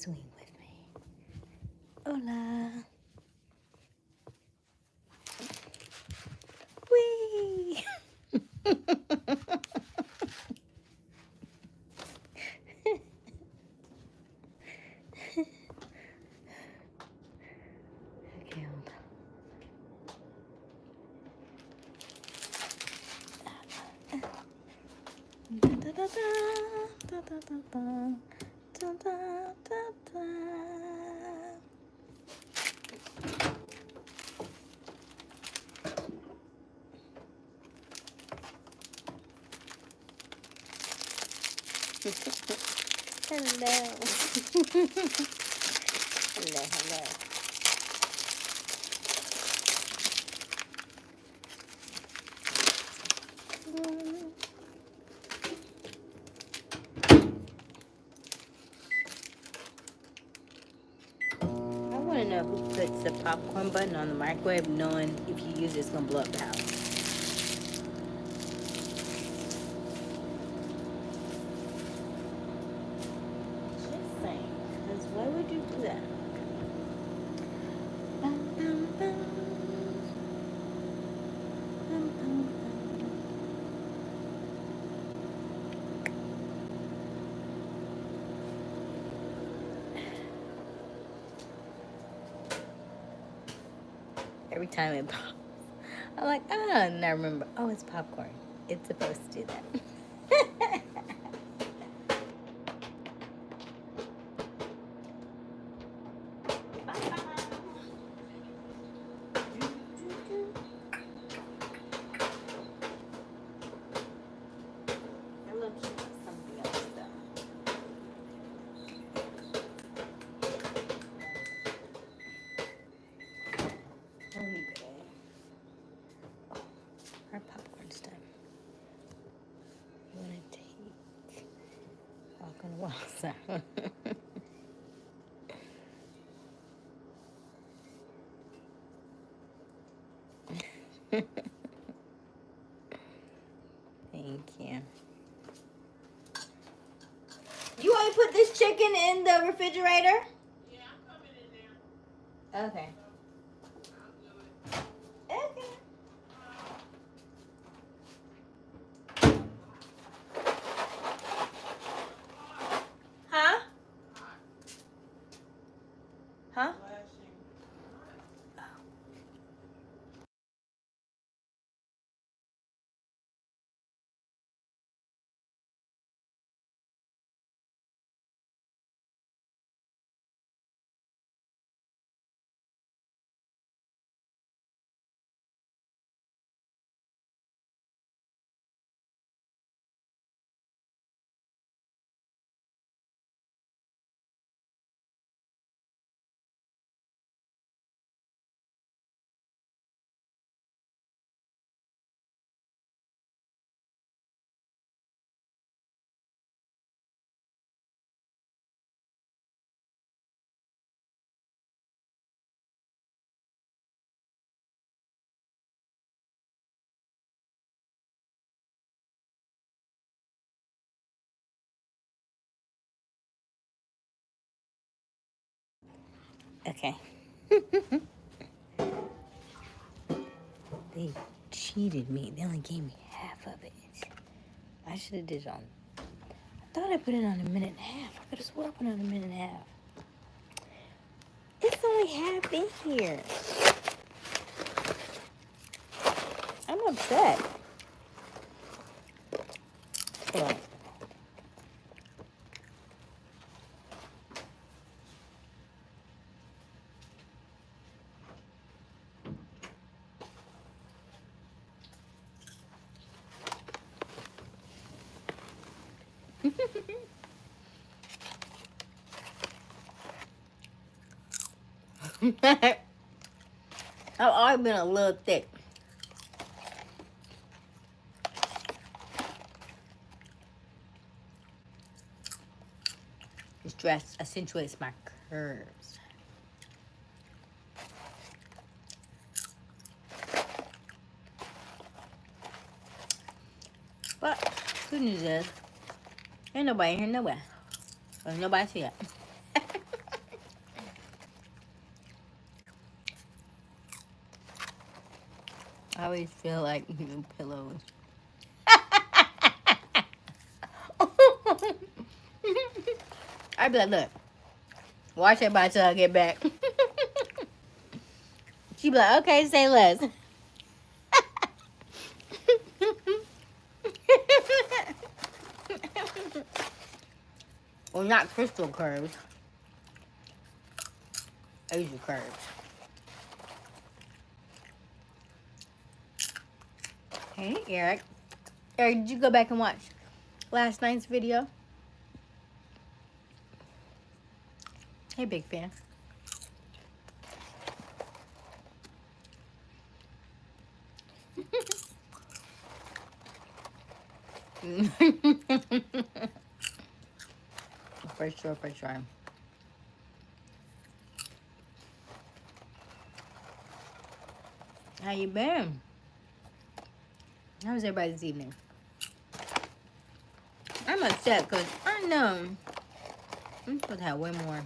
Swing with me. Hola. Whee! Okay, hold on. Da, da, da, da, da, da, da, da, da, da, da. Hello. Hello, hello. I want to know who puts the popcorn button on the microwave knowing if you use it, it's going to blow up the house. Just saying, because why would you do that? Bum, bum, bum. Bum, bum, bum. Every time it pops, I'm like, and I remember, oh, it's popcorn. It's supposed to do that. It looks like something else, though. Okay. Our popcorn's done. You want to take walk on the wall sound. Thank you. You want to put this chicken in the refrigerator? Yeah, I'm coming in there. Okay. I'll do it. Okay. Huh? Huh? Flashing. Okay. They cheated me. They only gave me half of it. I should have did it on. I thought I put it on a minute and a half. I could have swore I put it on a minute and a half. It's only half in here. I'm upset. Hold on. I've always been a little thick. This dress accentuates my curves. But good news is, ain't nobody here nowhere. There's nobody see it. I always feel like eating pillows. I'd be like, look, watch everybody till I get back. She'd be like, okay, say less. Well, not crystal curves. Aysia curves. Hey, Eric. Eric, did you go back and watch last night's video? Hey, big fan. For sure, for sure. How you been? How was everybody this evening? I'm upset because I know I'm supposed to have way more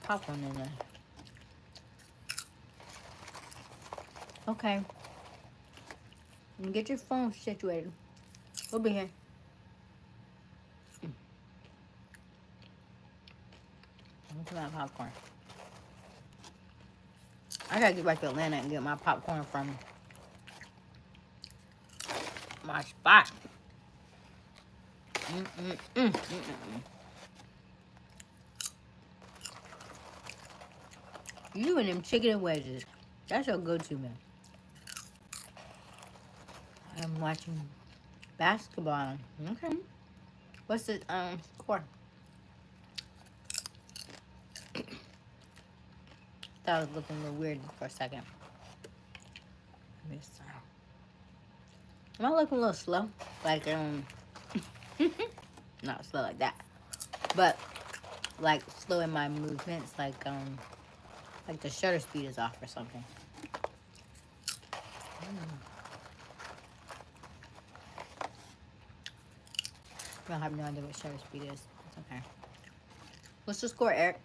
popcorn in there. Okay. Get your phone situated. We'll be here. Look at that popcorn. I gotta get back to Atlanta and get my popcorn from my spot. You and them chicken wedges. That's your go-to, man. I'm watching basketball. Okay. What's the score? Thought I was looking a little weird for a second. Am I looking a little slow? Like, not slow like that. But, like, slow in my movements. Like the shutter speed is off or something. I have no idea what shutter speed is. It's okay. What's the score, Eric?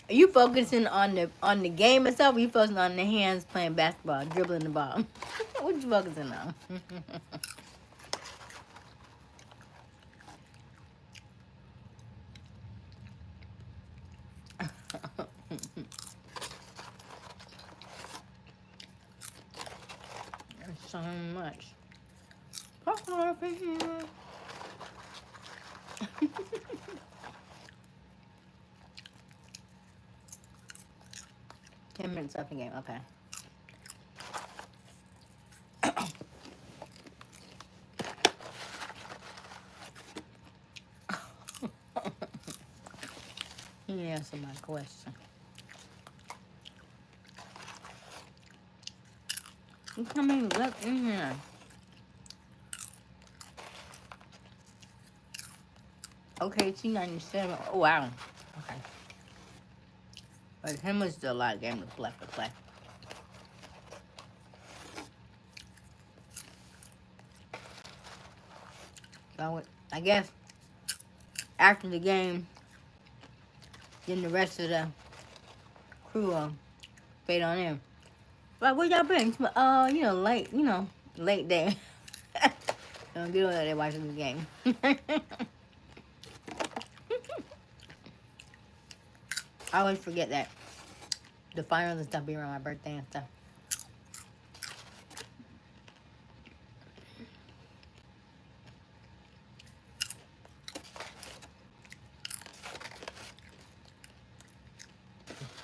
Are you focusing on the game itself, or are you focusing on the hands playing basketball, dribbling the ball? What you focusing on? There's so much popcorn up in here. 10 minutes left in the game. Okay. Let me answer my question. Look how many left in here. Okay, T97. Oh, wow. Okay. But him was still a lot of games left to play. So, I guess after the game, then the rest of the crew fade on in. Like, where y'all been? Late day. Don't get over there watching the game. I always forget that the finals and stuff be around my birthday and stuff.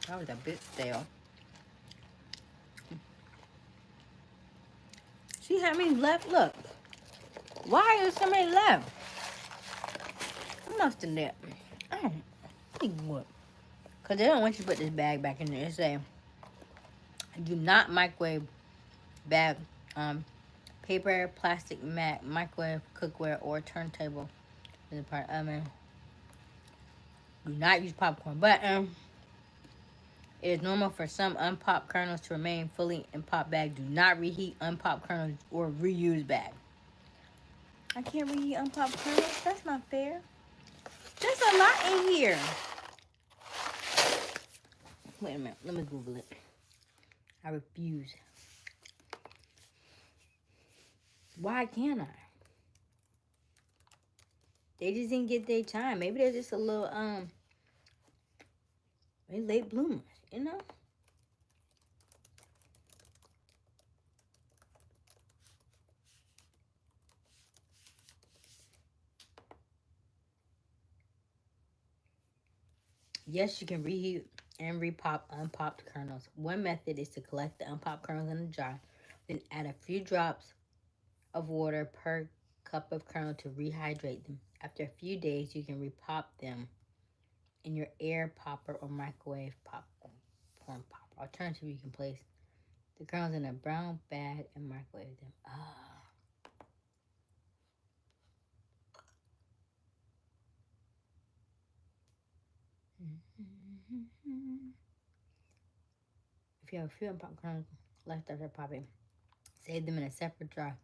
That was a bit stale. See how many left? Look. Why is so many left? I must have did. I don't think what. Because they don't want you to put this bag back in there. It say, do not microwave bag paper, plastic mat, microwave, cookware, or turntable in the part oven. Do not use popcorn button. It is normal for some unpopped kernels to remain fully in pop bag. Do not reheat unpopped kernels or reuse bag. I can't reheat unpopped kernels? That's not fair. There's a lot in here. Wait a minute. Let me Google it. I refuse. Why can't I? They just didn't get their time. Maybe they're just a little, they late bloomers, you know? Yes, you can reheat and repop unpopped kernels. One method is to collect the unpopped kernels in a jar, then add a few drops of water per cup of kernel to rehydrate them. After a few days, you can repop them in your air popper or microwave popcorn popper. Alternatively, you can place the kernels in a brown bag and microwave them. If you have a few unpopped kernels left after popping, save them in a separate jar.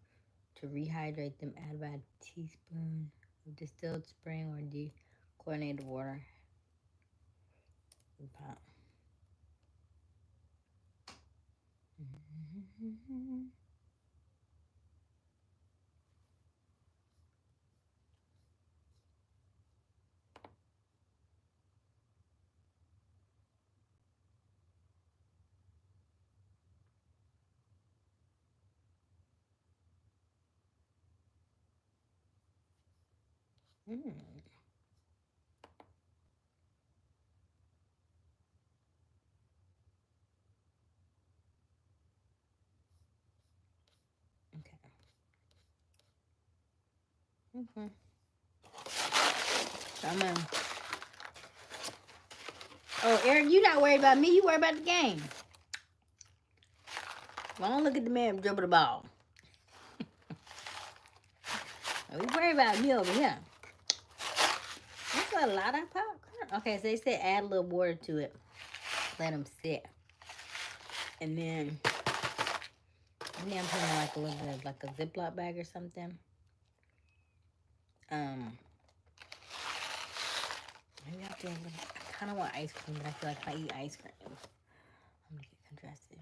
To rehydrate them, add about a teaspoon of distilled spring or dechlorinated water. Okay. I'm in. Oh, Eric, you not worried about me. You worried about the game. Well, don't look at the man dribble the ball. We worry about me over here. That's a lot of popcorn. Okay, so they said add a little water to it. Let them sit. And then maybe I'm putting like a little bit of like a Ziploc bag or something. Maybe I'll do a little. I kind of want ice cream, but I feel like if I eat ice cream, I'm gonna get congested.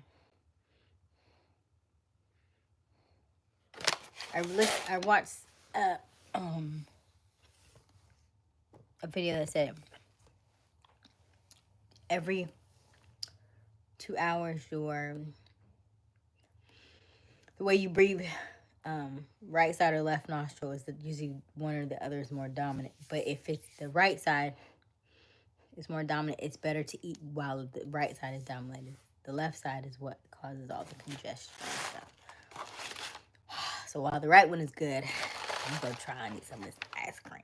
I watched a video that said every 2 hours the way you breathe, right side or left nostril is usually one or the other is more dominant. But if it's the right side is more dominant, it's better to eat while the right side is dominated. The left side is what causes all the congestion and stuff. So while the right one is good, I'm gonna try and eat some of this ice cream.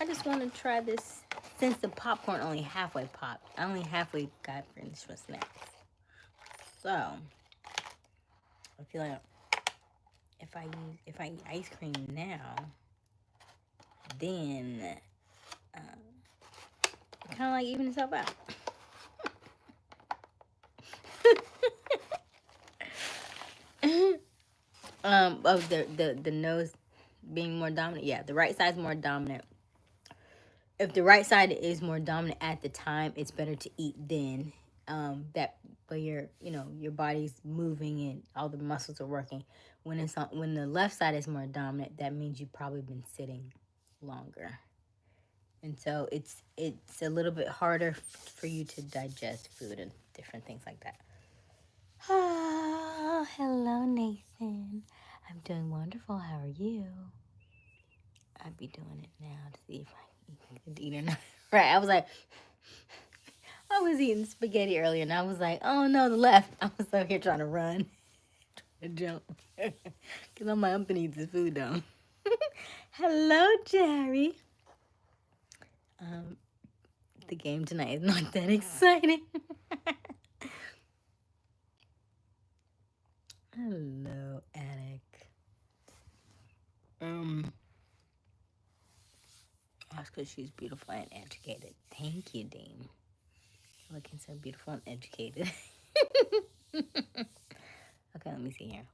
I just want to try this. Since the popcorn only halfway popped, I only halfway got finished with snacks. So I feel like if I eat ice cream now, then it kind of like even itself out. Of the nose being more dominant. Yeah, the right side's more dominant. If the right side is more dominant at the time, it's better to eat then. But your body's moving and all the muscles are working. When the left side is more dominant, that means you've probably been sitting longer, and so it's a little bit harder for you to digest food and different things like that. Oh, hello, Nathan. I'm doing wonderful. How are you? I'd be doing it now to see if I can eat or not. Right, I was eating spaghetti earlier, and I was like, oh no, the left. I was over here trying to run, trying to jump. Because I'm like, I'm going to eat this food, though. Hello, Jerry. The game tonight is not that exciting. Hello, Attic. That's because she's beautiful and educated. Thank you, Dean. Looking so beautiful and educated. Okay, let me see here.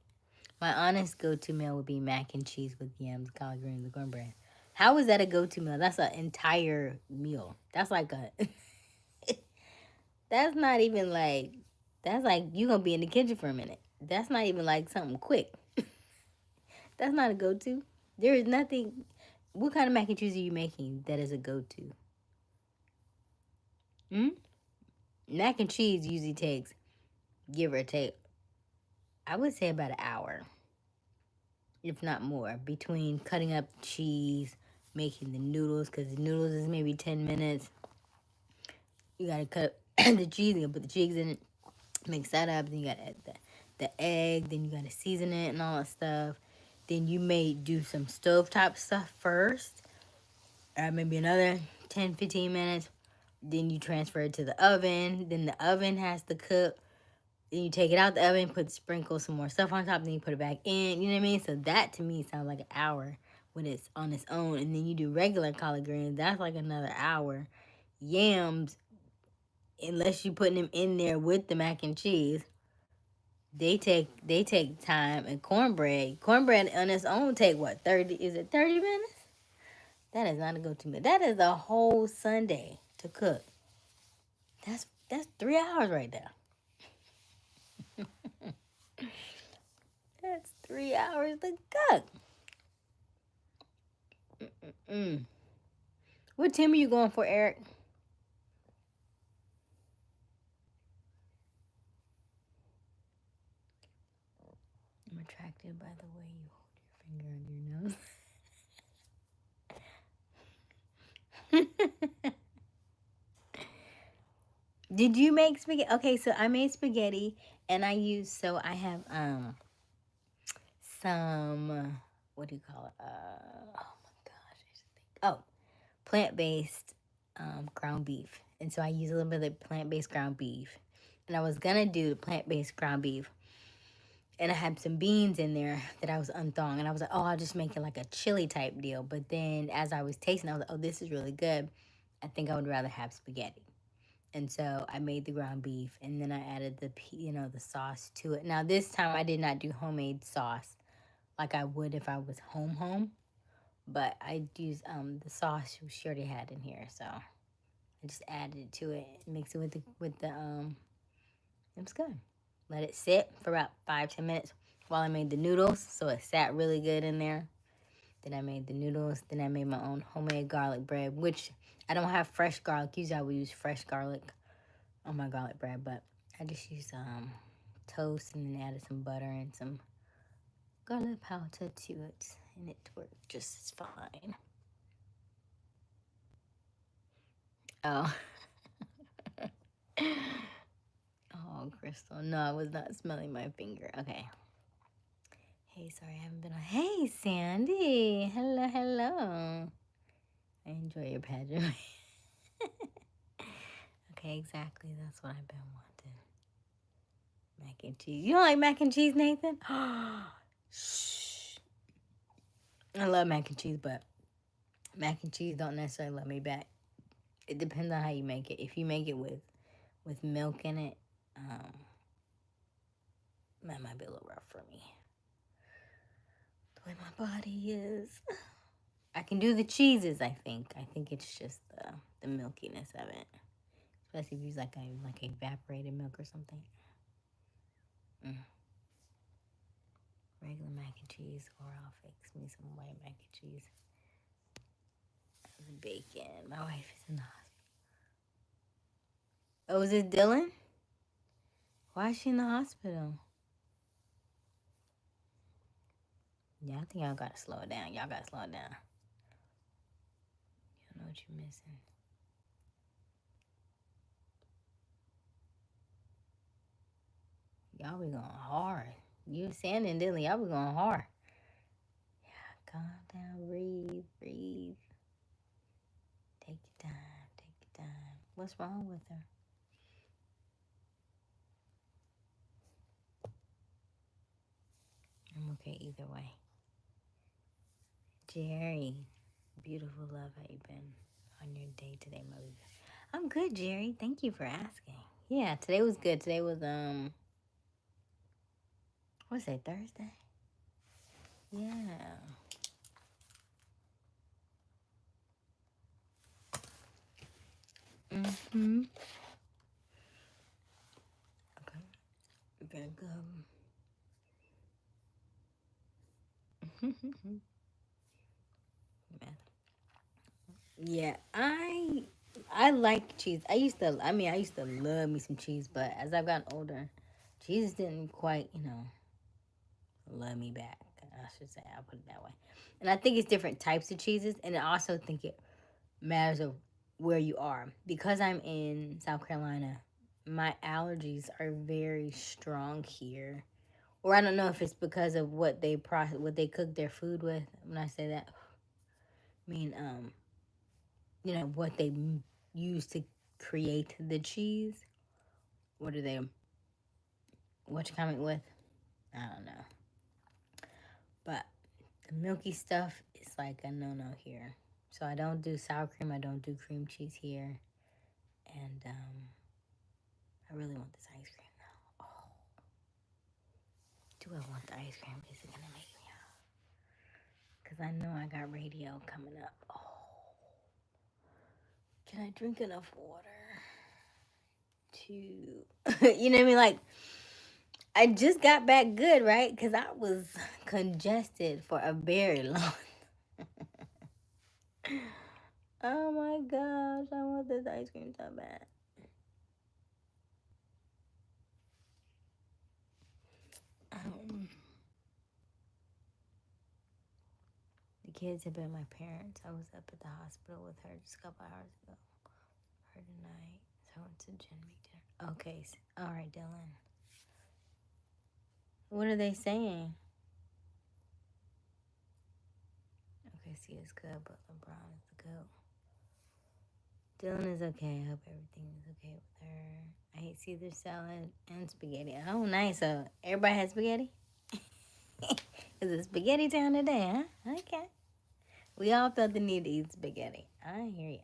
My honest go-to meal would be mac and cheese with yams, collard greens, and cornbread. How is that a go-to meal? That's an entire meal. That's like a that's not even like that's like you gonna be in the kitchen for a minute. That's not even like something quick. That's not a go-to. There is nothing. What kind of mac and cheese are you making that is a go-to? Hmm? Mac and cheese usually takes, give or take, I would say about an hour, if not more, between cutting up cheese, making the noodles, because the noodles is maybe 10 minutes. You gotta cut the cheese, you gotta put the cheese in it, mix that up, then you gotta add the egg, then you gotta season it and all that stuff. Then you may do some stovetop stuff first, maybe another 10-15 minutes. Then you transfer it to the oven. Then the oven has to cook. Then you take it out the oven, sprinkle some more stuff on top, then you put it back in. You know what I mean? So that to me sounds like an hour when it's on its own. And then you do regular collard greens, that's like another hour. Yams, unless you're putting them in there with the mac and cheese, they take time. And cornbread on its own take what, 30, is it 30 minutes? That is not a go-to meal. That is a whole Sunday to cook. That's 3 hours right there. That's 3 hours to cook. Mm-mm. What team are you going for, Eric? I'm attracted by the way you hold your finger on your nose. Did you make spaghetti? Okay, so I made spaghetti and I have some, what do you call it? Oh my gosh. Oh, plant-based ground beef. And so I use a little bit of plant-based ground beef. And I was gonna do the plant-based ground beef. And I had some beans in there that I was unthawing. And I was like, oh, I'll just make it like a chili type deal. But then as I was tasting, I was like, oh, this is really good. I think I would rather have spaghetti. And so I made the ground beef, and then I added the sauce to it. Now this time I did not do homemade sauce like I would if I was home. But I used the sauce she already had in here, so I just added it to it, mixed it with the it was good. Let it sit for about 5-10 minutes while I made the noodles, so it sat really good in there. Then I made the noodles. Then I made my own homemade garlic bread, which I don't have fresh garlic. Usually I would use fresh garlic on my garlic bread, but I just used toast and then added some butter and some garlic powder to it, and it worked just as fine. Oh. Oh, Crystal. No, I was not smelling my finger. Okay. Hey, sorry, I haven't been on. Hey, Sandy. Hello. I enjoy your pageant. Okay, exactly. That's what I've been wanting. Mac and cheese. You don't like mac and cheese, Nathan? Shh. I love mac and cheese, but mac and cheese don't necessarily love me back. It depends on how you make it. If you make it with milk in it, that might be a little rough for me. The way my body is. I can do the cheeses, I think. I think it's just the milkiness of it. Especially if you use like evaporated milk or something. Regular mac and cheese, or I'll fix me some white mac and cheese. With bacon. My wife is in the hospital. Oh, is it Dylan? Why is she in the hospital? Yeah, I think y'all gotta slow it down. Y'all gotta slow it down. You don't know what you're missing. Y'all be going hard. You, Sandy and Dylan, y'all be going hard. Yeah, calm down, breathe. Take your time. What's wrong with her? I'm okay either way. Jerry, beautiful love, how you been on your day today, my baby? I'm good, Jerry. Thank you for asking. Yeah, today was good. Today was what's it, Thursday? Yeah. Mm-hmm. Okay. We're gonna go. Yeah, I like cheese. I used to love me some cheese, but as I've gotten older, cheese didn't quite, love me back. I should say, I'll put it that way. And I think it's different types of cheeses, and I also think it matters of where you are. Because I'm in South Carolina, my allergies are very strong here. Or I don't know if it's because of what what they cook their food with. When I say that, I mean what they use to create the cheese. What are they? What you coming with? I don't know. But the milky stuff is like a no here. So I don't do sour cream. I don't do cream cheese here. And I really want this ice cream now. Oh, do I want the ice cream? Is it gonna make me out? Because I know I got radio coming up. Oh, can I drink enough water to, you know what I mean? Like, I just got back good, right? Because I was congested for a very long. Oh my gosh, I want this ice cream so bad. The kids have been my parents. I was up at the hospital with her just a couple hours ago. Her tonight. So I went to gym dinner. Okay, all right, Dylan. What are they saying? Okay, see, it's good, but LeBron is the GOAT. Dylan is okay. I hope everything is okay with her. I ate Caesar salad and spaghetti. Oh, nice. So everybody has spaghetti? Is it spaghetti time today, huh? Okay. We all felt the need to eat spaghetti. I hear you.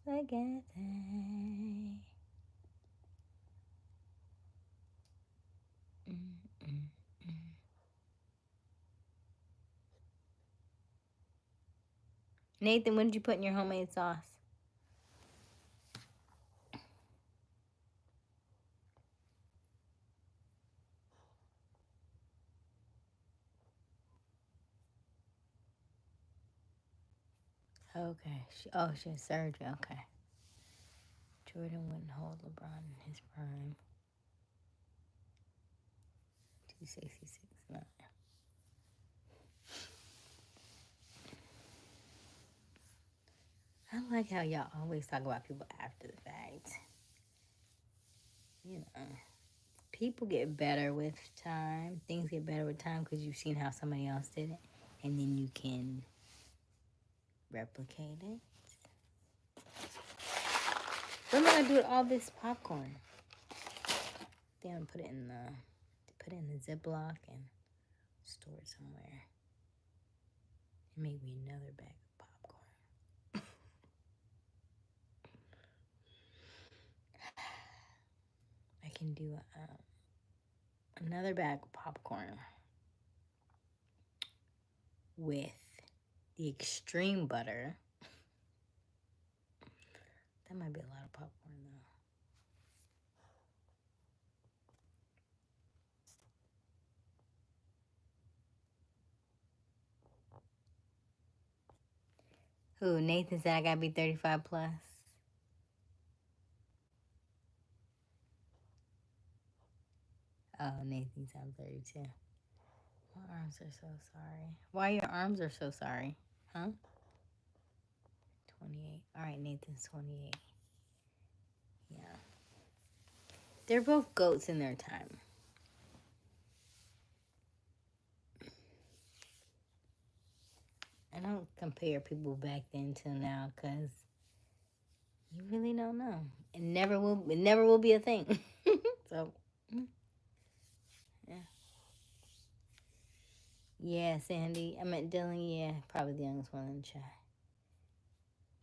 Spaghetti. Nathan, what did you put in your homemade sauce? Okay. She has surgery. Okay. Jordan wouldn't hold LeBron in his prime. 266. No. I like how y'all always talk about people after the fact. People get better with time. Things get better with time because you've seen how somebody else did it, and then you can replicate it. What am I gonna do with all this popcorn? I think I'm gonna put it in the Ziploc and store it somewhere. And maybe another bag of popcorn. I can do another bag of popcorn with the extreme butter. That might be a lot of popcorn though. Who? Nathan said I gotta be 35 plus. Oh, Nathan sounds 32. My arms are so sorry. Why your arms are so sorry? Huh? 28. All right, Nathan's 28. Yeah. They're both goats in their time. I don't compare people back then till now because you really don't know. It never will be a thing. So, yeah. Yeah, Sandy. I meant Dylan. Yeah, probably the youngest one in the chat.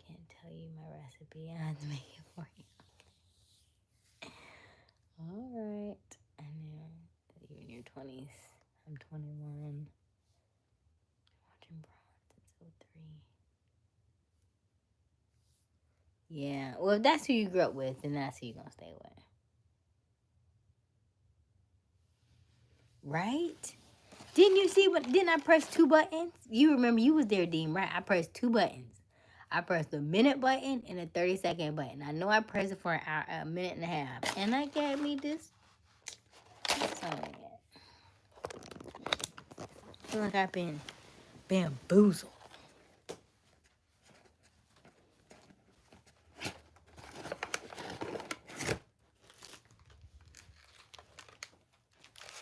Can't tell you my recipe. I have to make it for you. All right. I know. You're in your 20s. I'm 21. Watching Bronze since 03. Yeah. Well, if that's who you grew up with, then that's who you're gonna stay with. Right? Didn't you see what? Didn't I press 2 buttons? You remember you was there, Dean, right? I pressed 2 buttons. I pressed the minute button and a 30-second button. I know I pressed it for an hour, a minute and a half. And that gave me this. I feel like I've been bamboozled.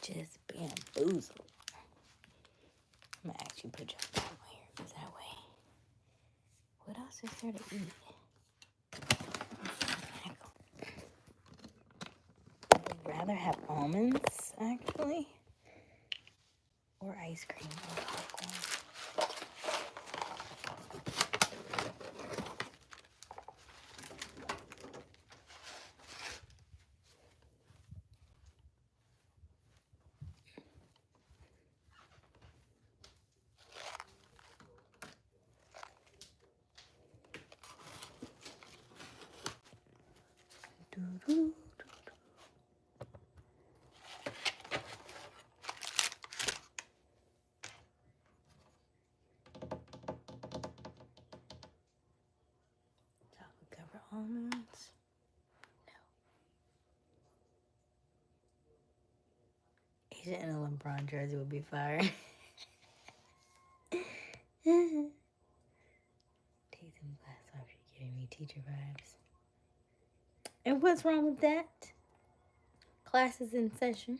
Just bamboozled. I'm gonna actually put you on here because that way. What else is there to eat? I'd rather have almonds, actually, or ice cream or popcorn. Doo-doo. Chocolate covered almonds. Asia in a LeBron jersey would be fire. Tatum glass off, you're giving me teacher vibes. And what's wrong with that? Class is in session.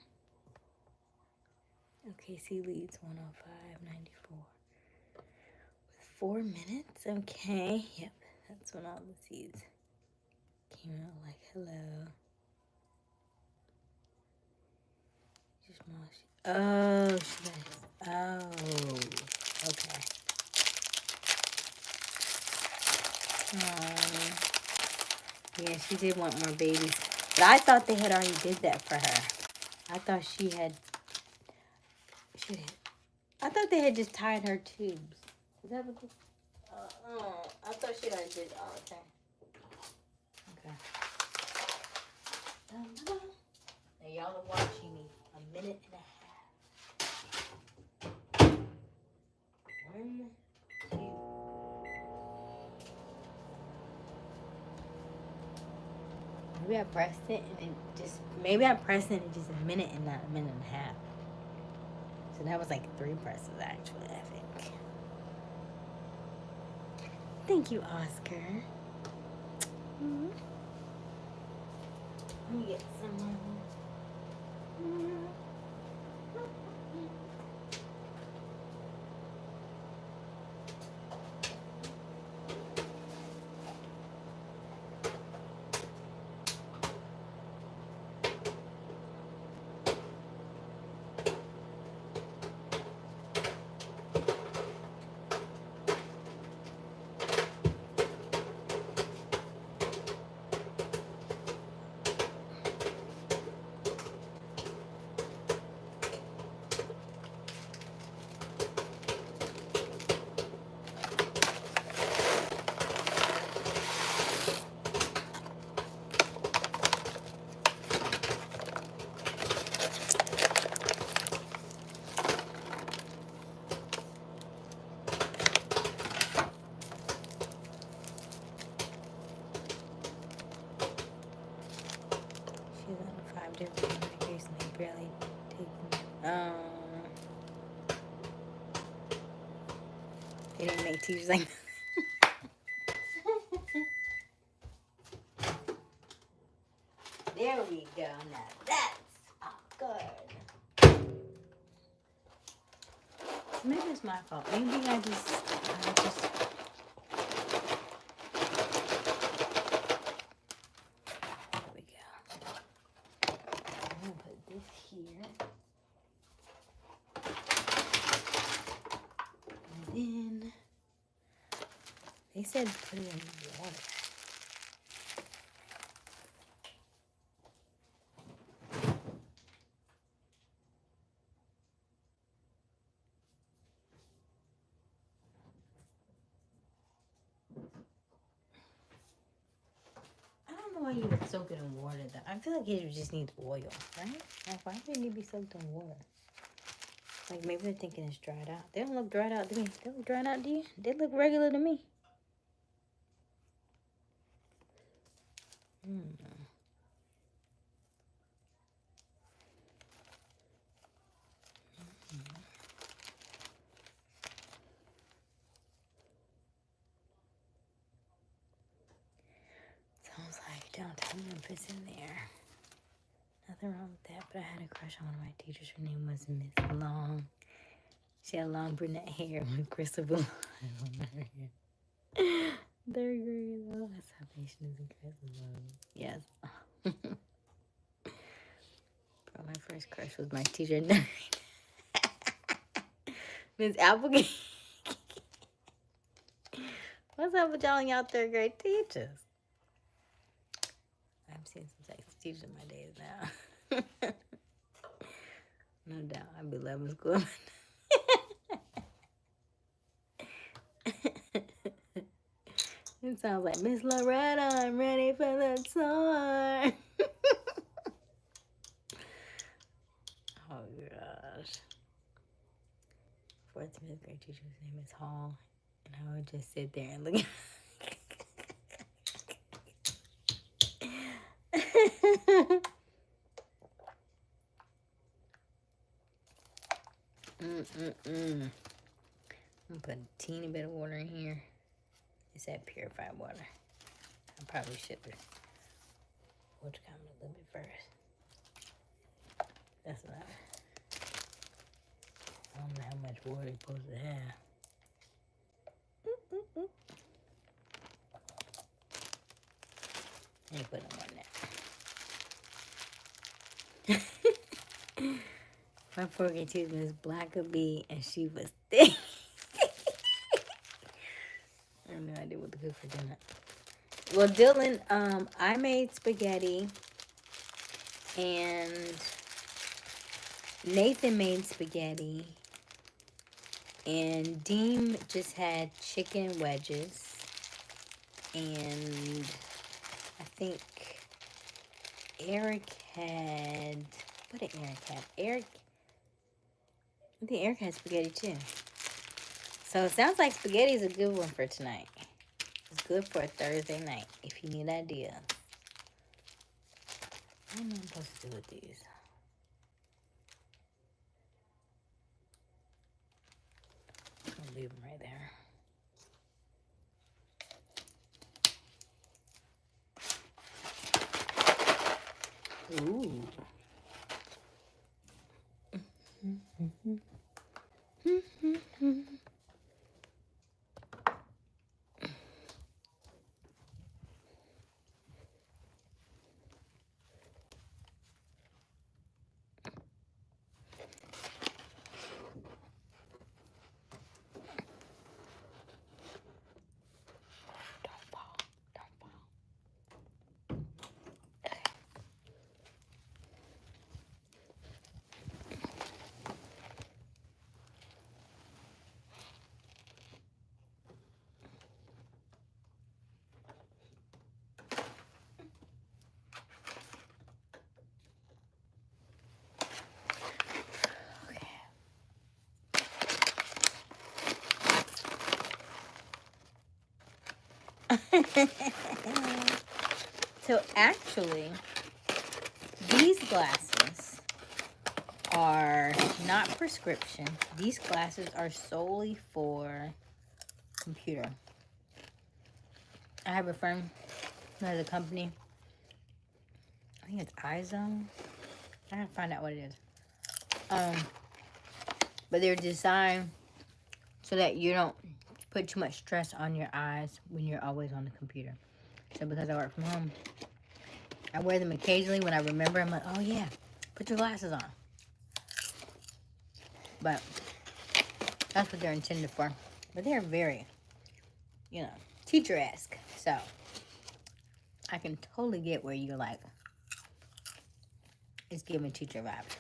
OKC leads 105-94. With 4 minutes? Okay. Yep. That's when all the seeds came out like, hello. Oh, she got oh, okay. Yeah, she did want more babies. But I thought they had already did that for her. I thought she had I thought they had just tied her tubes. Is that what this? I thought she already did. Oh, okay. Okay. Now y'all are watching me a minute and a half. 1, 2. Maybe I pressed it and just a minute and not a minute and a half. So that was like 3 presses actually, I think. Thank you, Oscar. Mm-hmm. Let me get some. She's on 5 different medications. They barely take them. They didn't make teachers like There we go. Now that's good. Maybe it's my fault. Maybe I just. There we go. I'm gonna put this here. And then they said put it in water. you would soak it in water, though. I feel like it just needs oil, right? Like, why would it need to be soaked in water? Like, maybe they're thinking it's dried out. They don't look dried out to me. They look dried out to you? They look regular to me. Sounds like downtown Memphis in there. Nothing wrong with that, but I had a crush on one of my teachers. Her name was Miss Long. She had long brunette hair with crystal blue eyes on her hair. Third grade, though. That's how patient is incredible. Yes. Bro, my first crush was my teacher, Miss Applegate. What's up with y'all and y'all third grade teachers? I've seen some sexy teachers in my days now. No doubt, I'd be loving school. It sounds like Miss Loretta, I'm ready for the tour. Oh gosh. Fourth and fifth grade teacher's name is Hall, and I would just sit there and look at I'm gonna put a teeny bit of water in here. It's that purified water. I probably should have water a little bit first. That's enough. I don't know how much water you're supposed to have. I ain't put no more than that. My poor kid too was Blackaby, and she was thick. I have no idea what to cook for dinner. Well, Dylan, I made spaghetti, and Nathan made spaghetti, and Deem just had chicken wedges, and I think Eric had, what did Eric have? I think Eric had spaghetti too. So it sounds like spaghetti is a good one for tonight. It's good for a Thursday night if you need ideas. I don't know what I'm supposed to do with these. I'll leave them right there. Ooh. So actually, these glasses are not prescription. These glasses are solely for computer. I have a friend who has a company. I think it's iZone. I gotta find out what it is. But they're designed so that you don't put too much stress on your eyes when you're always on the computer. So because I work from home, I wear them occasionally when I remember. I'm like, oh yeah, put your glasses on. But that's what they're intended for. But they're very, teacher-esque. So I can totally get where you're like, it's giving teacher vibes.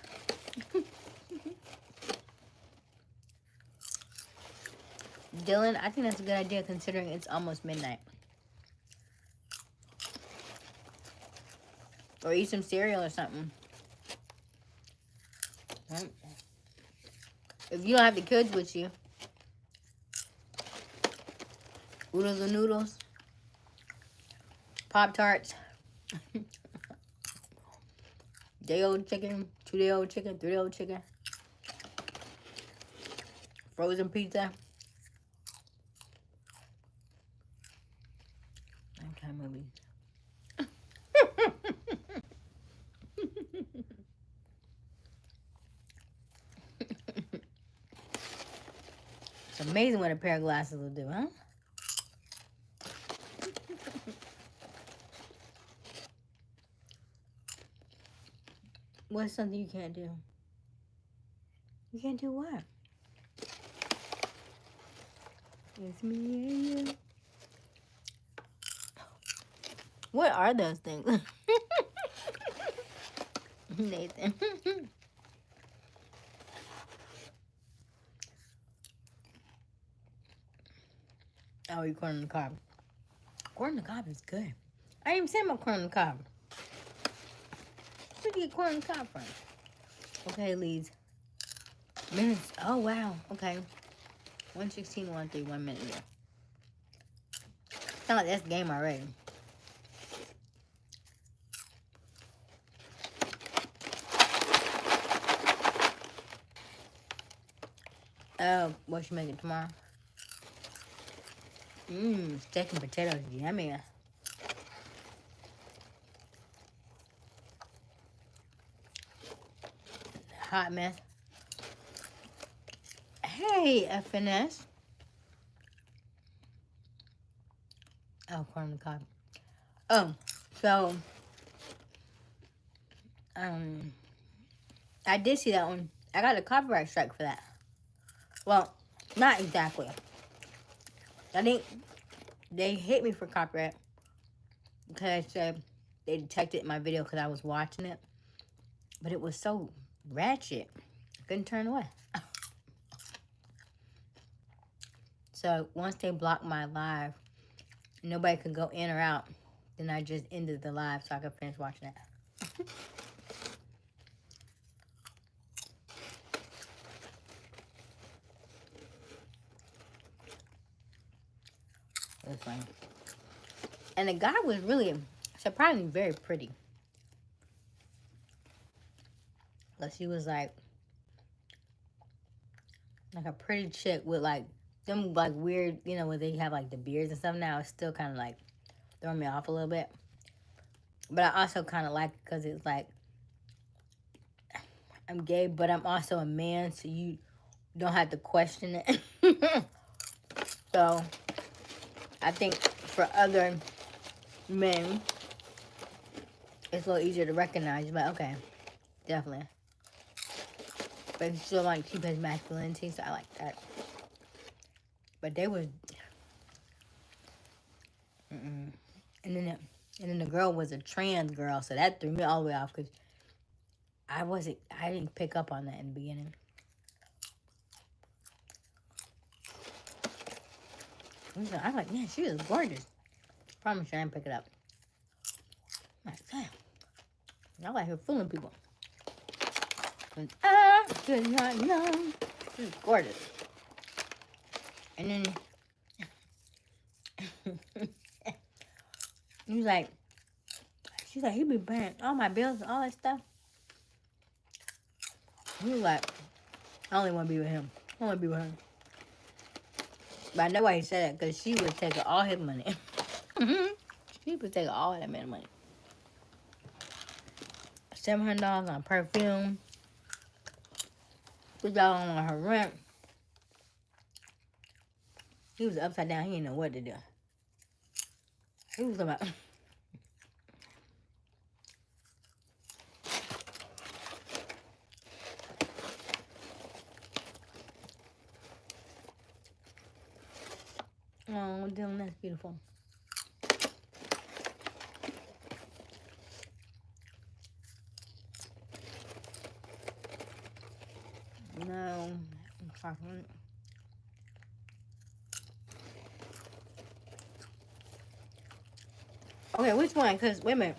Dylan, I think that's a good idea considering it's almost midnight. Or eat some cereal or something. Right? If you don't have the kids with you, oodles and noodles, Pop-Tarts, day-old chicken, 2-day-old chicken, 3-day-old chicken, frozen pizza. Nighttime movies. It's amazing what a pair of glasses will do, huh? What's something you can't do? You can't do what? It's me and you. What are those things? Nathan. Oh, you corn on the cob. Corn on the cob is good. I didn't even say about corn on the cob. Where'd you get corn on the cob from? Okay, Leeds. Minutes. Oh, wow. Okay. 1:16, 1:03, 1 minute ago. Sound like that's the game already. Oh, what you making tomorrow? Steak and potatoes. Yummy. Hot mess. Hey, FNS. Oh, corn on the cob. Oh, so I did see that one. I got a copyright strike for that. Well, not exactly. I think they hit me for copyright because I said they detected my video because I was watching it, but it was so ratchet, I couldn't turn away. So once they blocked my live, nobody could go in or out. Then I just ended the live so I could finish watching it. It was funny. And the guy was really surprisingly very pretty. But she was like a pretty chick with like them like weird, you know, where they have like the beards and stuff now. It's still kind of like throwing me off a little bit. But I also kind of like it because it's like I'm gay, but I'm also a man, so you don't have to question it. So I think for other men, it's a little easier to recognize. But okay, definitely. But he still like keep his masculinity, so I like that. But they was, and then the girl was a trans girl, so that threw me all the way off because I didn't pick up on that in the beginning. I was like, man, she was gorgeous. Promise you, I didn't pick it up. I'm like, damn, I like her fooling people. And I did not know. She was gorgeous. And then he was like, she's like, he be paying all my bills and all that stuff. He was like, I only want to be with him. I want to be with him. But I know why he said that, because she was taking all his money. She was taking all that man's money. $700 on perfume. $2 on her rent. He was upside down. He didn't know what to do. He was about... Oh, Dylan, that's beautiful. No, I'm talking. Okay, which one? Because, wait a minute.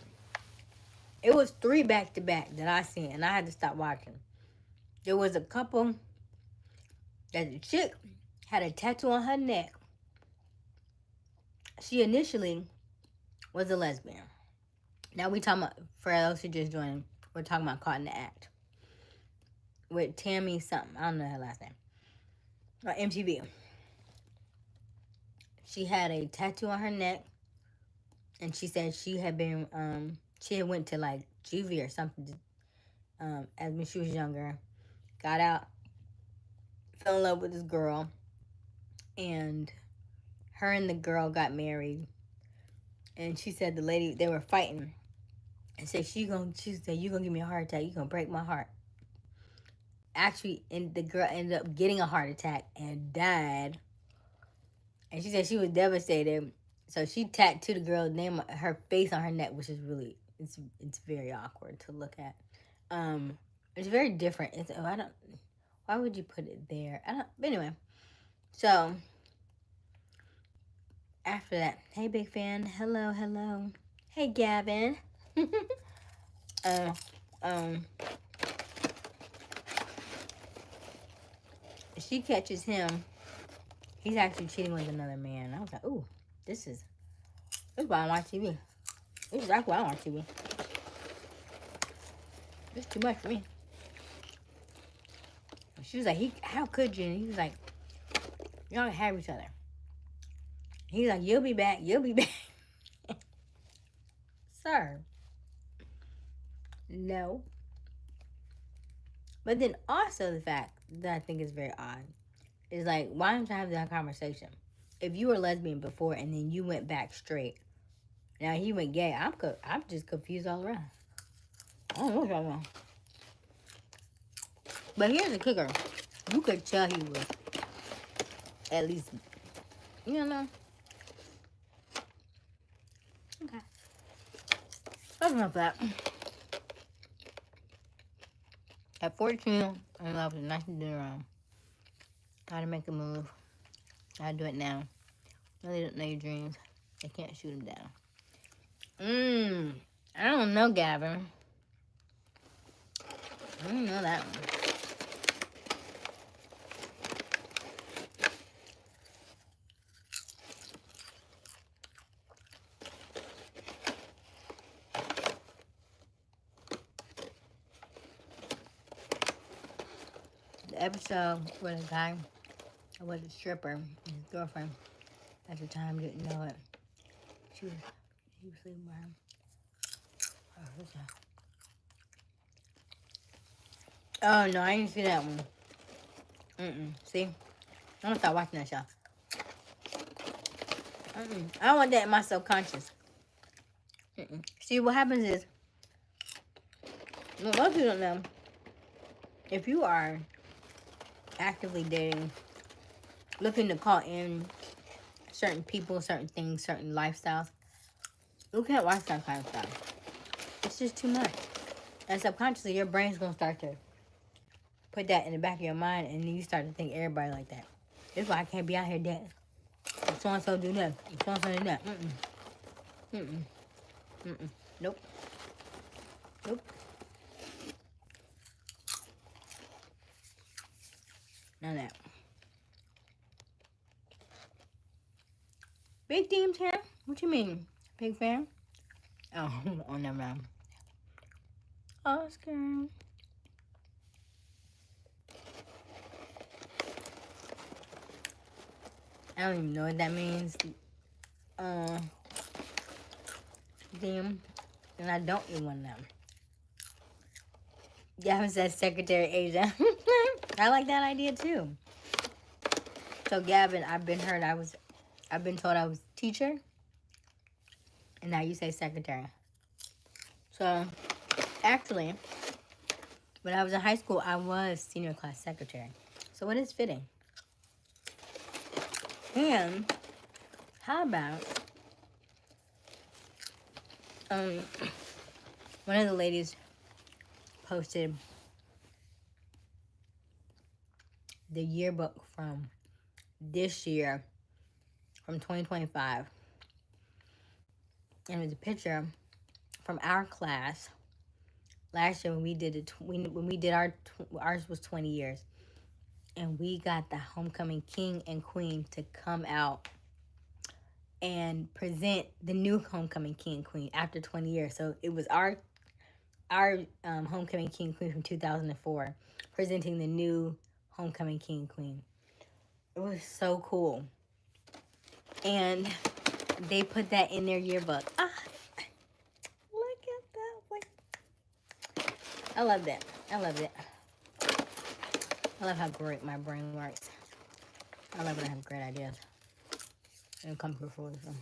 It was 3 back to back that I seen, and I had to stop watching. There was a couple that the chick had a tattoo on her neck. She initially was a lesbian. Now we talking about, for those who just joined, we're talking about Caught in the Act with Tammy something. I don't know her last name. Or MTV. She had a tattoo on her neck, and she said she had been she had went to like juvie or something as when she was younger, got out, fell in love with this girl, and her and the girl got married. And she said the lady, they were fighting, and said she said, you gonna give me a heart attack, you gonna break my heart. Actually, and the girl ended up getting a heart attack and died. And she said she was devastated. So she tattooed the girl's name, her face on her neck, which is really, it's very awkward to look at. It's very different. Why would you put it there? But anyway. So, after that, hey, big fan. Hello, hello. Hey, Gavin. She catches him. He's actually cheating with another man. I was like, ooh, this is why I watch TV. This is exactly why I watch TV. It's too much for me. She was like, how could you? And he was like, y'all have each other. He's like, you'll be back. You'll be back. Sir. No. But then also the fact that I think is very odd is like, why don't you have that conversation? If you were lesbian before and then you went back straight, now he went gay, I'm just confused all around. I don't know what's going on. But here's the kicker. You could tell he was at least, you know. Okay. That's enough of that. At 14, I'm love with nothing to do around. Gotta make a move. Gotta do it now. Really don't know your dreams. They can't shoot them down. I don't know, Gavin. I don't know that one. The episode where the guy was a stripper and his girlfriend at the time didn't know it. He was sleeping by him. Oh, what's that? Oh, no, I didn't see that one. See? I'm gonna start watching that show. I don't want that in my subconscious. See, what happens is, most people don't know, if you are actively dating, looking to call in certain people, certain things, certain lifestyles, you can't watch that kind of stuff. It's just too much. And subconsciously, your brain's gonna start to put that in the back of your mind, and then you start to think everybody like that. That's why I can't be out here dating. If so-and-so do that, if so-and-so do that. Nope. Nope. None of that. Big themes here? What you mean? Big fan? Oh, never mind. Oscar. I don't even know what that means. Theme. And I don't even want them. Gavin says Secretary Asia. I like that idea too. So Gavin, I've been told I was teacher. And now you say secretary. So actually, when I was in high school, I was senior class secretary. So it is fitting. And how about one of the ladies posted the yearbook from this year, from 2025. And it was a picture from our class last year when we did ours was 20 years, and we got the homecoming king and queen to come out and present the new homecoming king and queen after 20 years. So it was our homecoming king and queen from 2004 presenting the new homecoming king and queen. It was so cool, and they put that in their yearbook. Look at that one. I love that. I love it. I love how great my brain works. I love when I have great ideas and come to fruition.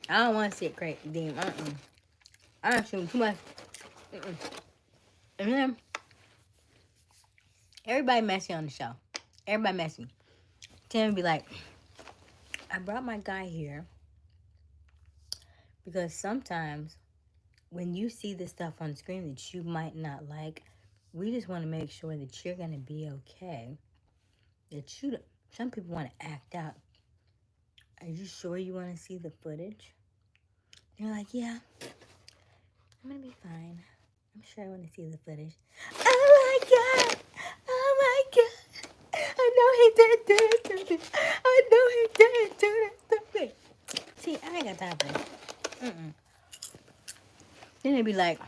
I don't want to see it great, Dean. I don't shoot too much. And then everybody messy on the show. Everybody messy. Tim would be like, I brought my guy here because sometimes when you see the stuff on screen that you might not like, we just want to make sure that you're going to be okay. Some people want to act out. Are you sure you want to see the footage? You're like, yeah, I'm going to be fine. I'm sure I want to see the footage. Oh my God! Oh my God! I know he did it. I know he did it. See, I ain't got time for this. Then they'd be like,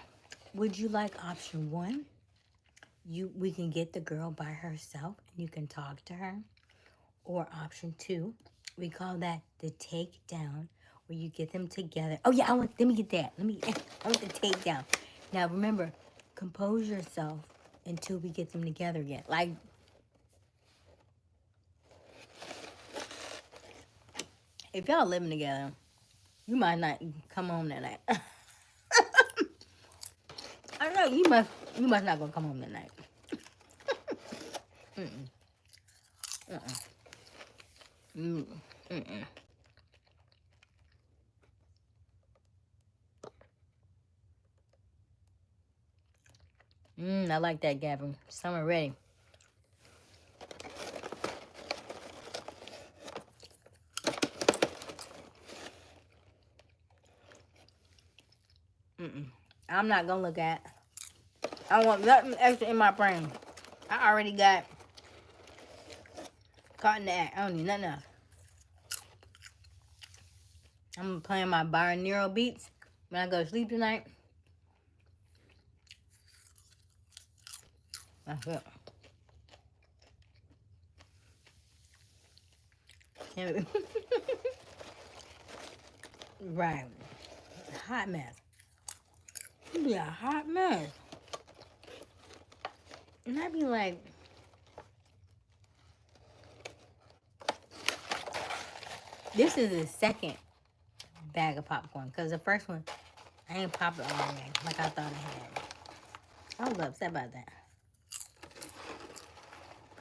would you like option 1? We can get the girl by herself and you can talk to her. Or option 2, we call that the takedown, where you get them together. Oh yeah, let me get that. I want the takedown. Now remember, compose yourself until we get them together again. Like, if y'all living together, you might not come home that night. I know you must not gonna come home that night. I like that, Gavin. Summer ready. I'm not gonna look at. I want nothing extra in my brain. I already got caught in the act. I don't need nothing else. I'm playing my binaural beats when I go to sleep tonight. That's it. Right. Hot mess. It'd be a hot mess. And I'd be like, this is the second bag of popcorn. Because the first one, I ain't popped it all yet like I thought I had. I was upset about that.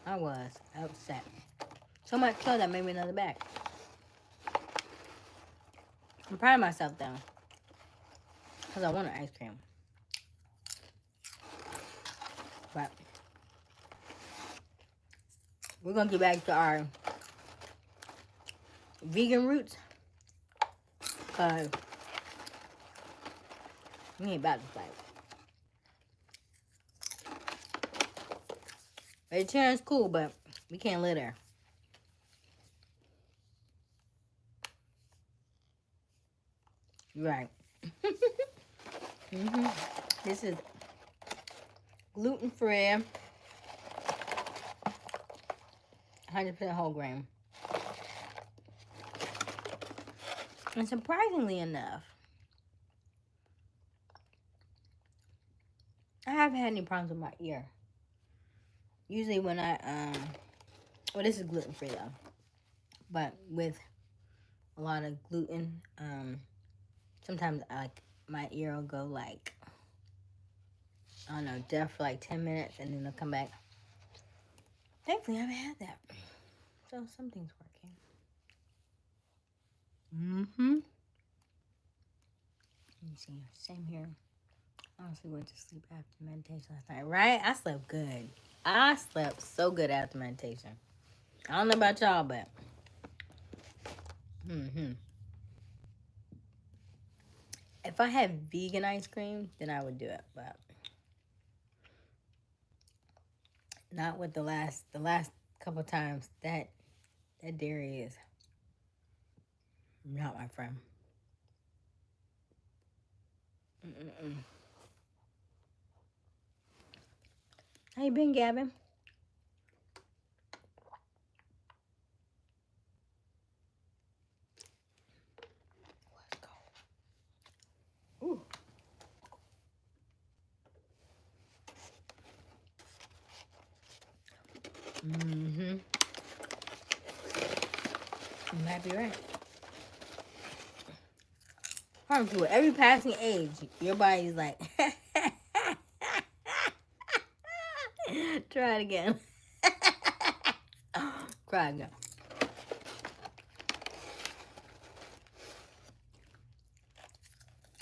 I was upset. So much so that made me another bag. I'm proud of myself though. Because I wanted ice cream. But we're going to get back to our vegan roots. Because we ain't about to fight. Vegetarian's cool, but we can't live there. Right. This is gluten-free, 100% whole grain. And surprisingly enough, I haven't had any problems with my ear. Usually when well, this is gluten-free though. But with a lot of gluten, sometimes my ear will go like, I don't know, deaf for like 10 minutes and then it'll come back. Thankfully, I haven't had that. So something's working. Let me see. Same here. I honestly went to sleep after meditation last night, right? I slept good. I slept so good after meditation. I don't know about y'all, but if I had vegan ice cream, then I would do it. But not with the last couple times. That dairy is not my friend. Mm-mm. How you been, Gavin? Let's go. Ooh. Mm-hmm. I'm happy, right? Harmful. Every passing age, your body's like, try it again. Cry again.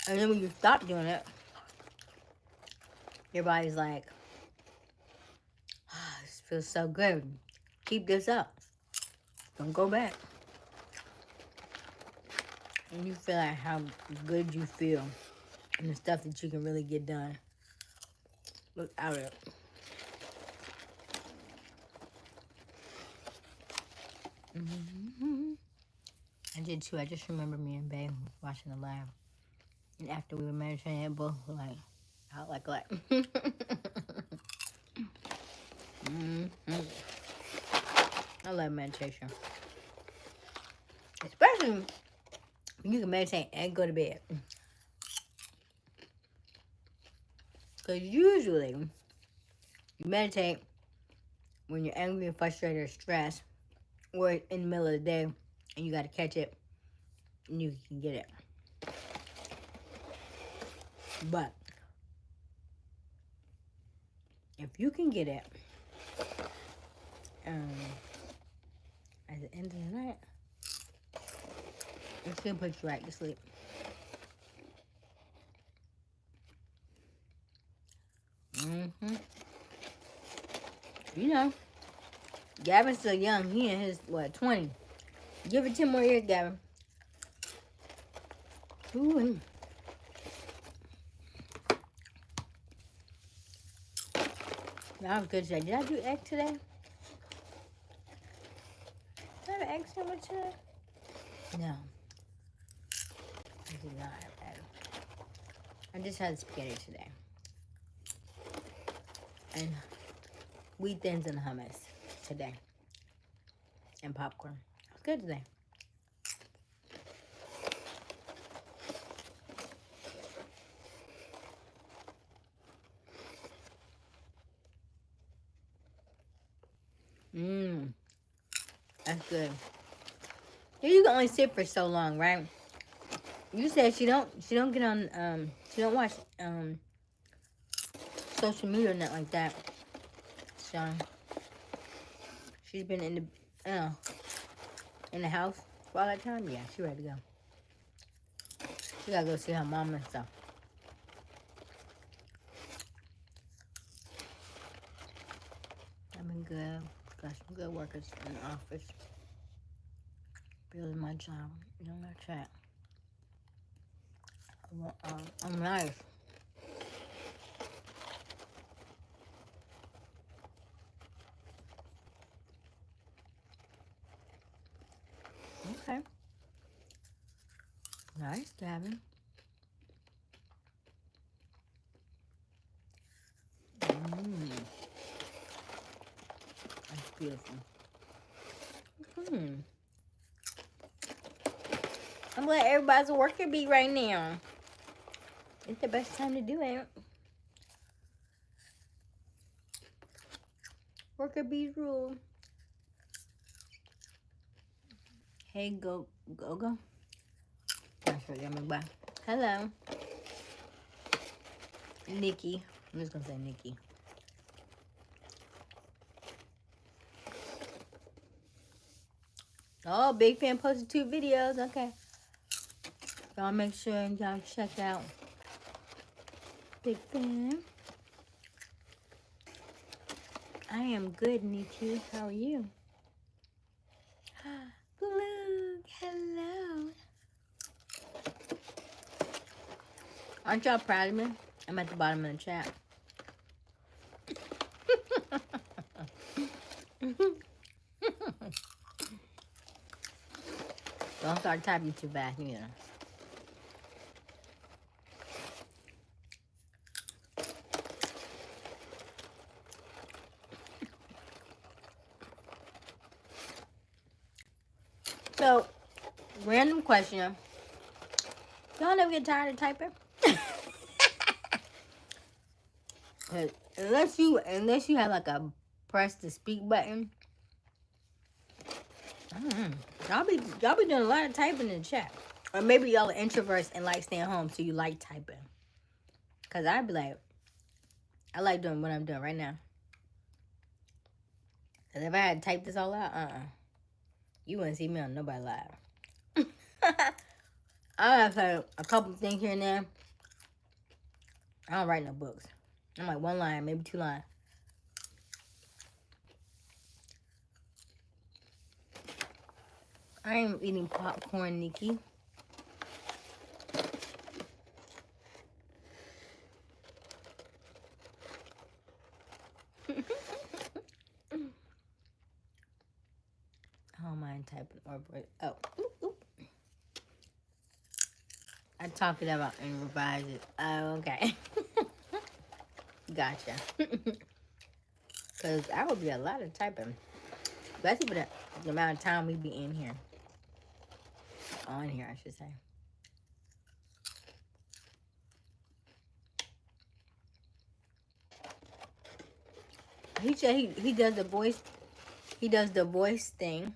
And then when you stop doing it, your body's like, oh, this feels so good. Keep this up. Don't go back. And you feel like how good you feel and the stuff that you can really get done without it. Mm-hmm. I did too. I just remember me and Babe watching the live. And after we were meditating, it both were like, out like that. Mm-hmm. I love meditation. Especially when you can meditate and go to bed. Because usually, you meditate when you're angry, frustrated, or stressed, or in the middle of the day, and you got to catch it, and you can get it. But if you can get it at the end of the night, it's gonna put you right to sleep. Mm-hmm. You know, Gavin's still young. He in his, 20. Give it 10 more years, Gavin. Ooh. That was good today. Did I do egg today? Did I have an egg sandwich today? No. I did not have egg. I just had spaghetti today. And wheat thins and hummus today. And popcorn. It was good today. That's good. You can only sit for so long, right? You said she don't get on she don't watch social media or nothing like that. So she's been in the house for all that time. Yeah, she ready to go. She gotta go see her mom and stuff. I've been good. Got some good workers in the office. Building my job. You know that chat. I'm nice. Okay. Nice, Gavin. That's beautiful. I'm glad everybody's a worker bee right now. It's the best time to do it. Worker bees rule. Hey, go. Bye. Hello. Nikki. I'm just gonna say Nikki. Oh, Big Fan posted 2 videos. Okay. Y'all make sure y'all check out Big Fan. I am good, Nikki. How are you? Blue, hello. Aren't y'all proud of me? I'm at the bottom of the chat. Don't start typing too fast, you know. So, random question. Y'all never get tired of typing? unless you have like a press to speak button. Y'all be doing a lot of typing in the chat. Or maybe y'all are introverts and like staying home, so you like typing. Cause I'd be like, I like doing what I'm doing right now. Cause if I had to type this all out, you wouldn't see me on nobody live. I have heard a couple things here and there. I don't write no books. I'm like one line, maybe 2 lines. I am eating popcorn, Nikki. I don't mind typing or oh. Oop, oop. I talk it about and revise it. Oh, okay. Gotcha. Because I would be a lot of typing. Especially for the amount of time we be in here. On here, I should say. He said he does the voice. He does the voice thing.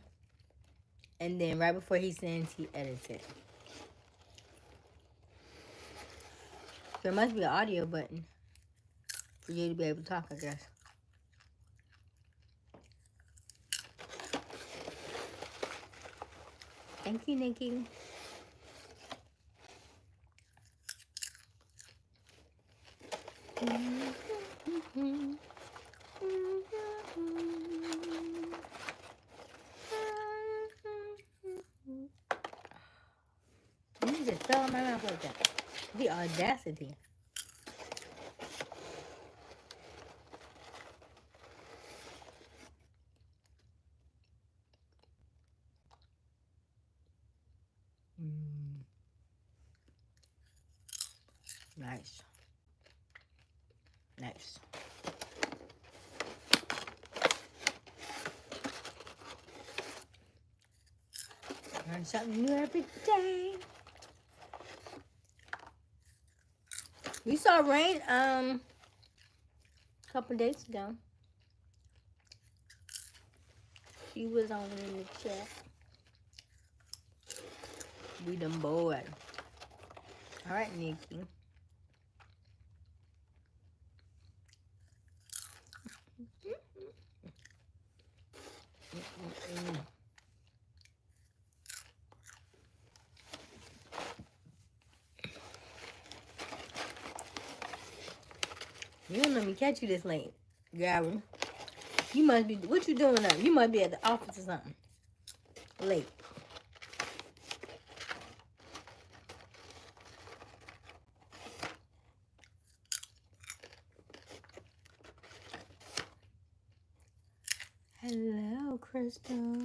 And then right before he sends, he edits it. There must be an audio button for you to be able to talk, I guess. Thank you, Nikki. You just fell in my mouth like that. The audacity. Nice. Nice. Learn something new every day. We saw rain a couple days ago. She was on in the chat. We done bored. All right, Nikki. You don't let me catch you this late, Gary. You must be, what you doing up? You must be at the office or something. Late. Hello, Crystal.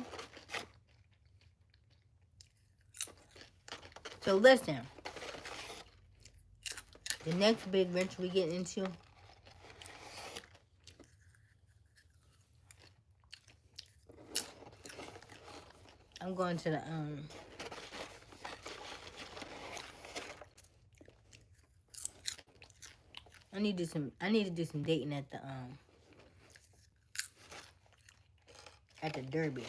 So listen. The next big venture we get into, I'm going to the I need to do some dating at the Derby.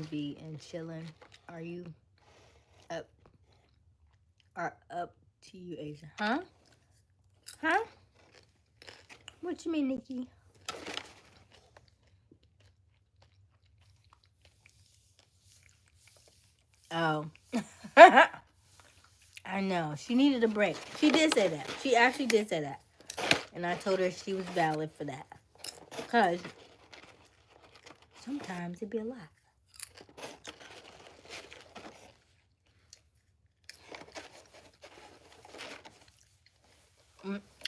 B and chilling. Are you up? Are up to you, Aysia? Huh? Huh? What you mean, Nikki? Oh. I know. She needed a break. She did say that. She actually did say that. And I told her she was valid for that. Because sometimes it'd be a lot.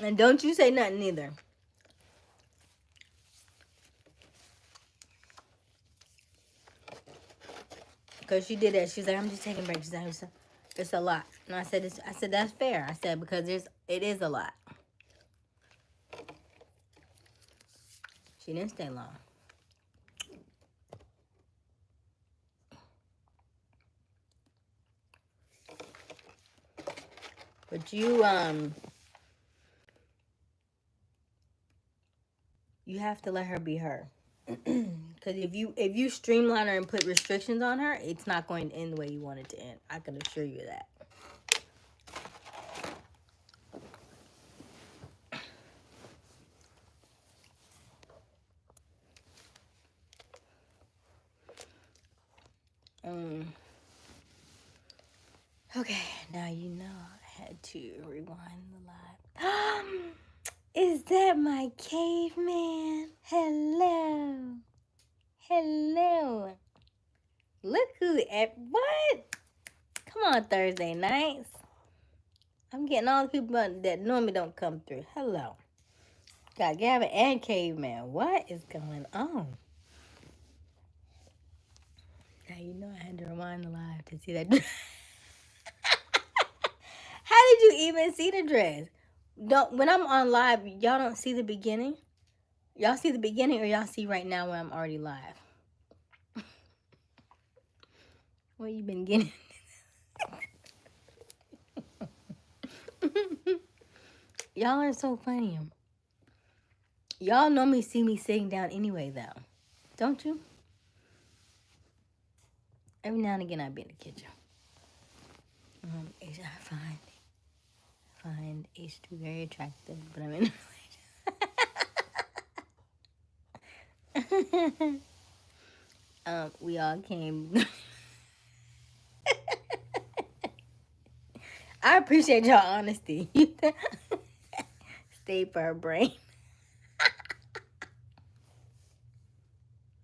And don't you say nothing either. Because she did that. She's like, I'm just taking breaks. She's like, it's a lot. And I said, that's fair. I said, because it is a lot. She didn't stay long. But you have to let her be her. Because if you streamline her and put restrictions on her, it's not going to end the way you want it to end. I can assure you that. Okay, now you know I had to rewind the live. Is that my caveman? Hello. Hello. Look who at what? Come on, Thursday nights. I'm getting all the people that normally don't come through. Hello. Got Gavin and Caveman. What is going on? Now you know I had to rewind the live to see that. How did you even see the dress? When I'm on live, y'all don't see the beginning? Y'all see the beginning or y'all see right now when I'm already live? What you been getting? Y'all are so funny. Y'all normally see me sitting down anyway, though. Don't you? Every now and again, I be in the kitchen. I find H2 very attractive, but I'm in a relationship. We all came. I appreciate y'all honesty. Stay for her brain.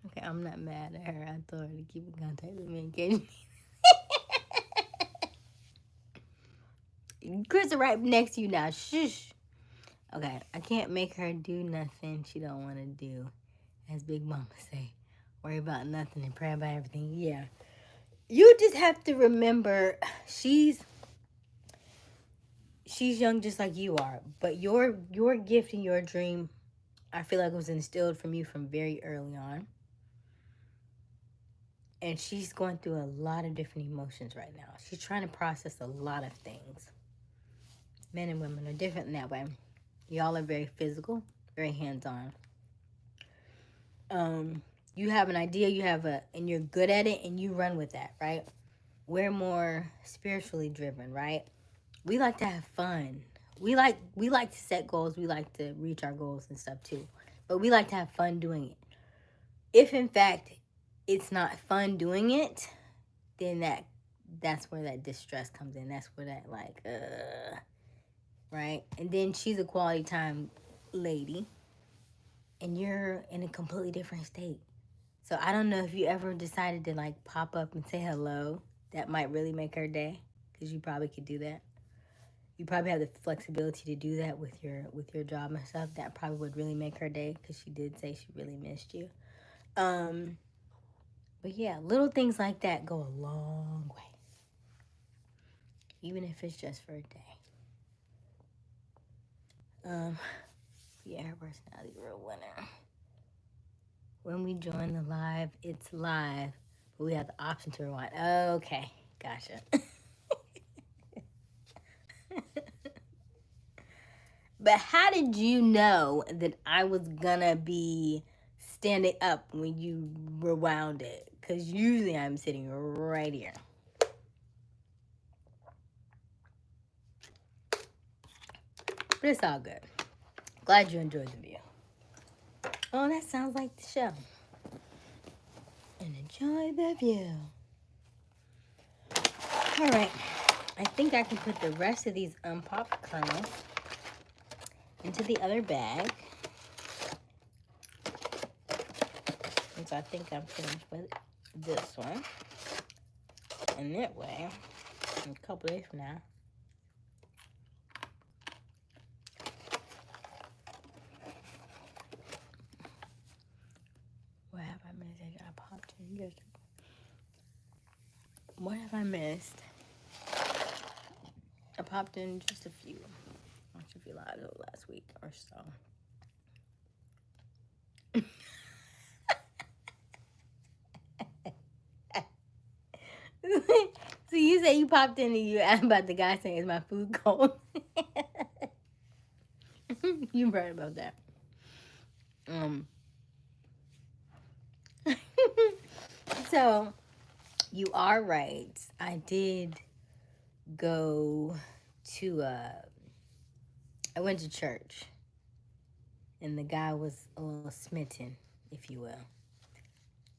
Okay, I'm not mad at her. I told her to keep in contact with me in case. Chris is right next to you now. Shush. Okay, I can't make her do nothing she don't want to do. As Big Mama say, worry about nothing and pray about everything. Yeah. You just have to remember she's young just like you are. But your gift and your dream, I feel like it was instilled from you from very early on. And she's going through a lot of different emotions right now. She's trying to process a lot of things. Men and women are different in that way. Y'all are very physical, very hands-on. You have an idea, and you're good at it, and you run with that, right? We're more spiritually driven, right? We like to have fun. We like to set goals. We like to reach our goals and stuff too. But we like to have fun doing it. If in fact it's not fun doing it, then that's where that distress comes in. That's where that right? And then she's a quality time lady, and you're in a completely different state. So I don't know if you ever decided to pop up and say hello. That might really make her day, because you probably could do that. You probably have the flexibility to do that with your job and stuff. That probably would really make her day, because she did say she really missed you. But yeah, little things like that go a long way. Even if it's just for a day. Yeah, her personality real winner. When we join the live, it's live, but we have the option to rewind. Okay, gotcha. But how did you know that I was gonna be standing up when you rewound it? Because usually I'm sitting right here. But it's all good. Glad you enjoyed the view. Oh, that sounds like the show. And enjoy the view. All right. I think I can put the rest of these unpopped kernels into the other bag. And so I think I'm finished with this one. And that way, in a couple days from now, what have I missed? I popped in just. What have I missed? I popped in just a few. Watched a few lives over last week or so. So you say you popped in and you asked about the guy saying, "Is my food cold?" You right about that. So you are right. I did go to I went to church, and the guy was a little smitten, if you will,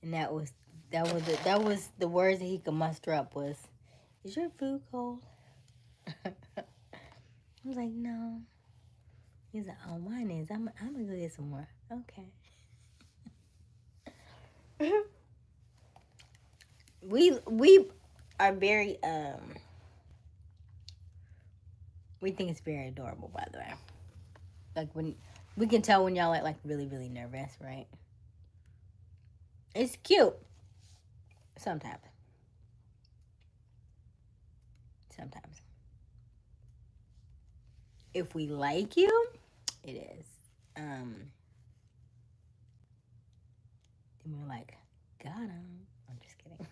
and that was the words that he could muster up was, "Is your food cold?" I was like, "No." He's like, "Oh, mine is. I'm gonna go get some more." Okay. We are very we think it's very adorable, by the way. Like when we can tell when y'all like really, really nervous, right? It's cute. Sometimes. If we like you, it is. Then we're like, got him. I'm just kidding.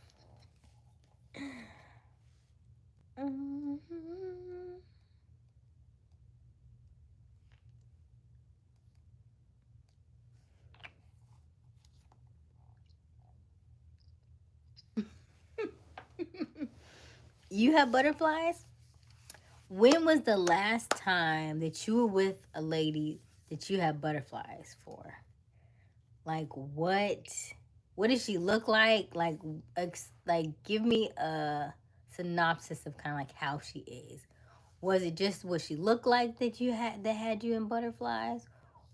You have butterflies? When was the last time that you were with a lady that you had butterflies for? Like what does she look like? Like give me a synopsis of kind of like how she is. Was it just what she looked like that had you in butterflies,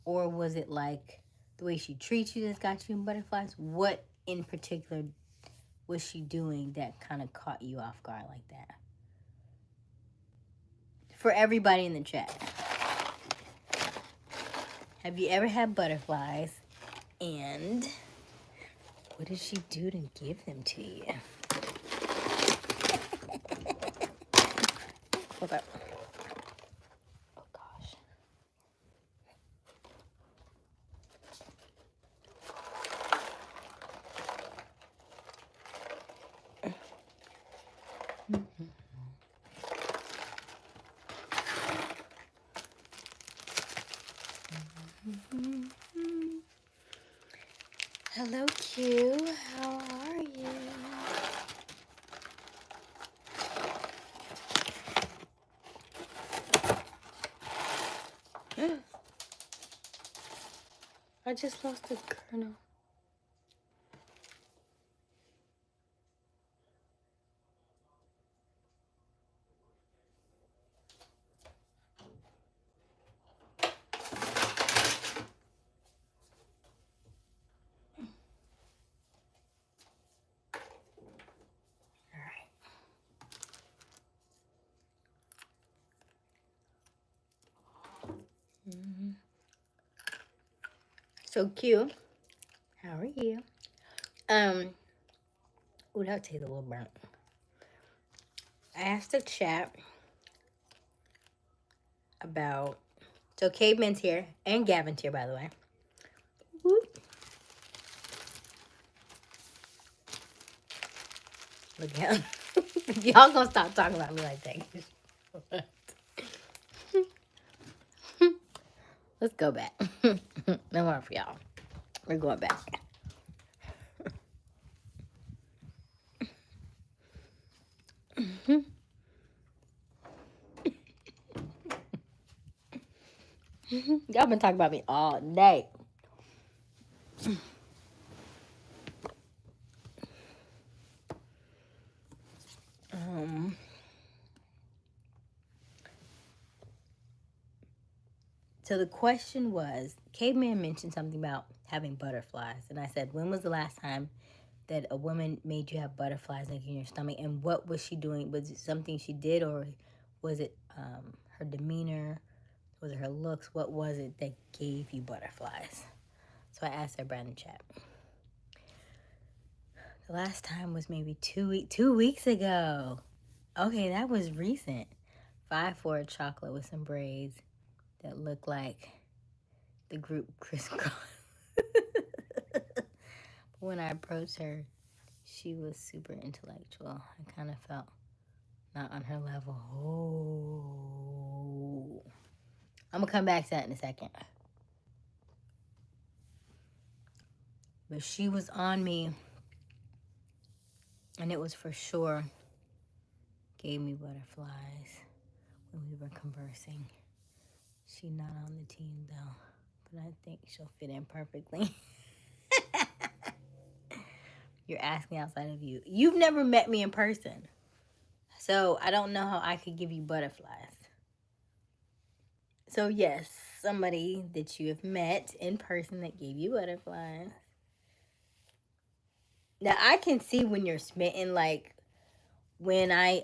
or was it like the way she treats you that's got you in butterflies? What in particular was she doing that kind of caught you off guard like that? For everybody in the chat, have you ever had butterflies, and what did she do to give them to you? Okay. Oh gosh. Hello, Q. How are you? I just lost a kernel. So Q, how are you? Ooh, that tastes a little burnt. I asked the chat about, so Caveman's here, and Gavin's here, by the way. Whoop. Look at him. Y'all gonna stop talking about me like that. Let's go back. No more for y'all. We're going back. Y'all been talking about me all day. So the question was, Caveman mentioned something about having butterflies. And I said, when was the last time that a woman made you have butterflies like in your stomach? And what was she doing? Was it something she did, or was it her demeanor? Was it her looks? What was it that gave you butterflies? So I asked everybody in the chat. The last time was maybe 2 weeks ago. Okay, that was recent. 5'4" chocolate with some braids that looked like the group Crisscross. When I approached her, she was super intellectual. I kind of felt not on her level. Oh. I'm going to come back to that in a second. But she was on me, and it was for sure gave me butterflies when we were conversing. She's not on the team, though, but I think she'll fit in perfectly. You're asking outside of you. You've never met me in person, so I don't know how I could give you butterflies. So yes, somebody that you have met in person that gave you butterflies. Now I can see when you're smitten, like when I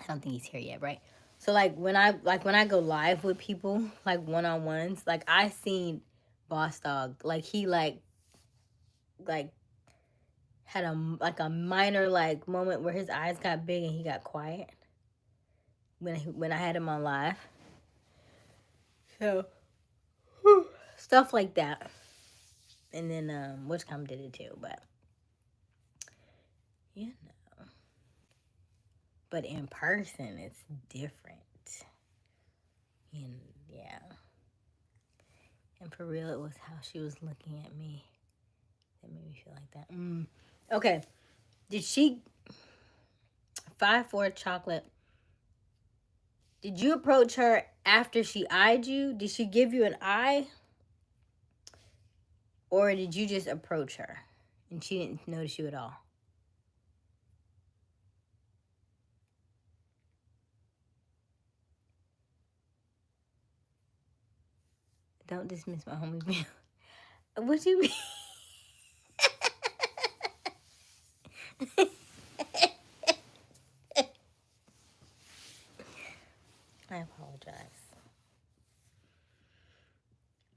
don't think he's here yet, right? So like when I go live with people, like one-on-ones, like I seen Boss Dog, like he like had a minor like moment where his eyes got big and he got quiet when I had him on live. So stuff like that. And then Witchcom did it too, but you know. But in person it's different. And yeah. And for real, it was how she was looking at me that made me feel like that. Okay. Did she 5'4" chocolate? Did you approach her after she eyed you? Did she give you an eye? Or did you just approach her and she didn't notice you at all? Don't dismiss my homie. What you mean? I apologize.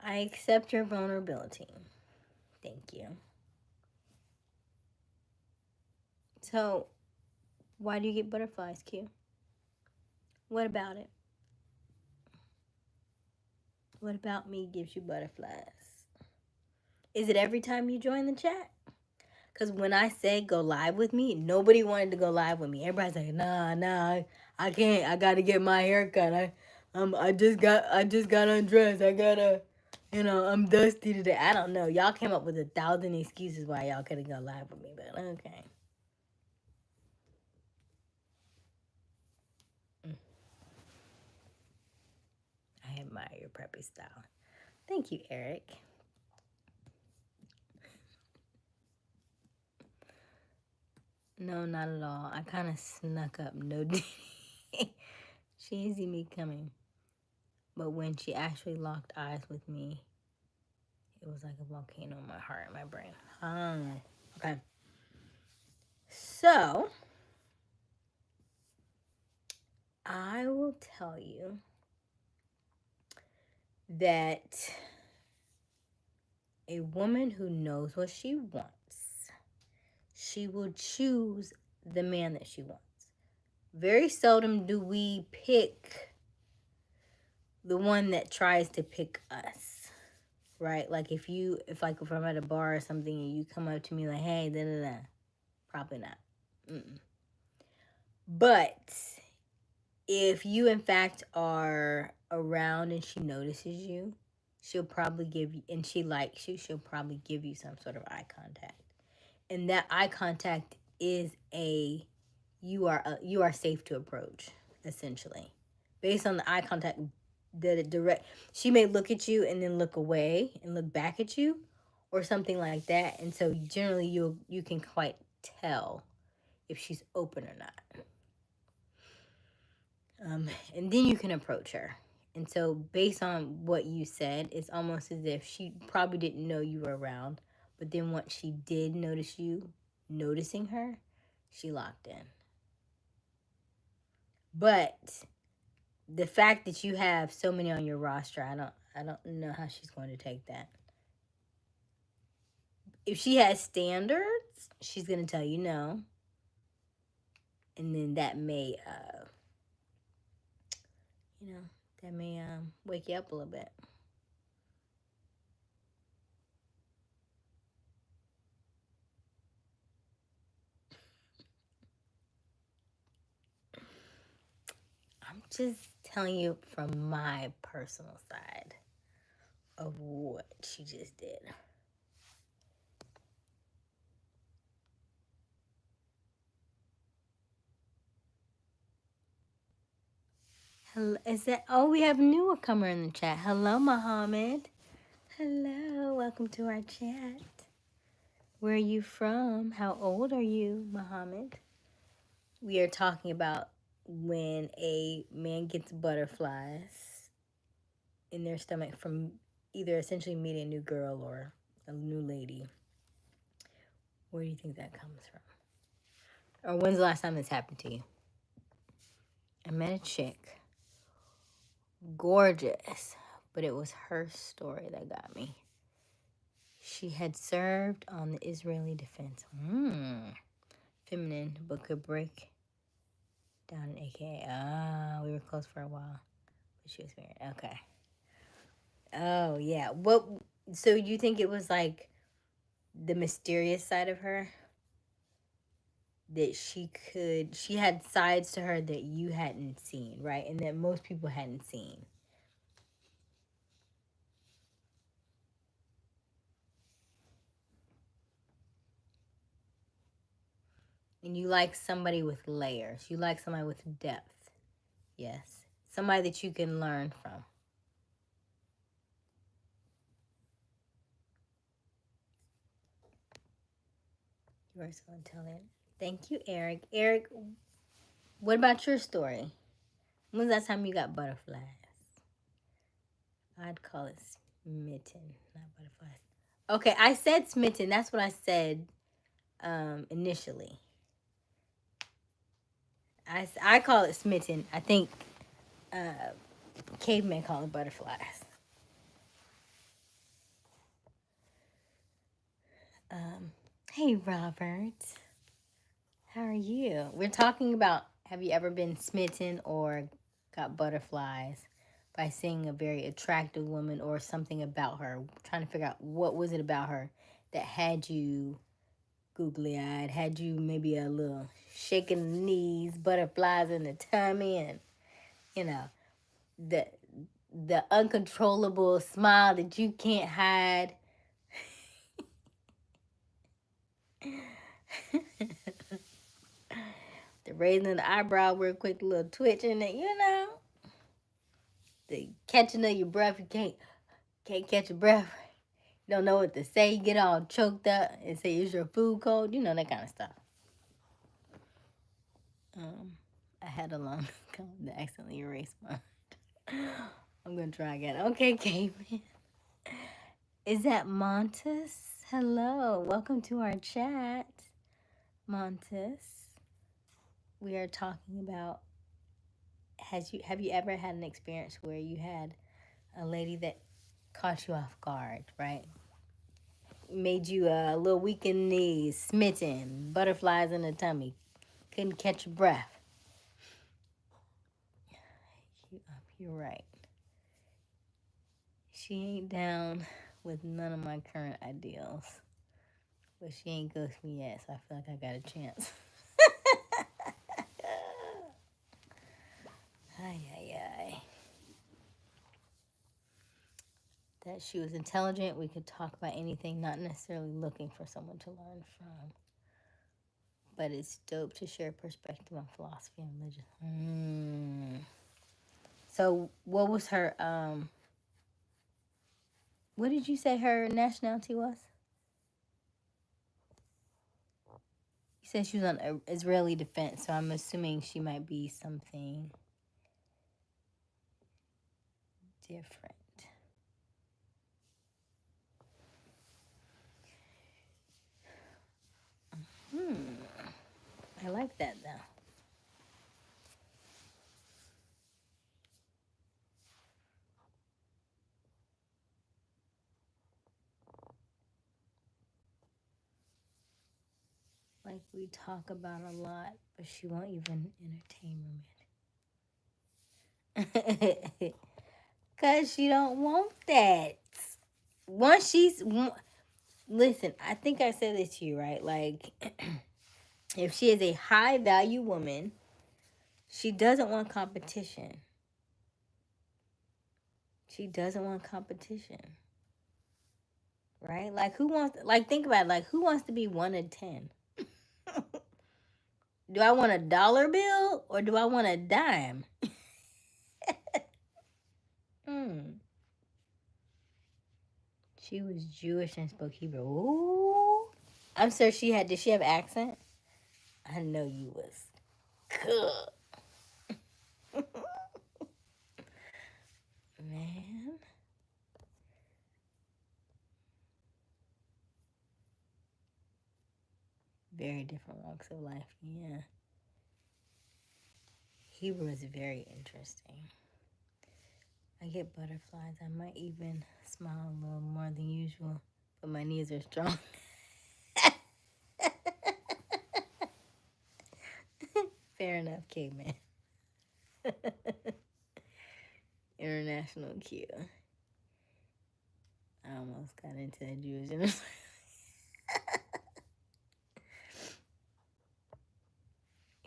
I accept your vulnerability. Thank you. So, why do you get butterflies, Q? What about it? What about me gives you butterflies? Is it every time you join the chat? Because when I said go live with me, nobody wanted to go live with me. Everybody's like, nah, I can't. I gotta get my hair cut. I just got undressed. I gotta, I'm dusty today. I don't know. Y'all came up with 1,000 excuses why y'all couldn't go live with me, but okay. I admire your preppy style. Thank you, Eric. No, not at all. I kind of snuck up. No, she didn't see me coming. But when she actually locked eyes with me, it was like a volcano in my heart and my brain. Okay. So, I will tell you that a woman who knows what she wants, she will choose the man that she wants. Very seldom do we pick the one that tries to pick us, right? Like if I'm at a bar or something and you come up to me like, hey, probably not. But if you in fact are around and she notices you, she'll probably give you, and she likes you, she'll probably give you some sort of eye contact. And that eye contact is you are safe to approach, essentially. Based on the eye contact that it direct, she may look at you and then look away and look back at you or something like that. And so generally you can quite tell if she's open or not. And then you can approach her And so based on what you said, it's almost as if she probably didn't know you were around. But then once she did notice you noticing her, she locked in. But the fact that you have so many on your roster, I don't know how she's going to take that. If she has standards, she's going to tell you no. And then that may that may wake you up a little bit. I'm just telling you from my personal side of what she just did. Hello, is that? Oh, we have a newcomer in the chat. Hello, Muhammad. Hello, welcome to our chat. Where are you from? How old are you, Muhammad? We are talking about when a man gets butterflies in their stomach from either essentially meeting a new girl or a new lady. Where do you think that comes from? Or when's the last time this happened to you? I met a chick. Gorgeous. But it was her story that got me. She had served on the Israeli defense. Feminine, but could break down an AKA. We were close for a while. But she was married. Okay. Oh, yeah. So you think it was like the mysterious side of her? That she had sides to her that you hadn't seen, right? And that most people hadn't seen. And you like somebody with layers. You like somebody with depth. Yes. Somebody that you can learn from. You are so intelligent. Thank you, Eric. Eric, what about your story? When was that time you got butterflies? I'd call it smitten, not butterflies. Okay, I said smitten. That's what I said initially. I call it smitten. I think cavemen call it butterflies. Hey, Robert. How are you? We're talking about, have you ever been smitten or got butterflies by seeing a very attractive woman or something about her? Trying to figure out what was it about her that had you googly-eyed, had you maybe a little shaking the knees, butterflies in the tummy, and the uncontrollable smile that you can't hide. The raising of the eyebrow real quick, a little twitching, and the catching of your breath. You can't catch your breath. You don't know what to say. You get all choked up and say, "Is your food cold?" That kind of stuff. I had a long comment to accidentally erase mine. I'm gonna try again. Okay, Caveman. Is that Montes? Hello, welcome to our chat, Montes. We are talking about have you ever had an experience where you had a lady that caught you off guard, right? Made you a little weak in the knees, smitten, butterflies in the tummy, couldn't catch your breath. You're right. She ain't down with none of my current ideals, but she ain't ghosted me yet, so I feel like I got a chance. Ay. That she was intelligent. We could talk about anything, not necessarily looking for someone to learn from. But it's dope to share perspective on philosophy and religion. So what was her, what did you say her nationality was? You said she was on Israeli defense, so I'm assuming she might be something. different. I like that though. Like we talk about a lot, but she won't even entertain romantic. Cause she don't want that. Once she's listen, I think I said this to you, right? Like if she is a high value woman, she doesn't want competition. She doesn't want competition. Right? Like who wants like think about it, like who wants to be 1 in 10? Do I want a dollar bill or do I want a dime? Hmm. She was Jewish and spoke Hebrew. Ooh. I'm sure she had. Did she have accent? I know you was good. Man. Very different walks of life. Yeah. Hebrew is very interesting. I get butterflies. I might even smile a little more than usual, but my knees are strong. Fair enough, caveman. International cue. I almost got into that Jewish.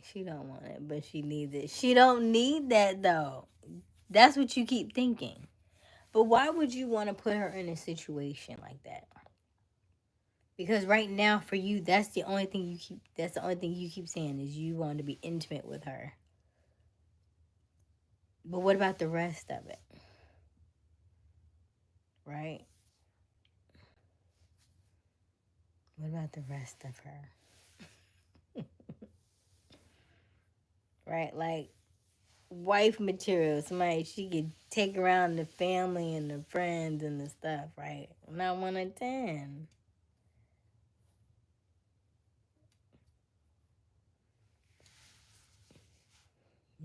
She don't want it, but she needs it. She don't need that though. That's what you keep thinking. But why would you want to put her in a situation like that? Because right now for you, that's the only thing you keep saying is you want to be intimate with her. But what about the rest of it? Right? What about the rest of her? Right? Like wife material. Somebody she could take around the family and the friends and the stuff, right? Not 1 in 10.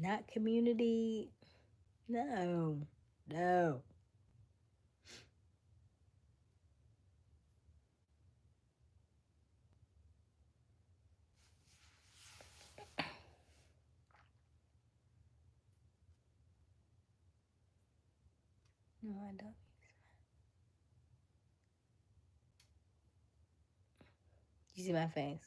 Not community. No. No. No, I don't. You see my face?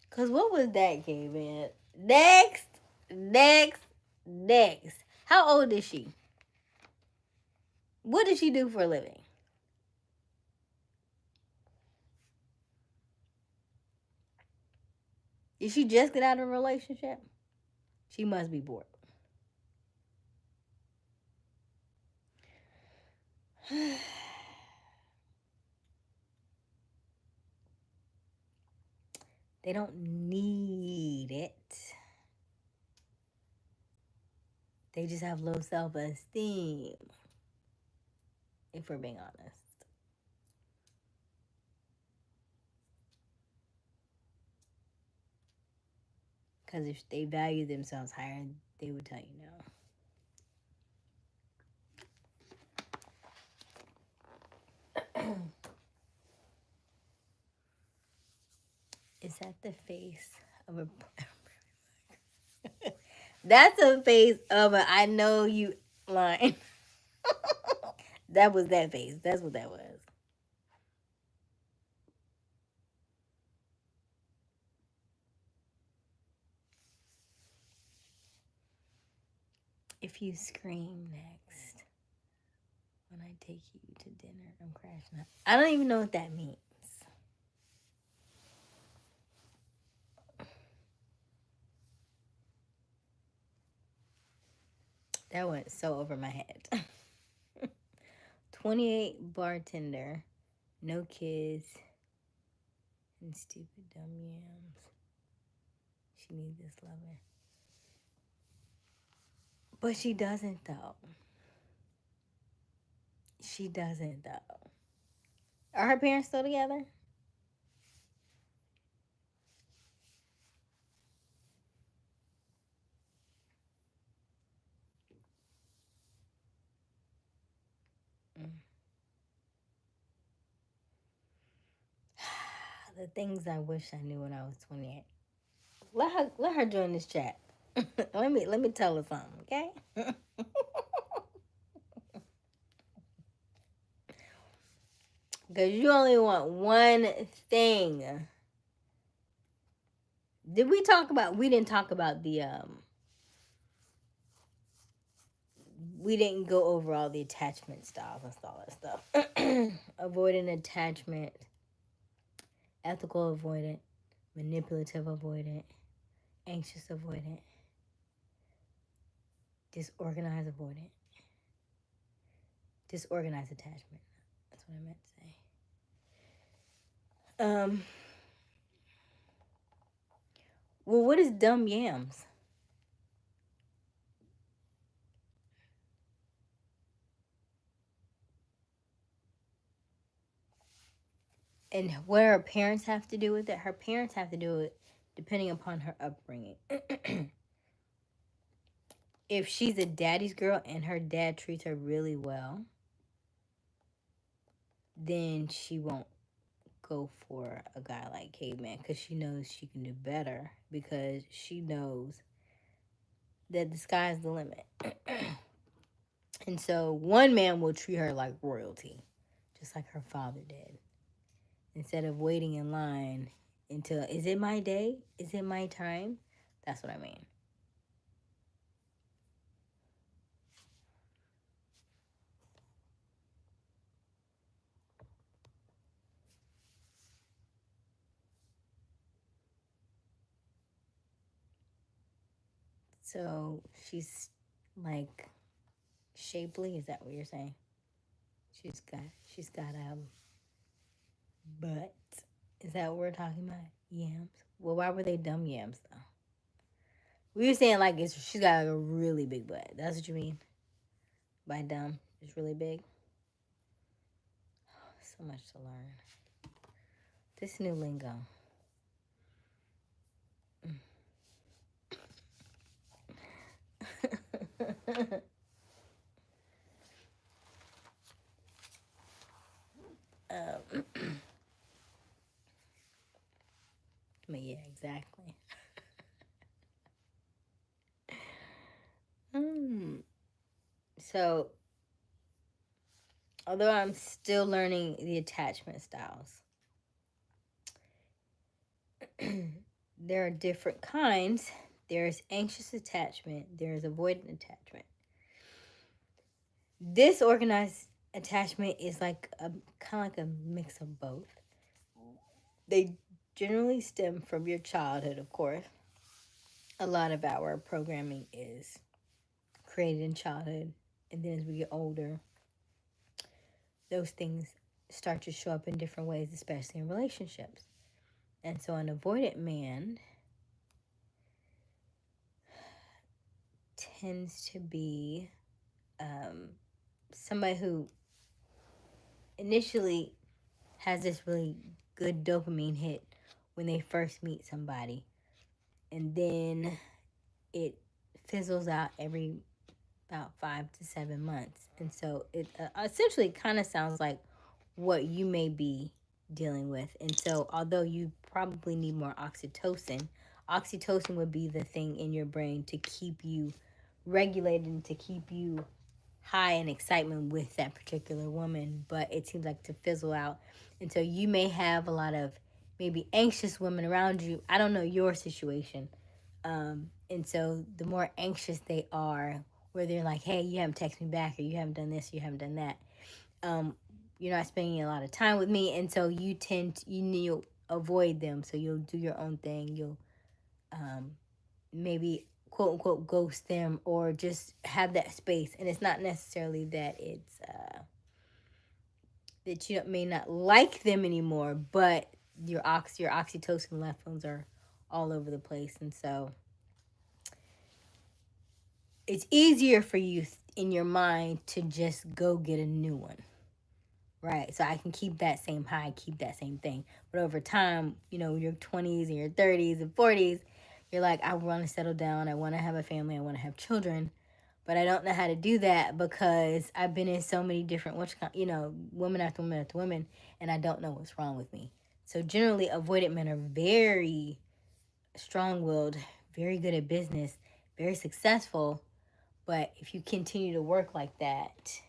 Cause what was that, Kevin? Next, next, next. How old is she? What does she do for a living? Did she just get out of a relationship? She must be bored. They don't need it. They just have low self-esteem. If we're being honest. Because if they value themselves higher, they would tell you no. Is that the face of a... That's a face of a I know you line. That was that face. That's what that was. If you scream next when I take you to dinner, I'm crashing out. I don't even know what that means. That went so over my head. 28 bartender, no kids, and stupid dumb yams. She needs this lover. But she doesn't, though. She doesn't, though. Are her parents still together? The things I wish I knew when I was 28. Let her join this chat. let me tell her something, okay? Because you only want one thing. Did we talk about? We didn't talk about the We didn't go over all the attachment styles and all that stuff. Avoidant attachment, ethical avoidant, manipulative avoidant, anxious avoidant, disorganized avoidant, disorganized attachment. That's what I meant to say. Well, what is dumb yams? And what her parents have to do with it? Her parents have to do it depending upon her upbringing. If she's a daddy's girl and her dad treats her really well, then she won't go for a guy like Caveman because she knows she can do better because she knows that the sky's the limit. And so one man will treat her like royalty, just like her father did. Instead of waiting in line until, is it my day? Is it my time? That's what I mean. So she's like shapely. Is that what you're saying? She's got a butt. Is that what we're talking about? Yams. Well, why were they dumb yams though? We were saying like she's got like a really big butt. That's what you mean by dumb? It's really big. Oh, so much to learn. This new lingo. But yeah, exactly. So, although I'm still learning the attachment styles, there are different kinds. There's anxious attachment, there's avoidant attachment. Disorganized attachment is like a kind of like a mix of both. They generally stem from your childhood, of course. A lot of our programming is created in childhood, and then as we get older, those things start to show up in different ways, especially in relationships. And so an avoidant man tends to be somebody who initially has this really good dopamine hit when they first meet somebody, and then it fizzles out every about 5 to 7 months. And so it essentially kind of sounds like what you may be dealing with. And so although you probably need more oxytocin would be the thing in your brain to keep you regulated and to keep you high in excitement with that particular woman, but it seems like to fizzle out. And so you may have a lot of maybe anxious women around you. I don't know your situation. And so the more anxious they are, where they're like, hey, you haven't texted me back, or you haven't done this, or you haven't done that. You're not spending a lot of time with me, and so you'll avoid them. So you'll do your own thing. You'll maybe quote unquote ghost them or just have that space. And it's not necessarily that it's that you may not like them anymore, but your oxytocin levels are all over the place. And so it's easier for you in your mind to just go get a new one. Right. So I can keep that same high, keep that same thing. But over time, your 20s and your 30s and 40s, you're like, I want to settle down. I want to have a family. I want to have children. But I don't know how to do that because I've been in so many different, women after women after women, and I don't know what's wrong with me. So generally, avoidant men are very strong-willed, very good at business, very successful. But if you continue to work like that,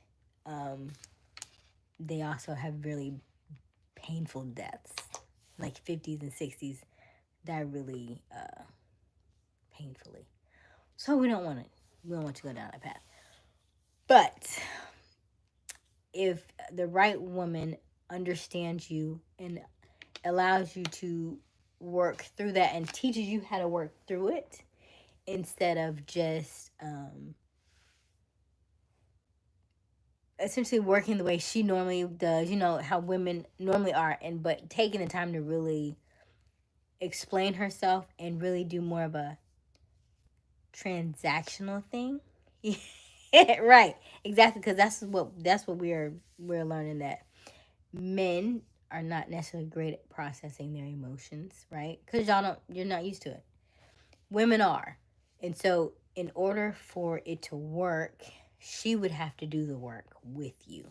they also have really painful deaths, like 50s and 60s, die really painfully. So we don't want it. We don't want to go down that path. But if the right woman understands you and allows you to work through that and teaches you how to work through it instead of just essentially working the way she normally does, how women normally are, but taking the time to really explain herself and really do more of a transactional thing. Right, exactly, because that's what we're learning, that men are not necessarily great at processing their emotions, right? Because you're not used to it. Women are. And so in order for it to work, she would have to do the work with you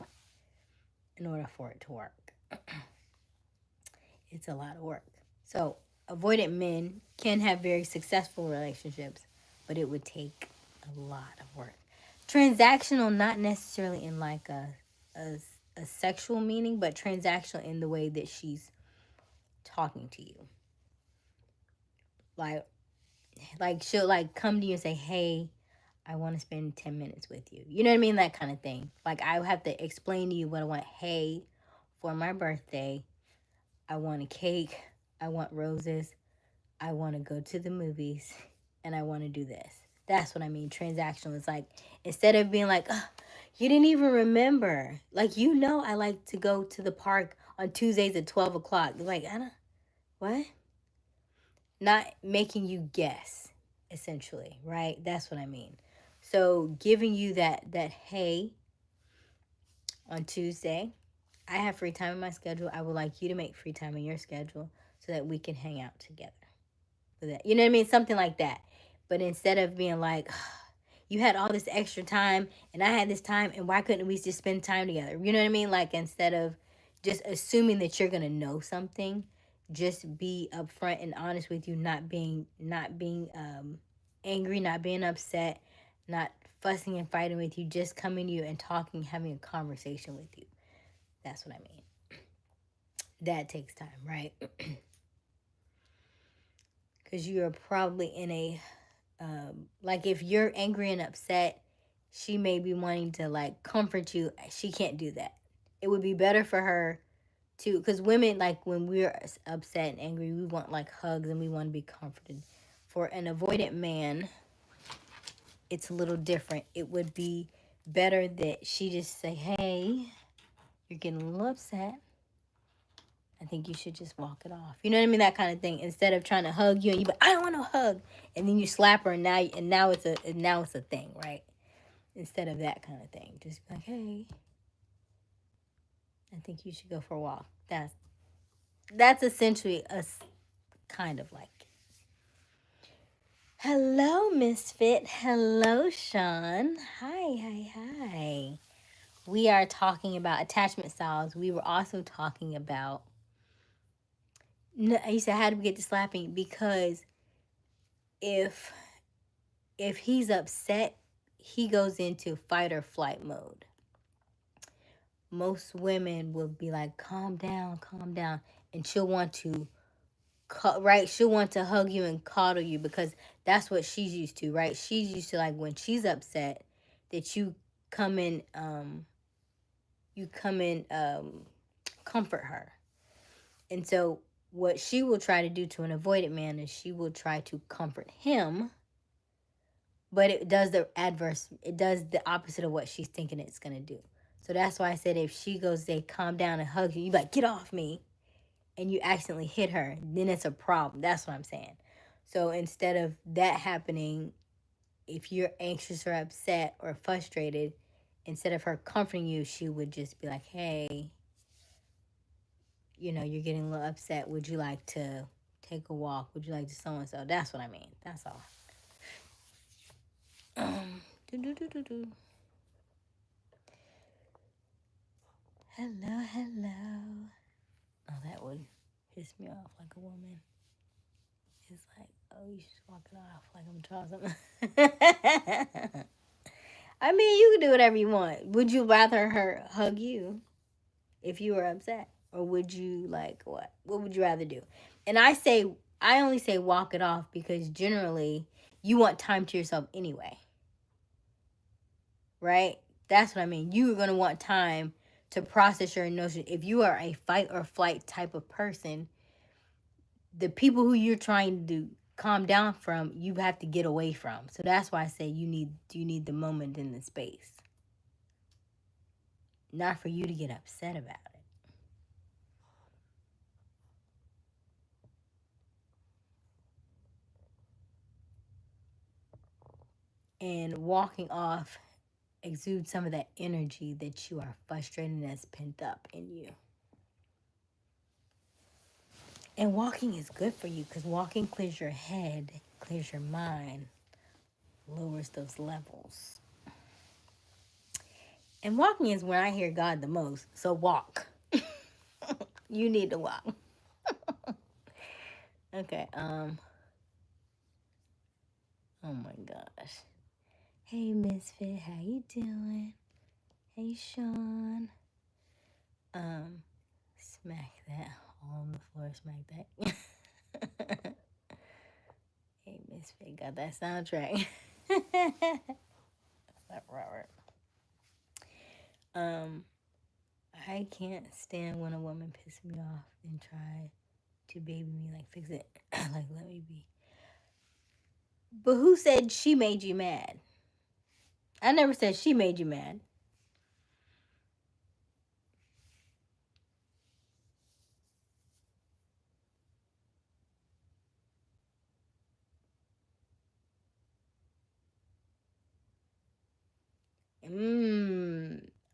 in order for it to work. It's a lot of work. So avoidant men can have very successful relationships, but it would take a lot of work. Transactional, not necessarily in like a sexual meaning, but transactional in the way that she's talking to you. Like she'll like come to you and say, "Hey, I want to spend 10 minutes with you." You know what I mean? That kind of thing. Like I have to explain to you what I want. Hey, for my birthday, I want a cake. I want roses. I want to go to the movies, and I want to do this. That's what I mean. Transactional. It's like instead of being like, oh, you didn't even remember. Like I like to go to the park on Tuesdays at 12 o'clock. Like Anna, what? Not making you guess, essentially, right? That's what I mean. So giving you that hey, on Tuesday, I have free time in my schedule. I would like you to make free time in your schedule so that we can hang out together. For that, you know what I mean? Something like that. But instead of being like, you had all this extra time and I had this time, and why couldn't we just spend time together? You know what I mean? Like instead of just assuming that you're gonna know something, just be upfront and honest with you, not being angry, not being upset, not fussing and fighting with you, just coming to you and talking, having a conversation with you. That's what I mean. That takes time, right? Because you are probably in a like if you're angry and upset, she may be wanting to like comfort you. She can't do that. It would be better for her to, because women, like when we're upset and angry, we want like hugs and we want to be comforted. For an avoidant man, it's a little different. It would be better that she just say, hey, you're getting a little upset. I think you should just walk it off. You know what I mean? That kind of thing. Instead of trying to hug you and you be, I don't want no hug, and then you slap her and now it's a thing, right? Instead of that kind of thing, just be like, hey, I think you should go for a walk. That's essentially us, kind of like. Hello, Misfit. Hello, Sean. Hi. We are talking about attachment styles. We were also talking about. I said, how do we get to slapping? Because if he's upset, he goes into fight or flight mode. Most women will be like, calm down, and she'll want to she'll want to hug you and coddle you because that's what she's used to, right? She's used to, like, when she's upset, that you come in comfort her. And so what she will try to do to an avoidant man is she will try to comfort him, but it does the opposite of what she's thinking it's going to do. So that's why I said if she goes, they calm down and hug you, you like, get off me, and you accidentally hit her, then it's a problem. That's what I'm saying. So instead of that happening, if you're anxious or upset or frustrated, instead of her comforting you, she would just be like, hey, you know, you're getting a little upset. Would you like to take a walk? Would you like to so and so? That's what I mean. That's all. Do. Hello, hello. Oh, that would piss me off like a woman. It's like, oh, you should walk it off like I'm trying something. I mean, you can do whatever you want. Would you rather her hug you if you were upset? Or would you like what? What would you rather do? And I only say walk it off because generally you want time to yourself anyway. Right? That's what I mean. You're going to want time to process your emotions. If you are a fight or flight type of person, the people who you're trying to calm down from, you have to get away from. So that's why I say you need the moment in the space. Not for you to get upset about it. And walking off exudes some of that energy that you are frustrated and that's pent up in you. And walking is good for you because walking clears your head, clears your mind, lowers those levels. And walking is where I hear God the most. So walk. You need to walk. Okay, oh my gosh. Hey Misfit, how you doing? Hey Sean. Smack that on the floor, smack that. Hey Misfit, got that soundtrack. That's not Robert. I can't stand when a woman pisses me off and try to baby me, like fix it, like let me be. But who said she made you mad? I never said she made you mad.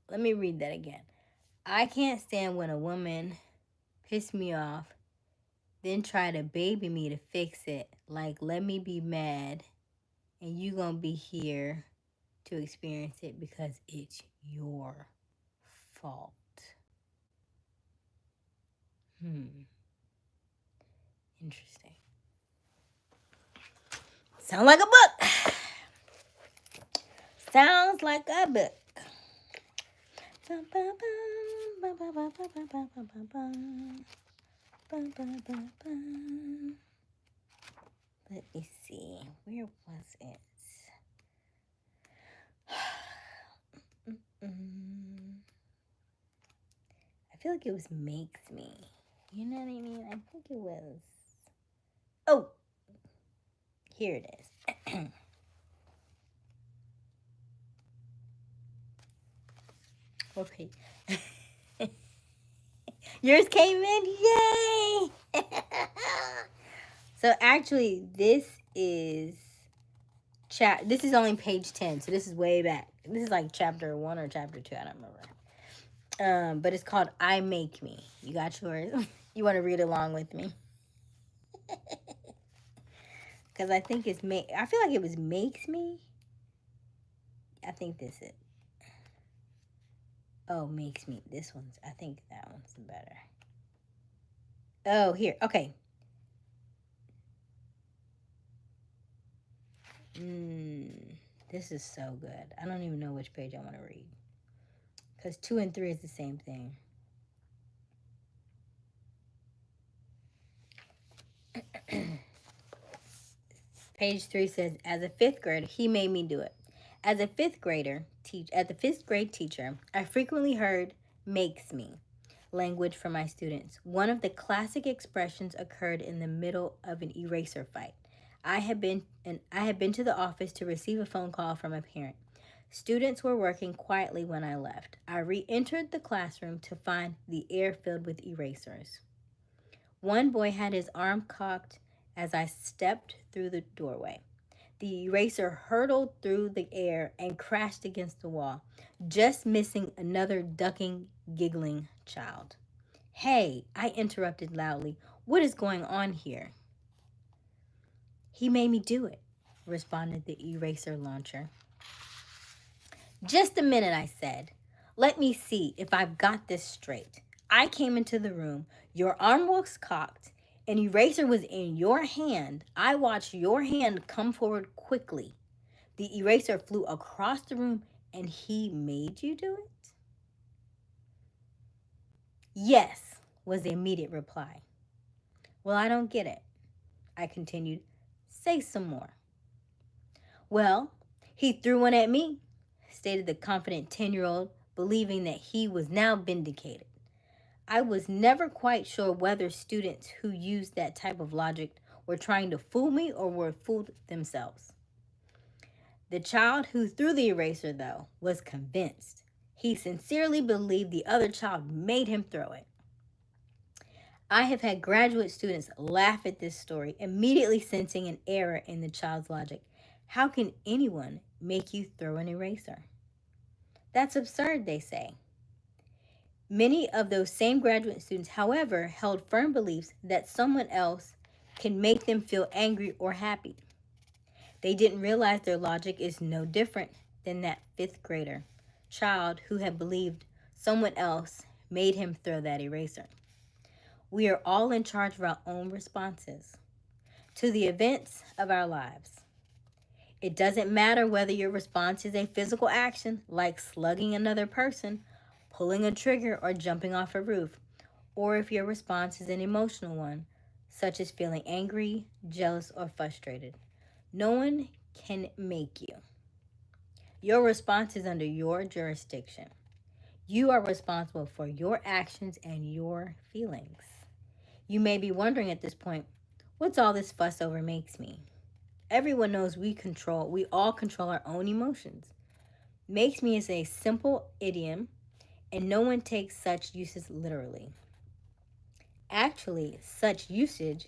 Let me read that again. I can't stand when a woman piss me off, then try to baby me to fix it. Like, let me be mad, and you gonna be here to experience it because it's your fault. Interesting. Sounds like a book. Sounds like a book. Let me see. Where was it? I feel like it was makes me. You know what I mean? I think it was. Oh, here it is. Okay. Yours came in? Yay! So actually, this is this is only page 10, so this is way back. This is like chapter 1 or chapter 2, I don't remember. But it's called I Make Me. You got yours? You want to read along with me? Because I think it's I feel like it was makes me. I think this is. Oh, makes me. This one's. I think that one's better. Oh, here. Okay. This is so good. I don't even know which page I want to read. Because 2 and 3 is the same thing. Page 3 says, as a 5th grader, he made me do it. As a 5th grader, at the 5th grade teacher, I frequently heard makes me language from my students. One of the classic expressions occurred in the middle of an eraser fight. I had been to the office to receive a phone call from a parent. Students were working quietly when I left. I re-entered the classroom to find the air filled with erasers. One boy had his arm cocked as I stepped through the doorway. The eraser hurtled through the air and crashed against the wall, just missing another ducking, giggling child. Hey, I interrupted loudly. What is going on here? He made me do it, responded the eraser launcher. Just a minute, I said. Let me see if I've got this straight. I came into the room, your arm was cocked, an eraser was in your hand. I watched your hand come forward quickly. The eraser flew across the room and he made you do it? Yes, was the immediate reply. Well, I don't get it. I continued. Say some more. Well, he threw one at me, stated the confident 10-year-old, believing that he was now vindicated. I was never quite sure whether students who used that type of logic were trying to fool me or were fooled themselves. The child who threw the eraser, though, was convinced. He sincerely believed the other child made him throw it. I have had graduate students laugh at this story, immediately sensing an error in the child's logic. How can anyone make you throw an eraser? That's absurd, they say. Many of those same graduate students, however, held firm beliefs that someone else can make them feel angry or happy. They didn't realize their logic is no different than that fifth grader child who had believed someone else made him throw that eraser. We are all in charge of our own responses to the events of our lives. It doesn't matter whether your response is a physical action like slugging another person, pulling a trigger, or jumping off a roof, or if your response is an emotional one, such as feeling angry, jealous, or frustrated. No one can make you. Your response is under your jurisdiction. You are responsible for your actions and your feelings. You may be wondering at this point, what's all this fuss over makes me? Everyone knows we all control our own emotions. Makes me is a simple idiom, and no one takes such uses literally. Actually, such usage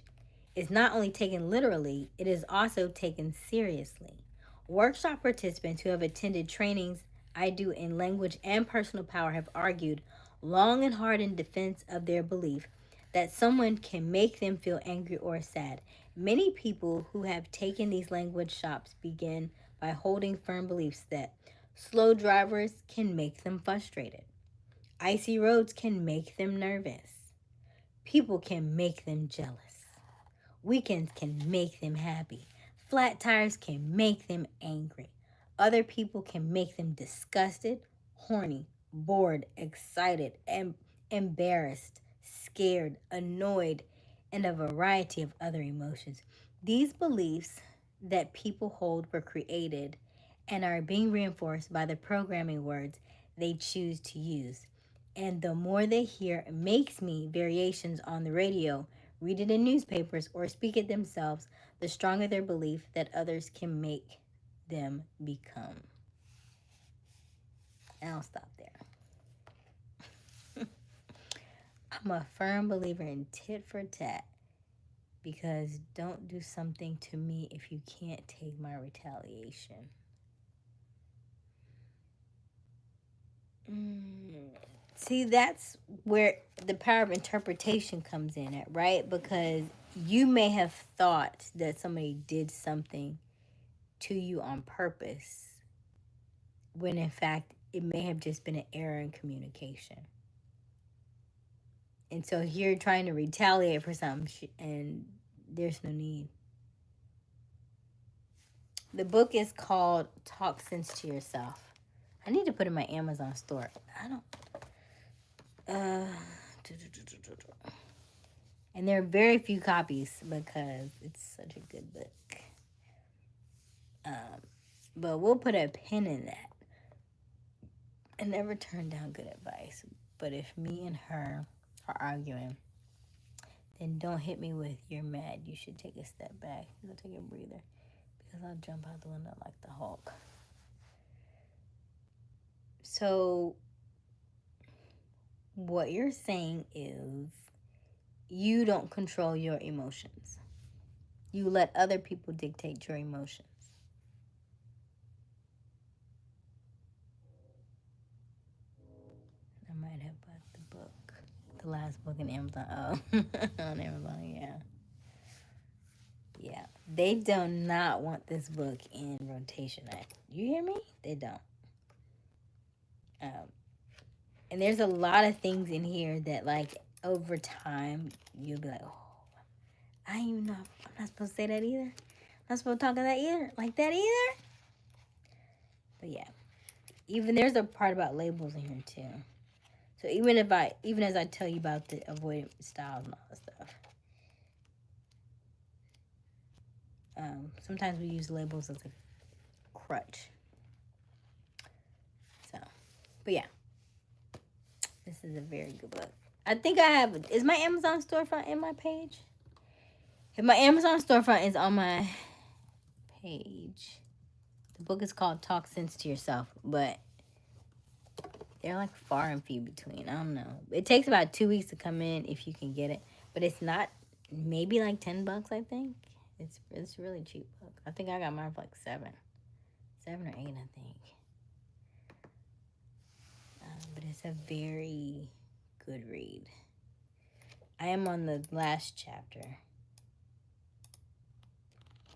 is not only taken literally, it is also taken seriously. Workshop participants who have attended trainings I do in language and personal power have argued long and hard in defense of their belief that someone can make them feel angry or sad. Many people who have taken these language shops begin by holding firm beliefs that slow drivers can make them frustrated. Icy roads can make them nervous. People can make them jealous. Weekends can make them happy. Flat tires can make them angry. Other people can make them disgusted, horny, bored, excited, embarrassed, scared, annoyed, and a variety of other emotions. These beliefs that people hold were created and are being reinforced by the programming words they choose to use. And the more they hear makes me variations on the radio, read it in newspapers, or speak it themselves, the stronger their belief that others can make them become. And I'll stop there. I'm a firm believer in tit for tat because don't do something to me if you can't take my retaliation. See, that's where the power of interpretation comes in at, right? Because you may have thought that somebody did something to you on purpose when in fact it may have just been an error in communication. And so you're trying to retaliate for something and there's no need. The book is called Talk Sense to Yourself. I need to put it in my Amazon store. And there are very few copies because it's such a good book. But we'll put a pin in that. I never turn down good advice. But if me and her are arguing, then don't hit me with "you're mad, you should take a step back." Go take a breather because I'll jump out the window like the Hulk. So what you're saying is you don't control your emotions. You let other people dictate your emotions. I might have bought the book. The last book in Amazon. Oh, on Amazon, yeah. Yeah. They do not want this book in rotation. You hear me? They don't. And there's a lot of things in here that, like, over time, you'll be like, oh, I ain't even know. I'm not supposed to say that either. I'm not supposed to talk of that either. Like that either. But yeah. Even there's a part about labels in here too. So even as I tell you about the avoidant styles and all that stuff, sometimes we use labels as a crutch. So, but yeah, this is a very good book. I think I have. Is my Amazon storefront in my page? If my Amazon storefront is on my page, the book is called Talk Sense to Yourself, but they're like far and few between. I don't know. It takes about 2 weeks to come in if you can get it, but it's not. Maybe like $10, I think. It's a really cheap book. I think I got mine for like $7 or $8, I think. But it's a very good read. I am on the last chapter.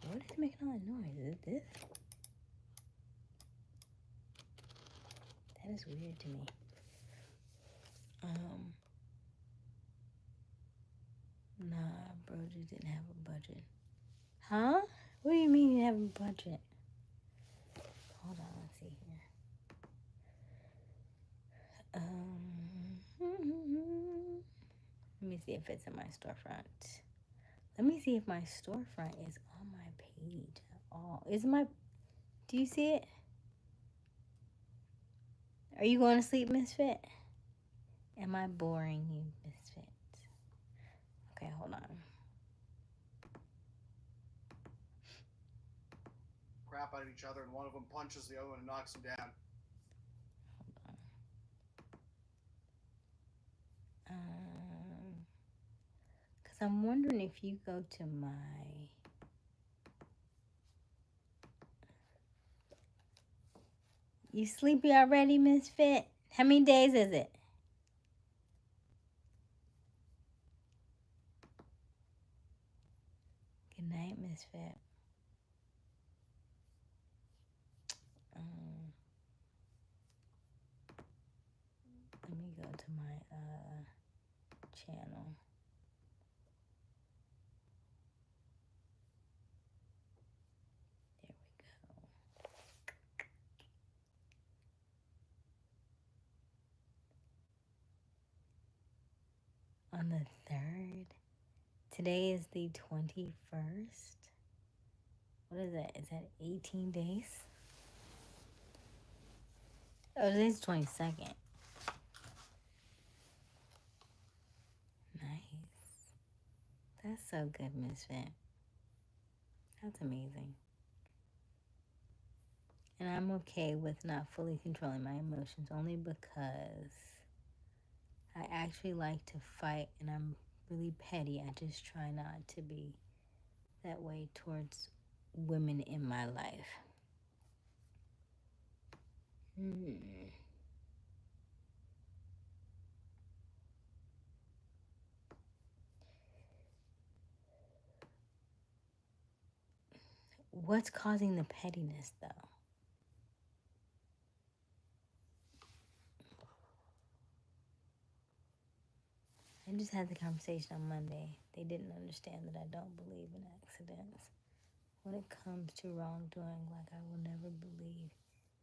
What is making all that noise? Is it this? That is weird to me. Nah, bro, just didn't have a budget. Huh? What do you mean you have a budget? Hold on, let's see here. Let me see if it's in my storefront. Let me see if my storefront is on my page at all. Do you see it? Are you going to sleep, Misfit? Am I boring you, Misfit? Okay, hold on. Crap out of each other, and one of them punches the other one and knocks him down. Because I'm wondering if you go to my... You sleepy already, Misfit? How many days is it? Good night, Misfit. Let me go to my channel. There we go. On the 3rd. Today is the 21st. What is that? Is that 18 days? Oh, today's 22nd. Nice. That's so good, Misfit. That's amazing. And I'm okay with not fully controlling my emotions only because I actually like to fight and I'm really petty. I just try not to be that way towards women in my life. What's causing the pettiness, though? I just had the conversation on Monday. They didn't understand that I don't believe in accidents. When it comes to wrongdoing, like I will never believe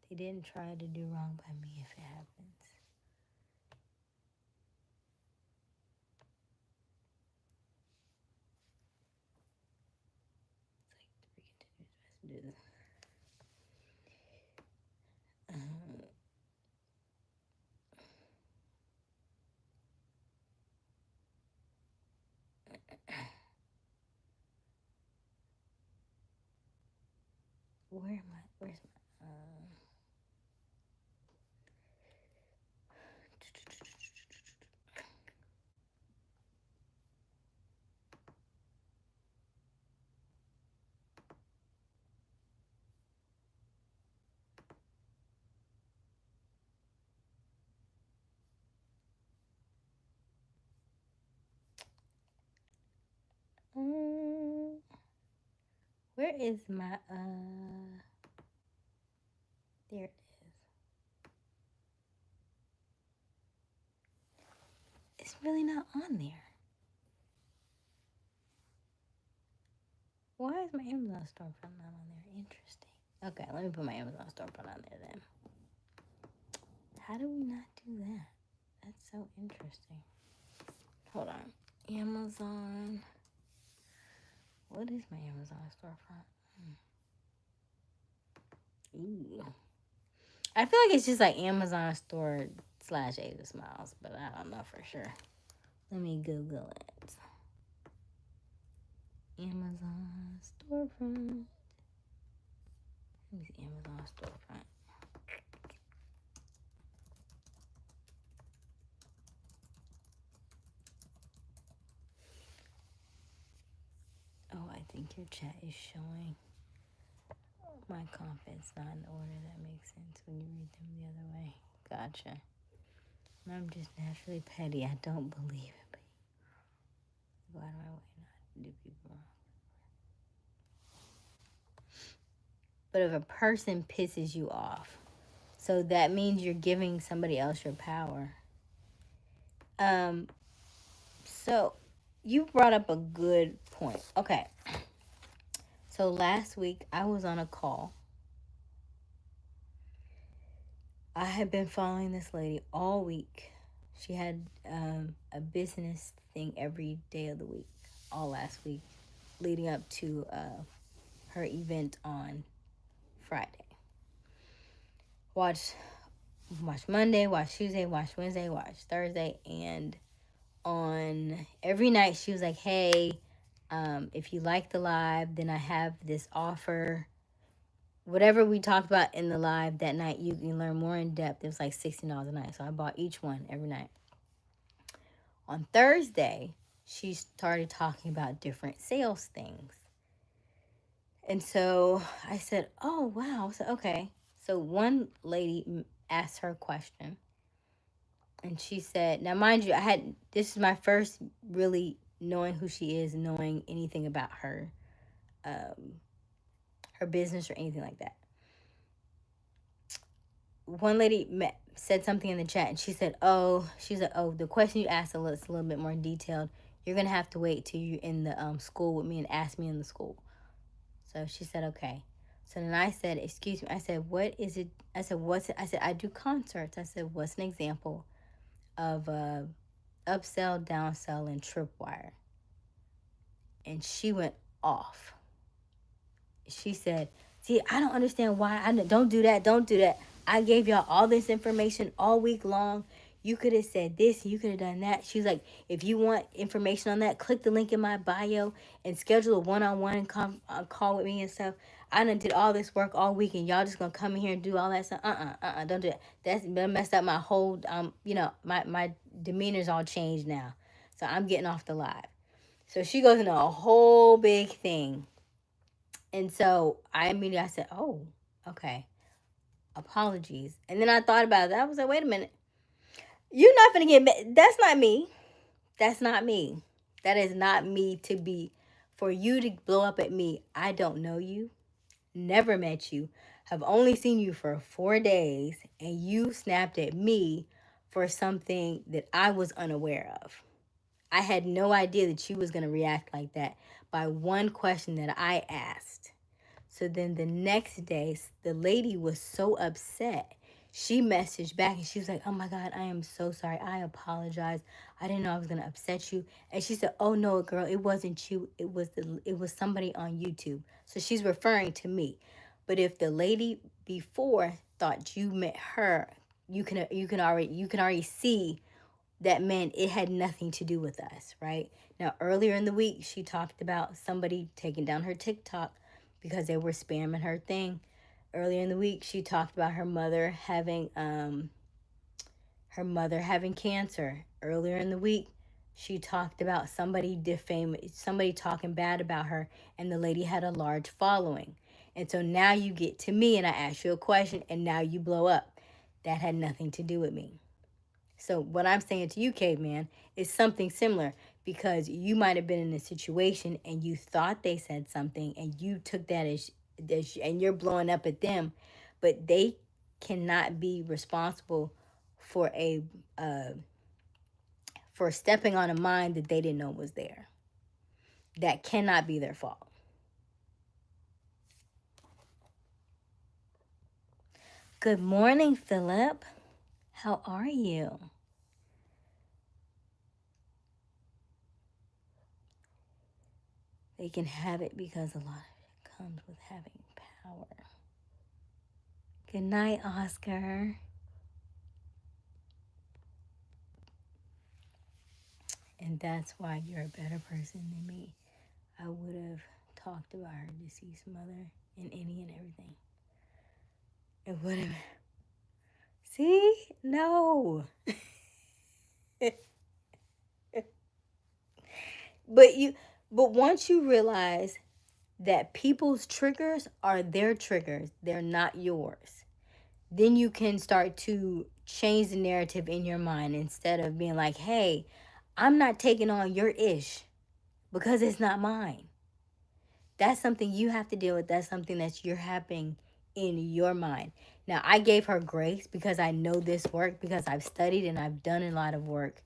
they didn't try to do wrong by me if it happens. It's like 3 continuous messages. Where's my Where is my, there it is. It's really not on there. Why is my Amazon storefront not on there? Interesting. Okay, let me put my Amazon storefront on there then. How do we not do that? That's so interesting. Hold on. Amazon. What is my Amazon storefront? Ooh. I feel like it's just like Amazon store / Aysia Smiles, but I don't know for sure. Let me Google it. Amazon storefront. Let me see Amazon storefront. Oh, I think your chat is showing my comments not in order. That makes sense when you read them the other way. Gotcha. I'm just naturally petty. I don't believe it. But why do I not do people wrong? But if a person pisses you off, so that means you're giving somebody else your power. So you brought up a good point. Okay. So last week I was on a call. I had been following this lady all week. She had a business thing every day of the week, all last week, leading up to her event on Friday. Watch Monday, watch Tuesday, watch Wednesday, watch Thursday, and on every night she was like, hey, if you like the live, then I have this offer. Whatever we talked about in the live that night, you can learn more in depth. It was like $16 a night, so I bought each one every night. On Thursday, she started talking about different sales things. And so I said, oh, wow. So, okay. So one lady asked her a question. And she said, now, mind you, this is my first really knowing who she is, knowing anything about her, her business or anything like that. One lady said something in the chat, and she said, the question you asked is a little bit more detailed. You're going to have to wait till you're in the school with me and ask me in the school. So she said, okay. So then I said, excuse me. I said, what is it? I said, what's it? I said, I do concerts. I said, what's an example of upsell, downsell, and tripwire? And she went off. She said, see, I don't understand why. Don't do that. Don't do that. I gave y'all all this information all week long. You could have said this. You could have done that. She's like, if you want information on that, click the link in my bio and schedule a one-on-one call with me and stuff. I done did all this work all week, and y'all just gonna come in here and do all that stuff. Don't do that. That's messed up my whole, my demeanor's all changed now. So I'm getting off the live. So she goes into a whole big thing. And so I said, oh, okay. Apologies. And then I thought about it. I was like, wait a minute. You're not going to get mad. That's not me. That's not me. That is not me to be. For you to blow up at me, I don't know you. Never met you. Have only seen you for 4 days. And you snapped at me for something that I was unaware of. I had no idea that you was going to react like that by one question that I asked. So then the next day, the lady was so upset. She messaged back and she was like, oh my God, I am so sorry. I apologize. I didn't know I was going to upset you. And she said, oh no, girl, it wasn't you. It was somebody on YouTube. So she's referring to me. But if the lady before thought you met her, you can already see that meant it had nothing to do with us, right? Now, earlier in the week, she talked about somebody taking down her TikTok because they were spamming her thing. Earlier in the week, she talked about her mother having cancer. Earlier in the week, she talked about somebody talking bad about her, and the lady had a large following. And so now you get to me and I ask you a question, and now you blow up. That had nothing to do with me. So what I'm saying to you, caveman, is something similar, because you might have been in a situation and you thought they said something and you took that as and you're blowing up at them, but they cannot be responsible for a for stepping on a mind that they didn't know was there. That cannot be their fault. Good morning, Philip. How are you? They can have it because a lot of it comes with having power. Good night, Oscar. And that's why you're a better person than me. I would have talked about her deceased mother and any and everything. It would have. See? No. But once you realize that people's triggers are their triggers, they're not yours, then you can start to change the narrative in your mind instead of being like, hey, I'm not taking on your ish because it's not mine. That's something you have to deal with. That's something that you're having in your mind. Now, I gave her grace because I know this work, because I've studied and I've done a lot of work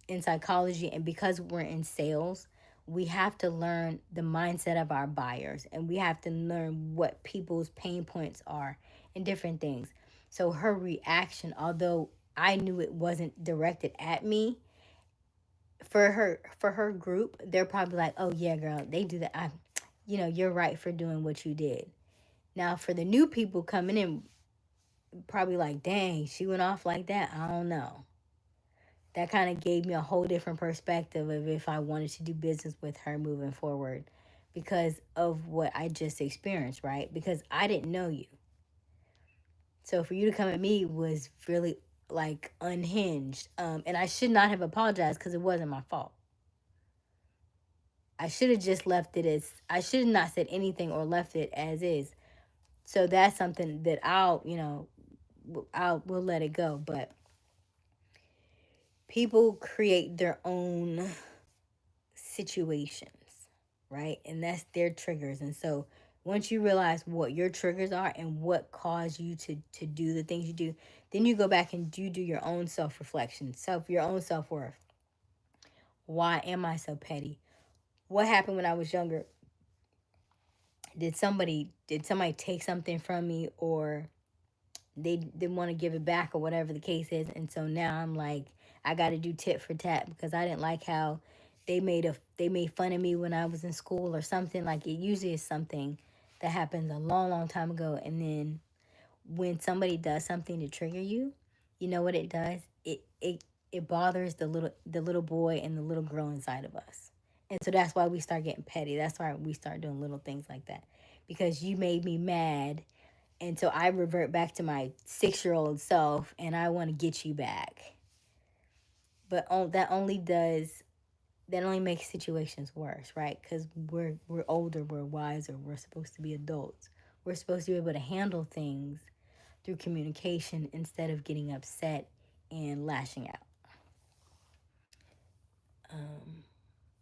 in psychology. And because we're in sales, we have to learn the mindset of our buyers and we have to learn what people's pain points are and different things. So her reaction, although I knew it wasn't directed at me, for her group, they're probably like, oh yeah, girl, they do that. You're right for doing what you did. Now for the new people coming in, probably like, dang, she went off like that. I don't know. That kind of gave me a whole different perspective of if I wanted to do business with her moving forward because of what I just experienced, right? Because I didn't know you. So for you to come at me was really like unhinged. And I should not have apologized because it wasn't my fault. I should have just left it as, I should have not said anything or left it as is. So that's something that we'll let it go. But people create their own situations, right? And that's their triggers. And so once you realize what your triggers are and what caused you to do the things you do, then you go back and you do your own self-reflection, your own self-worth. Why am I so petty? What happened when I was younger? Did somebody take something from me, or they didn't want to give it back, or whatever the case is? And so now I'm like, I got to do tit for tat because I didn't like how they made fun of me when I was in school or something. Like, it usually is something that happens a long, long time ago. And then when somebody does something to trigger you, you know what it does? It bothers the little boy and the little girl inside of us. And so that's why we start getting petty. That's why we start doing little things like that. Because you made me mad. And so I revert back to my 6-year-old self and I want to get you back. But that only makes situations worse, right? Because we're older, we're wiser, we're supposed to be adults. We're supposed to be able to handle things through communication instead of getting upset and lashing out.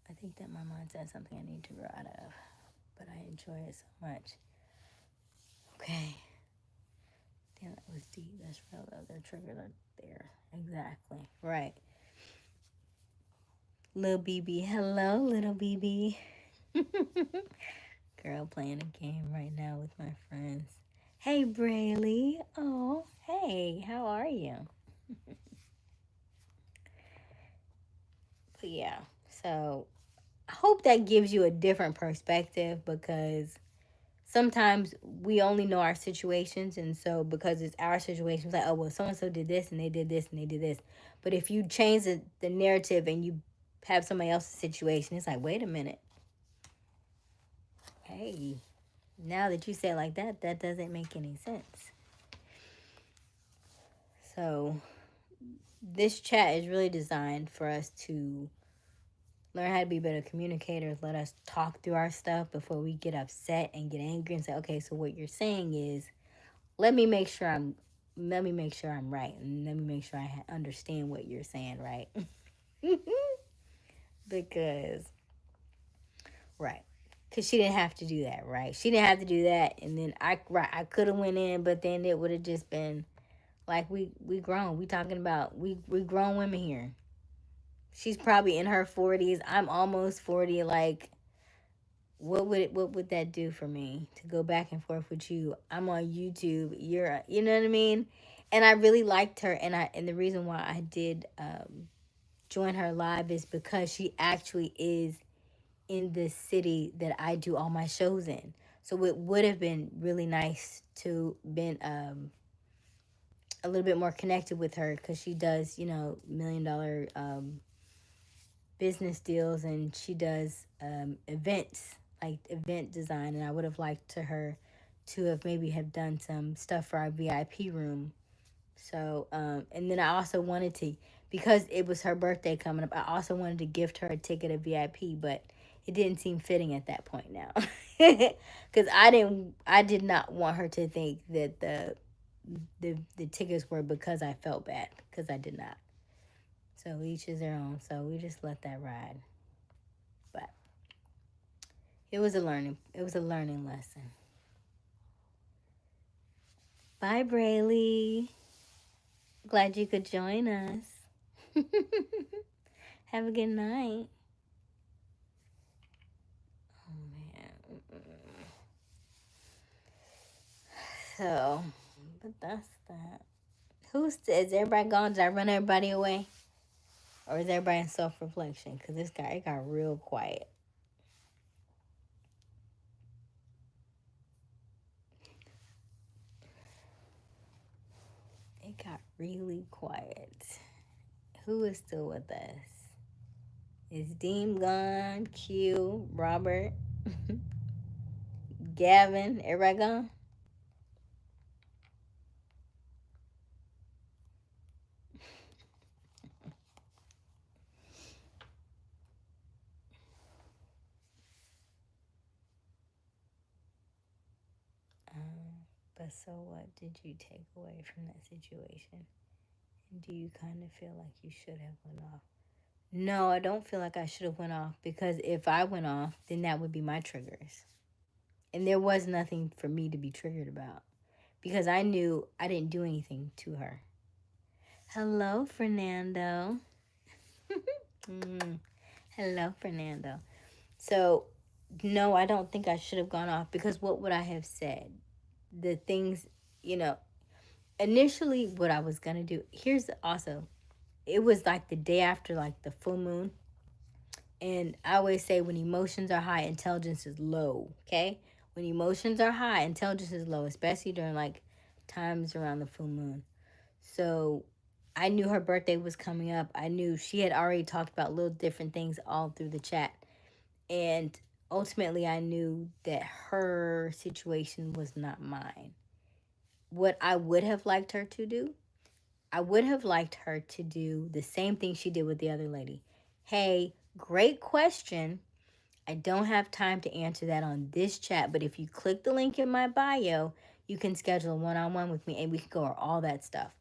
I think that my mind said something I need to grow out of, but I enjoy it so much. Okay. Damn, that was deep. That's real though. Their triggers are there. Exactly. Right. Little BB. Hello, little BB. Girl playing a game right now with my friends. Hey, Braylee. Oh, hey. How are you? But yeah. So I hope that gives you a different perspective, because sometimes we only know our situations, and so because it's our situation, it's like, oh well, so and so did this and they did this and they did this. But if you change the narrative and you have somebody else's situation, it's like, wait a minute, hey, now that you say it like that, that doesn't make any sense. So this chat is really designed for us to learn how to be better communicators. Let us talk through our stuff before we get upset and get angry and say, okay, so what you're saying is, let me make sure I'm right, and let me make sure I understand what you're saying, right? because, right. Because she didn't have to do that, right? She didn't have to do that. And then I could have went in, but then it would have just been like we grown. We talking about we grown women here. She's probably in her 40s. I'm almost 40. Like, what would that do for me to go back and forth with you? I'm on YouTube. You know what I mean? And I really liked her, and the reason why I did join her live is because she actually is in the city that I do all my shows in. So it would have been really nice to been a little bit more connected with her, because she does, $1 million business deals, and she does events, like event design. And I would have liked to her to have maybe have done some stuff for our VIP room. So and then I also wanted to, because it was her birthday coming up, I also wanted to gift her a ticket of VIP, but it didn't seem fitting at that point now. Because I did not want her to think that the tickets were because I felt bad, because I did not. So each is their own. So we just let that ride. But it was a learning lesson. Bye, Braylee. Glad you could join us. Have a good night. Oh man. So, but that's that. Is everybody gone? Did I run everybody away? Or is everybody in self-reflection? Because it got real quiet. It got really quiet. Who is still with us? Is Deem gone? Q, Robert, Gavin, everybody gone? But so what did you take away from that situation? And do you kind of feel like you should have went off? No, I don't feel like I should have went off, because if I went off, then that would be my triggers. And there was nothing for me to be triggered about, because I knew I didn't do anything to her. Hello, Fernando. Hello, Fernando. So, no, I don't think I should have gone off, because what would I have said? The things, initially what I was going to do. Here's also, it was like the day after, like the full moon. And I always say, when emotions are high, intelligence is low, okay? When emotions are high, intelligence is low, especially during like times around the full moon. So I knew her birthday was coming up. I knew she had already talked about little different things all through the chat. And ultimately, I knew that her situation was not mine. What I would have liked her to do, I would have liked her to do the same thing she did with the other lady. Hey, great question. I don't have time to answer that on this chat, but if you click the link in my bio, you can schedule a one-on-one with me, and we can go over all that stuff.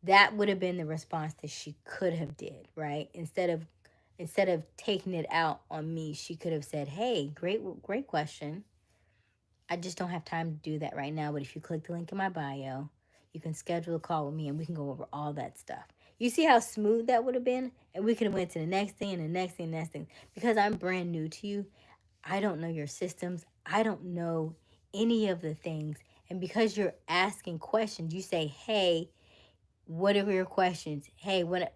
That would have been the response that she could have did, right? Instead of taking it out on me, she could have said, "Hey, great question. I just don't have time to do that right now, but if you click the link in my bio, you can schedule a call with me, and we can go over all that stuff." You see how smooth that would have been? And we could have went to the next thing and the next thing and the next thing. Because I'm brand new to you, I don't know your systems. I don't know any of the things. And because you're asking questions, you say, "Hey, what are your questions? Hey, what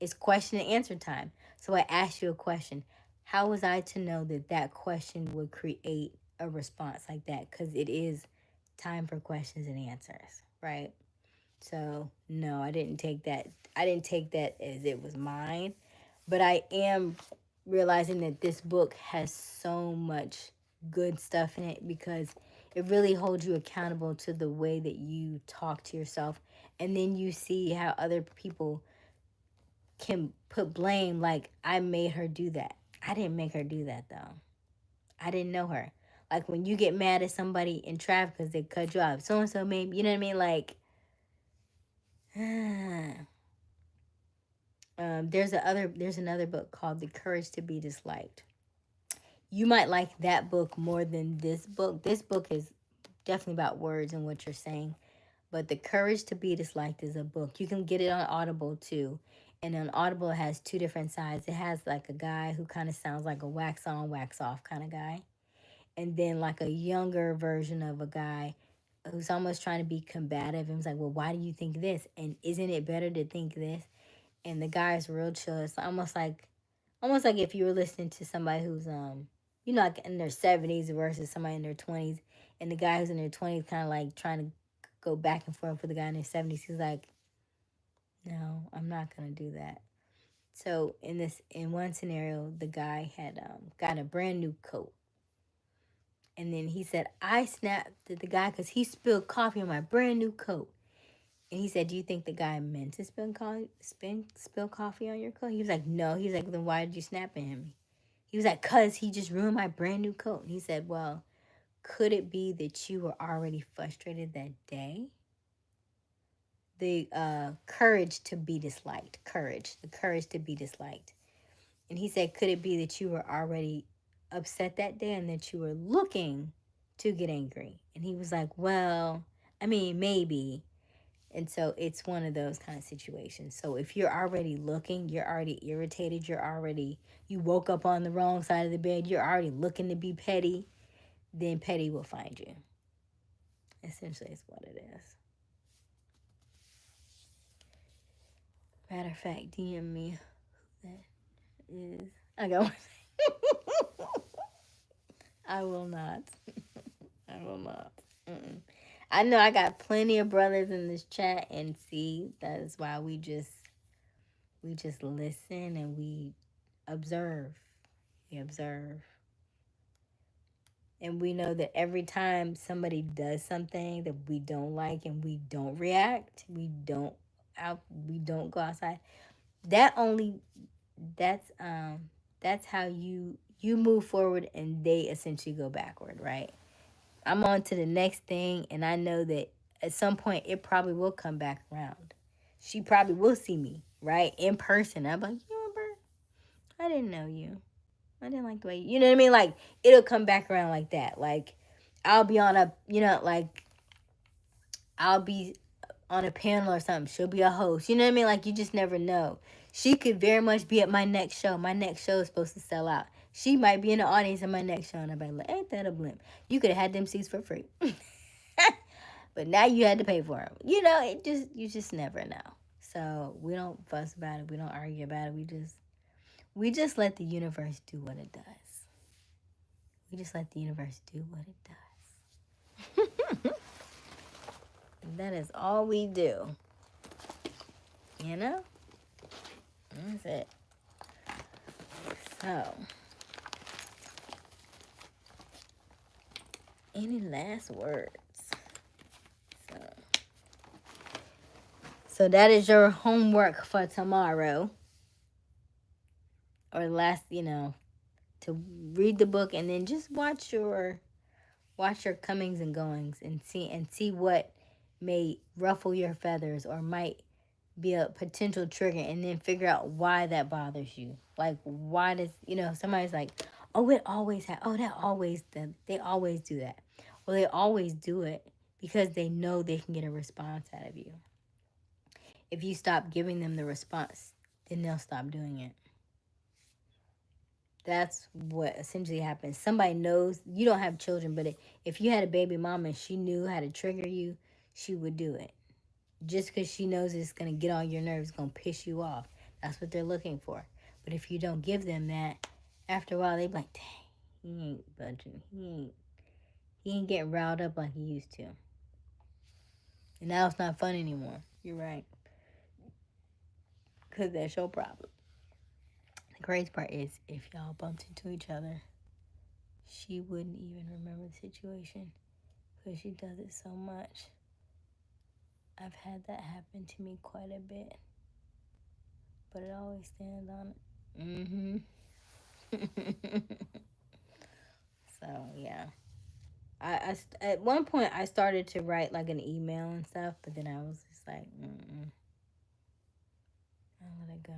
it's question and answer time." So I asked you a question. How was I to know that that question would create a response like that? Because it is time for questions and answers, right? So no, I didn't take that. I didn't take that as it was mine. But I am realizing that this book has so much good stuff in it, because it really holds you accountable to the way that you talk to yourself. And then you see how other people can put blame, like, I made her do that. I didn't make her do that, though. I didn't know her. Like, when you get mad at somebody in traffic because they cut you off, so and so maybe, you know what I mean? Like, There's another book called The Courage to Be Disliked. You might like that book more than this book. This book is definitely about words and what you're saying. But The Courage to Be Disliked is a book. You can get it on Audible too. And on Audible, it has two different sides. It has like a guy who kind of sounds like a wax on, wax off kind of guy. And then like a younger version of a guy who's almost trying to be combative and was like, well, why do you think this? And isn't it better to think this? And the guy is real chill. It's almost like if you were listening to somebody who's like in their 70s versus somebody in their 20s, and the guy who's in their 20s kind of like trying to go back and forth with the guy in their 70s. He's like, no, I'm not gonna do that. So in one scenario, the guy had got a brand new coat, and then he said, I snapped at the guy because he spilled coffee on my brand new coat. And he said, do you think the guy meant to spill coffee on your coat? He was like, no. He was like, then why did you snap at him? He was like, because he just ruined my brand new coat. And he said, well, could it be that you were already frustrated that day? The courage to be disliked. The courage to be disliked. And he said, could it be that you were already upset that day and that you were looking to get angry? And he was like, well, I mean, maybe. And so it's one of those kind of situations. So if you're already looking, you're already irritated, you woke up on the wrong side of the bed, you're already looking to be petty, then petty will find you. Essentially, is what it is. Matter of fact, DM me who that is. I go. I will not. I will not. Mm-mm. I know I got plenty of brothers in this chat, and see, that is why we just listen and we observe. We observe. And we know that every time somebody does something that we don't like and we don't react, we don't go outside. That's how you move forward and they essentially go backward, right? I'm on to the next thing, and I know that at some point it probably will come back around. She probably will see me, right? In person. I'm like, you remember? I didn't know you. I didn't like the way you know what I mean? Like, it'll come back around like that. Like, I'll be on I'll be on a panel or something. She'll be a host. You know what I mean? Like, you just never know. She could very much be at my next show. My next show is supposed to sell out. She might be in the audience at my next show, and I'm like, ain't that a blimp? You could have had them seats for free. But now you had to pay for them. You just never know. So we don't fuss about it. We don't argue about it. We just let the universe do what it does. We just let the universe do what it does. And that is all we do. You know? That's it. So, any last words? So that is your homework for tomorrow. Or to read the book and then just watch your comings and goings and see what may ruffle your feathers or might be a potential trigger, and then figure out why that bothers you. Like, why does somebody's like, oh, it always they always do that. Well, they always do it because they know they can get a response out of you. If you stop giving them the response, then they'll stop doing it. That's what essentially happens. Somebody knows you don't have children, but if you had a baby mama and she knew how to trigger you, she would do it. Just because she knows it's going to get on your nerves, going to piss you off. That's what they're looking for. But if you don't give them that, after a while, they be like, dang, he ain't budging. He ain't getting riled up like he used to. And now it's not fun anymore. You're right. Because that's your problem. The crazy part is, if y'all bumped into each other, she wouldn't even remember the situation because she does it so much. I've had that happen to me quite a bit, but it always stands on it. So yeah, I at one point I started to write like an email and stuff, but then I was just like, I'll let it go.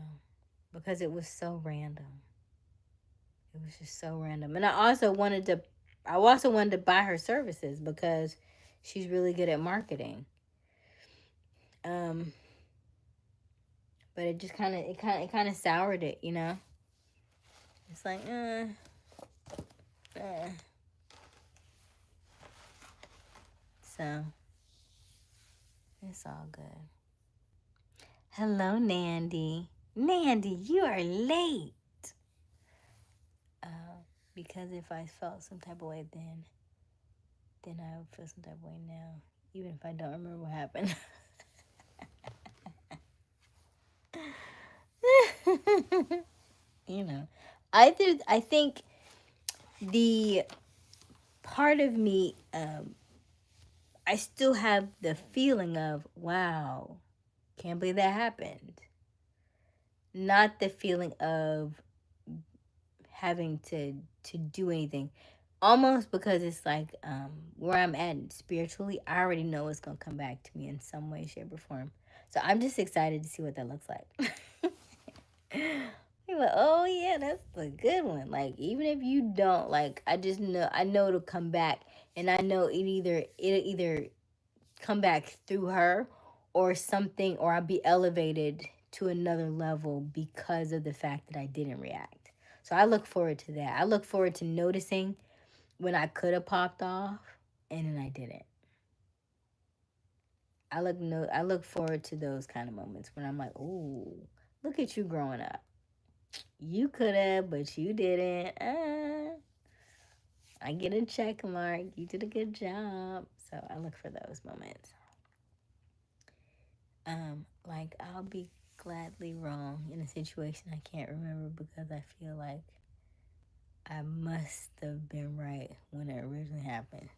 because it was so random. It was just so random. And I also wanted to buy her services because she's really good at marketing. Um, but it just kind of soured it, you know. It's like, so it's all good. Hello, Nandy. Nandy, you are late. Because if I felt some type of way then I would feel some type of way now, even if I don't remember what happened. You know, I think the part of me, I still have the feeling of, wow, can't believe that happened. Not the feeling of having to do anything. Almost because it's like, where I'm at spiritually, I already know it's gonna come back to me in some way, shape, or form. So I'm just excited to see what that looks like. You're like, oh yeah, that's the good one. Like, even if you don't, like, I know it'll come back, and I know it'll either come back through her or something, or I'll be elevated to another level because of the fact that I didn't react. So I look forward to that. I look forward to noticing when I could have popped off and then I didn't. I look forward to those kind of moments when I'm like, ooh, look at you growing up. You could have, but you didn't. I get a check mark. You did a good job. So I look for those moments. Like, I'll be gladly wrong in a situation I can't remember because I feel like I must have been right when it originally happened.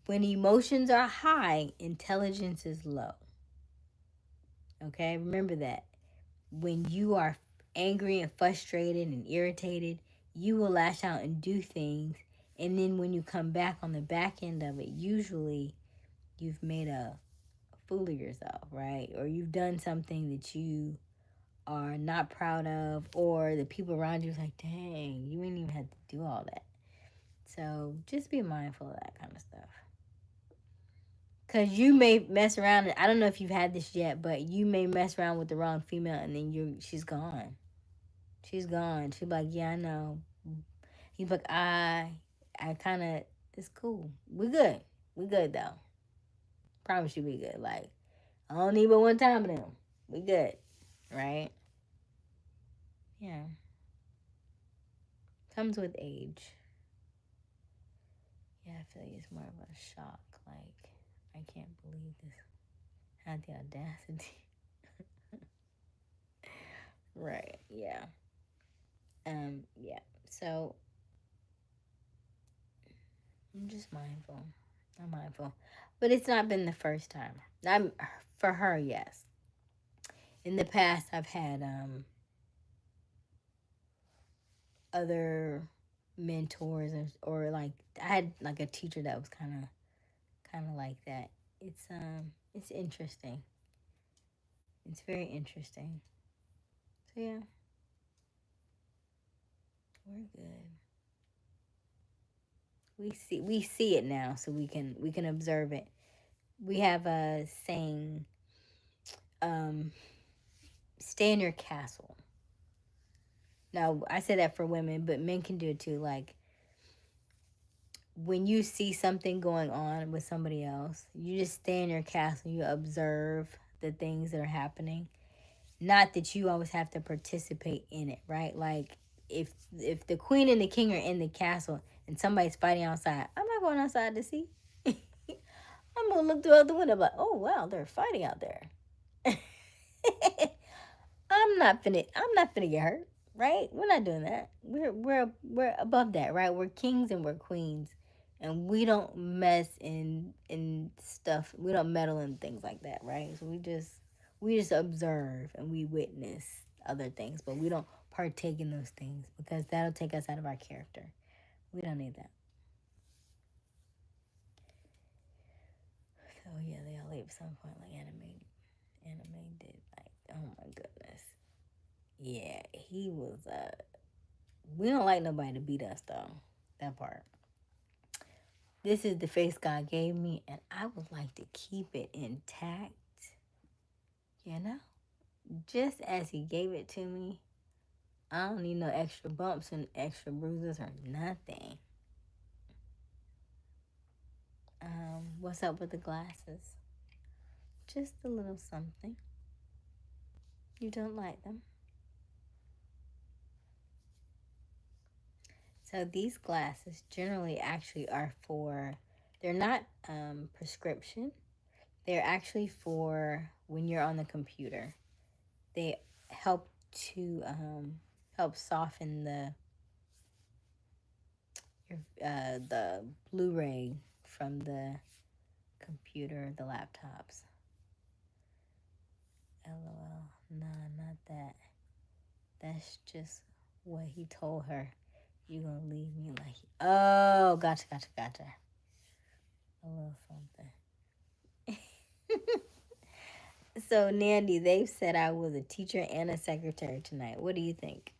When emotions are high, intelligence is low. Okay, remember that. When you are angry and frustrated and irritated, you will lash out and do things. And then when you come back on the back end of it, usually you've made a fool of yourself, right? Or you've done something that you are not proud of, or the people around you is like, dang, you ain't even had to do all that. So just be mindful of that kind of stuff. Because you may mess around, and I don't know if you've had this yet, but you may mess around with the wrong female, and then she's gone. She's gone. She'll be like, yeah, I know. He's like, I kind of, it's cool. We good. We good, though. Promise you we good. Like, I don't need but one time of them. We good. Right? Yeah. Comes with age. Yeah, I feel like it's more of a shock. Like, I can't believe this. Had the audacity. Right. Yeah. Yeah. So I'm just mindful. I'm mindful. But it's not been the first time. For her, yes. In the past I've had other mentors, or like I had like a teacher that was kinda like that. It's interesting. It's very interesting. So yeah, we're good. We see it now, so we can observe it. We have a saying, um, stay in your castle. Now I say that for women, but men can do it too. Like, when you see something going on with somebody else, you just stay in your castle. You observe the things that are happening. Not that you always have to participate in it, right? Like, if the queen and the king are in the castle and somebody's fighting outside, I'm not going outside to see. I'm gonna look through the window like, oh wow, they're fighting out there. I'm not finna get hurt, right? We're not doing that. We're above that, right? We're kings and we're queens, and we don't mess in stuff. We don't meddle in things like that, right? So we just observe and we witness other things, but we don't partake in those things because that'll take us out of our character. We don't need that. So yeah, they all leave at some point, like anime did. Like, Oh my goodness. Yeah, he was. We don't like nobody to beat us though. That part. This is the face God gave me, and I would like to keep it intact. You know, just as He gave it to me. I don't need no extra bumps and extra bruises or nothing. What's up with the glasses? Just a little something. You don't like them? So these glasses generally actually are for, they're not prescription. They're actually for when you're on the computer. They help to help soften the Blu-ray from the computer, the laptops. LOL. Nah, not that. That's just what he told her. You gonna leave me like, oh, gotcha. A little something. So, Nandy, they've said I was a teacher and a secretary tonight. What do you think?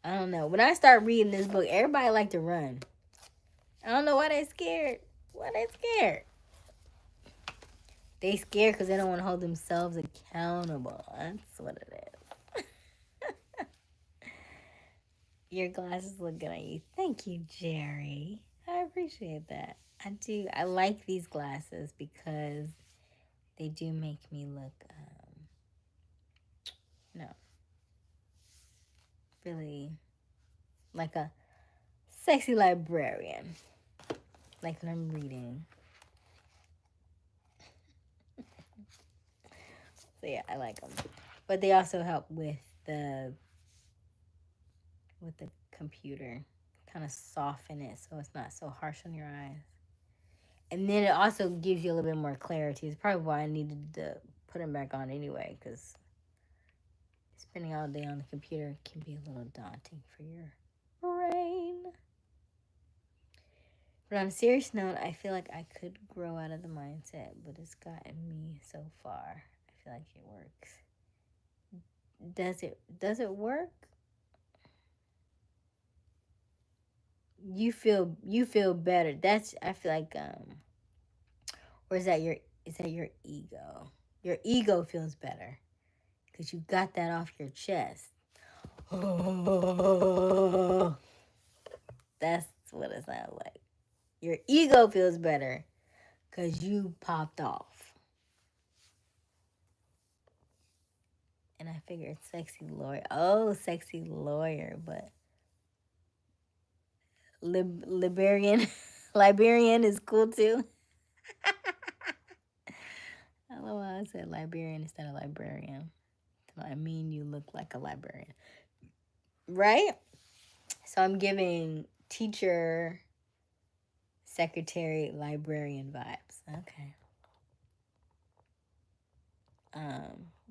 I don't know. When I start reading this book, everybody like to run. I don't know why they scared. Why they scared? They scared because they don't want to hold themselves accountable. That's what it is. Your glasses look good on you. Thank you, Jerry. I appreciate that. I do. I like these glasses because they do make me look, really like a sexy librarian. Like when I'm reading. So yeah, I like them. But they also help with the computer. Kind of soften it so it's not so harsh on your eyes. And then it also gives you a little bit more clarity. It's probably why I needed to put them back on anyway, because spending all day on the computer can be a little daunting for your brain. But on a serious note, I feel like I could grow out of the mindset, but it's gotten me so far. I feel like it works. Does it work? You feel better. That's, I feel like, or is that your ego? Your ego feels better because you got that off your chest. That's what it sounds like. Your ego feels better because you popped off. And I figured sexy lawyer. Oh, sexy lawyer, but Liberian is cool too. I love how I said Liberian instead of librarian. I mean, you look like a librarian, right? So I'm giving teacher, secretary, librarian vibes. Okay.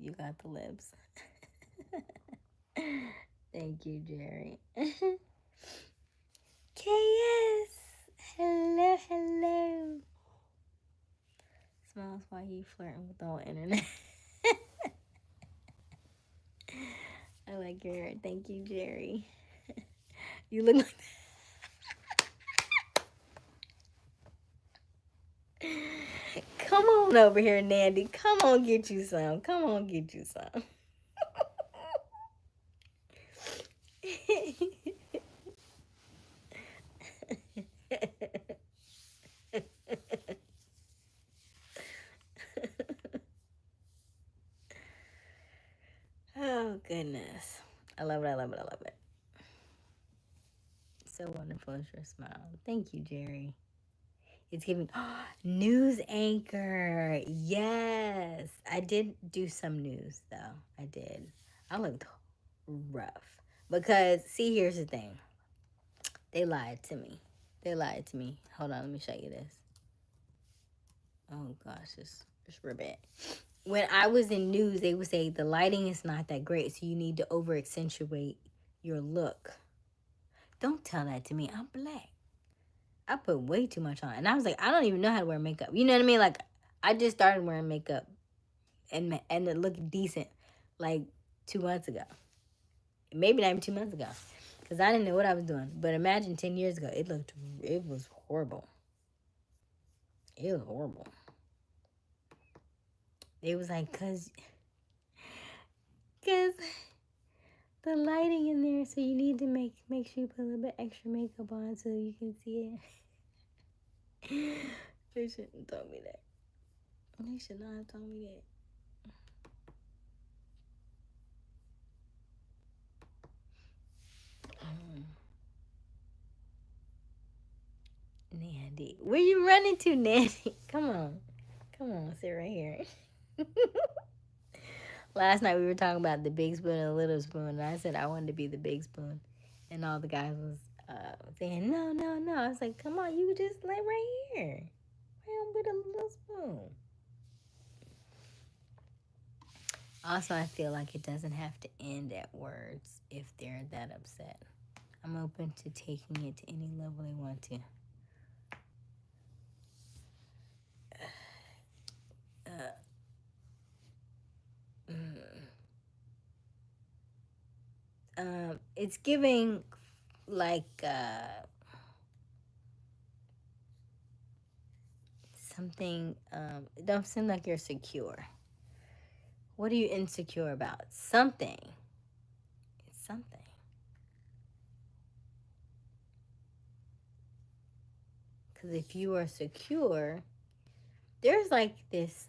You got the libs. Thank you, Jerry. KS. Hello. Smiles while you flirting with the whole internet. I like your hair. Thank you, Jerry. You look like Come on over here, Nandy. Come on, get you some. Oh, goodness. I love it. So wonderful is your smile. Thank you, Jerry. It's giving news anchor. Yes. I did do some news, though. I did. I looked rough. Because, see, here's the thing. They lied to me. Hold on, let me show you this. Oh, gosh, it's real bad. When I was in news, they would say the lighting is not that great, so you need to over accentuate your look. Don't tell that to me. I'm black. I put way too much on. And I was like, I don't even know how to wear makeup. You know what I mean? Like, I just started wearing makeup and it looked decent like 2 months ago. Maybe not even 2 months ago. Because I didn't know what I was doing. But imagine 10 years ago, it was horrible. It was horrible. It was like, cause the lighting in there, so you need to make sure you put a little bit extra makeup on so you can see it. They shouldn't have told me that. They should not have told me that. Nandy. Where you running to, Nandy? Come on. Sit right here. Last night we were talking about the big spoon and the little spoon, and I said I wanted to be the big spoon. And all the guys was saying, no. I was like, come on, you just lay right here. Why don't be the little spoon? Also, I feel like it doesn't have to end at words if they're that upset. I'm open to taking it to any level they want to. It's giving like something. It don't seem like you're secure. What are you insecure about? Something. It's something. Because if you are secure, there's like this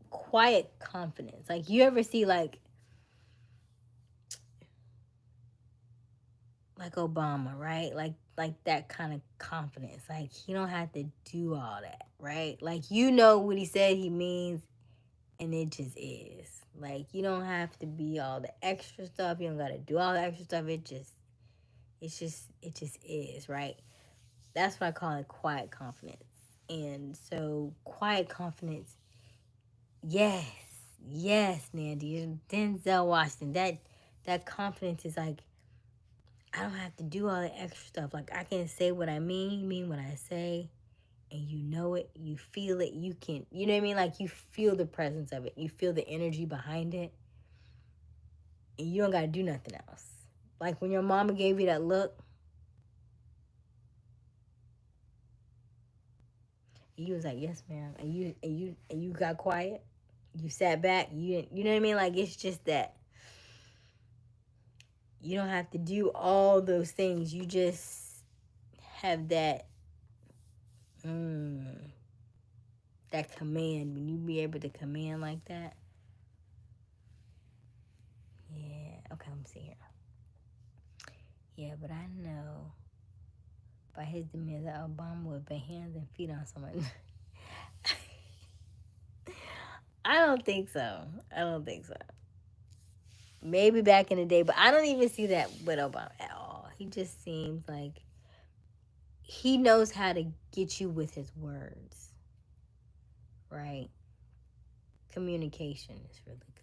quiet confidence. Like you ever see like Obama, right? Like that kind of confidence. Like he don't have to do all that, right? Like you know what he said he means, and it just is. Like you don't have to be all the extra stuff. You don't gotta do all the extra stuff. It just is, right? That's what I call it, quiet confidence. And so quiet confidence, yes, Nandy, Denzel Washington. That confidence is like, I don't have to do all the extra stuff. Like I can say what I mean what I say, and you know it, you feel it, you can, you know what I mean? Like you feel the presence of it, you feel the energy behind it, and you don't gotta do nothing else. Like when your mama gave you that look, you was like, yes, ma'am, and you got quiet, you sat back, you know what I mean? Like it's just that you don't have to do all those things. You just have that that command. When you be able to command like that. Yeah. Okay, let me see here. Yeah, but I know by his demeanor that Obama would put hands and feet on someone. I don't think so. Maybe back in the day, but I don't even see that with Obama at all. He just seems like he knows how to get you with his words, right? Communication is really good.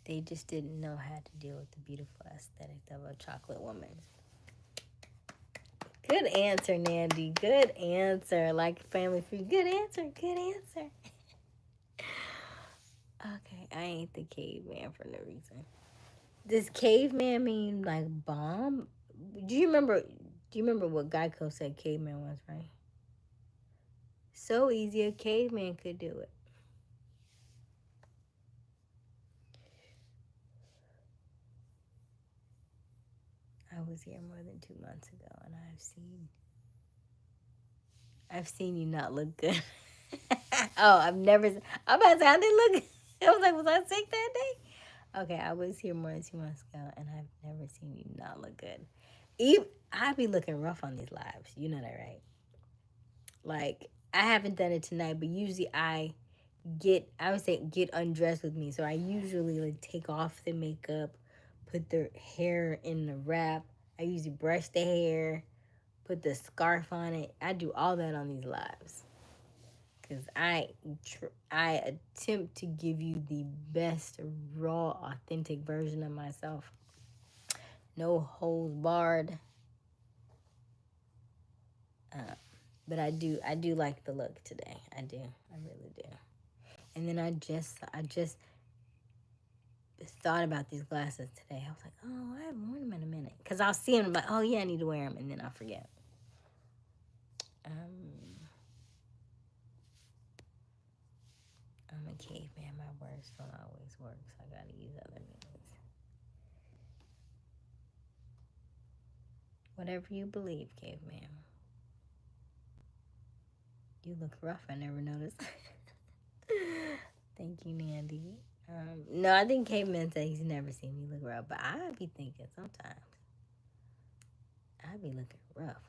They just didn't know how to deal with the beautiful aesthetic of a chocolate woman. Good answer, Nandy. Good answer. Like family food. Good answer. Okay, I ain't the caveman for no reason. Does caveman mean like bomb? Do you remember what Geico said caveman was, right? So easy, a caveman could do it. I was here more than 2 months ago, and I've seen you not look good. Oh, I'm about to say I didn't look. I was like, was I sick that day? Okay, I was here more than 2 months ago, and I've never seen you not look good. I be looking rough on these lives. You know that, right? Like I haven't done it tonight, but usually I would say get undressed with me. So I usually like take off the makeup, put the hair in the wrap. I usually brush the hair, put the scarf on it. I do all that on these lives. Because I attempt to give you the best, raw, authentic version of myself. No holds barred. But I do like the look today. I do. I really do. And then I just thought about these glasses today. I was like, oh, I haven't worn them in a minute. Because I'll see them, like, oh, yeah, I need to wear them. And then I'll forget. I'm a caveman. My words don't always work, so I gotta use other means. Whatever you believe, caveman. You look rough. I never noticed. Thank you, Nandy. No, I think caveman said he's never seen me look rough, but I be thinking sometimes I be looking rough.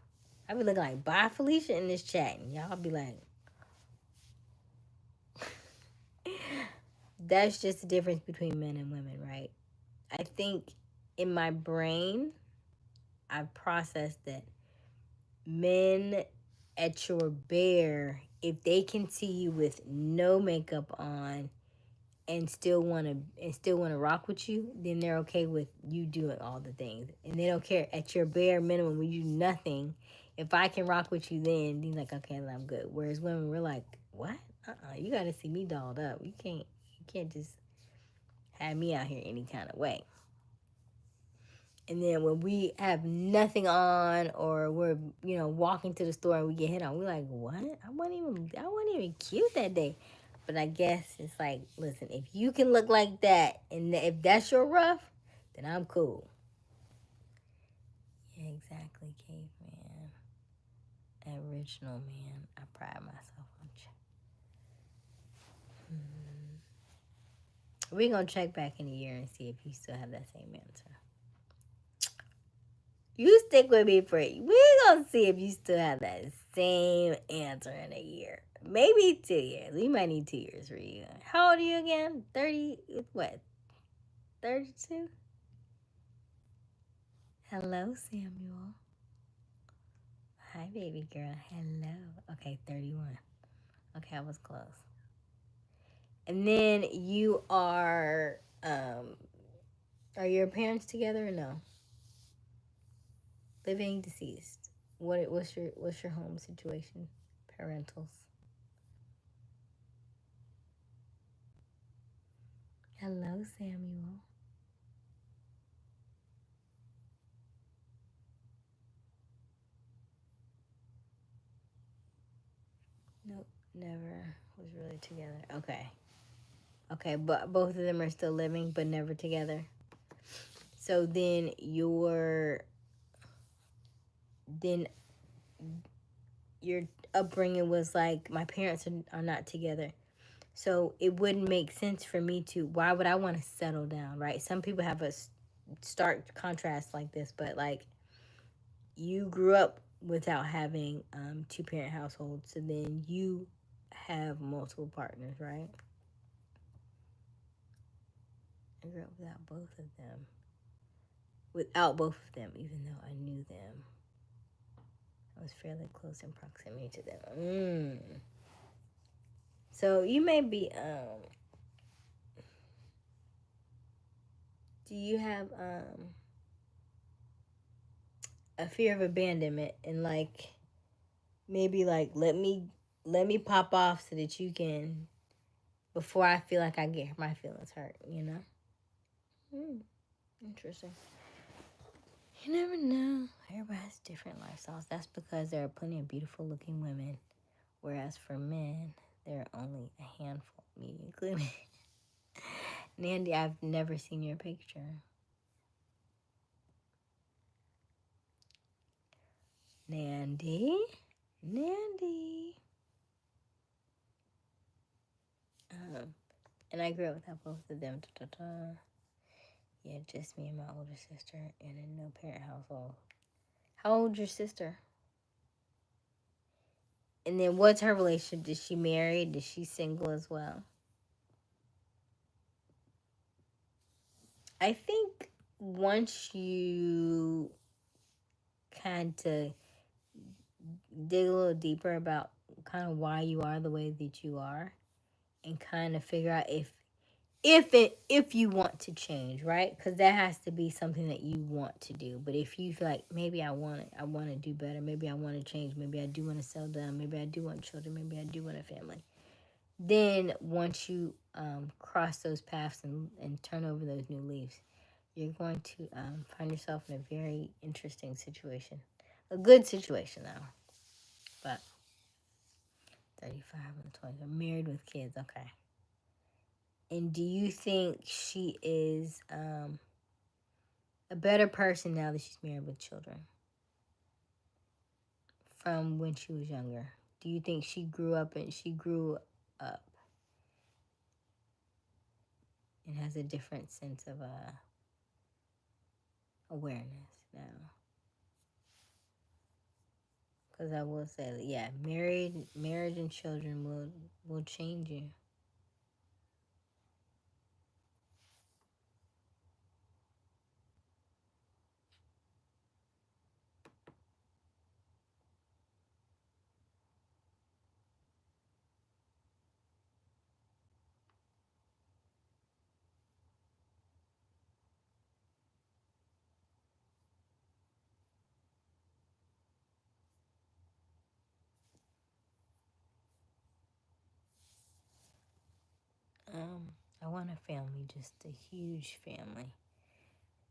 I be looking like, bye, Felicia, in this chat, and y'all be like, that's just the difference between men and women, right? I think in my brain, I've processed that men at your bare, if they can see you with no makeup on and still want to rock with you, then they're okay with you doing all the things, and they don't care at your bare minimum when you do nothing. If I can rock with you, then you're like, okay, then I'm good. Whereas women, we're like, what? You got to see me dolled up. You can't just have me out here any kind of way. And then when we have nothing on, or we're walking to the store and we get hit on, we're like, what? I wasn't even cute that day. But I guess it's like, listen, if you can look like that, and if that's your rough, then I'm cool. Yeah, exactly, caveman. Original man. I pride myself on you. We're going to check back in a year and see if you still have that same answer. You stick with me for it. We're going to see if you still have that same answer in a year. Maybe 2 years. We might need 2 years for you. How old are you again? 30, what? 32? Hello, Samuel. Hi, baby girl. Hello. Okay, 31. Okay, I was close. And then you are your parents together or no? Living, deceased. What's your home situation? Parentals. Hello, Samuel. Nope, never was really together. Okay, but both of them are still living, but never together. So then your upbringing was like, my parents are not together. So it wouldn't make sense for me to, why would I want to settle down, right? Some people have a stark contrast like this, but like, you grew up without having 2-parent households, so then you have multiple partners, right? I grew up without both of them, even though I knew them. I was fairly close in proximity to them. So you may be, do you have a fear of abandonment, and like, maybe like, let me pop off so that you can, before I feel like I get my feelings hurt, Interesting. You never know. Everybody has different lifestyles. That's because there are plenty of beautiful looking women, whereas for men, there are only a handful, me included. Nandy, I've never seen your picture. Nandy. And I grew up without both of them. Yeah, just me and my older sister in a no-parent household. How old's your sister? And then what's her relationship? Is she married? Is she single as well? I think once you kind of dig a little deeper about kind of why you are the way that you are, and kind of figure out if you want to change, right? Because that has to be something that you want to do. But if you feel like maybe I want to do better, maybe I want to change, maybe I do want to settle down, maybe I do want children, maybe I do want a family, then once you cross those paths and turn over those new leaves, you're going to find yourself in a very interesting situation. A good situation, though. But 35 and 20, married with kids, okay. And do you think she is a better person now that she's married with children from when she was younger? Do you think she grew up and has a different sense of awareness now? Because I will say that, yeah, marriage and children will change you. I want a family, just a huge family.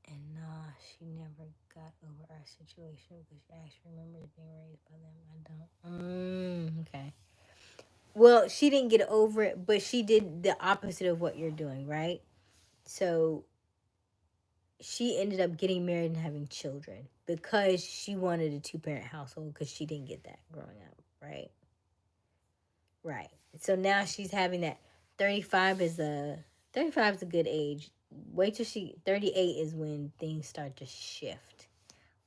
And nah, she never got over our situation because she actually remembers being raised by them. I don't. Okay. Well, she didn't get over it, but she did the opposite of what you're doing, right? So she ended up getting married and having children because she wanted a two-parent household because she didn't get that growing up, right? Right. So now she's having that. 35 is a 35 is a good age. Wait till 38 is when things start to shift.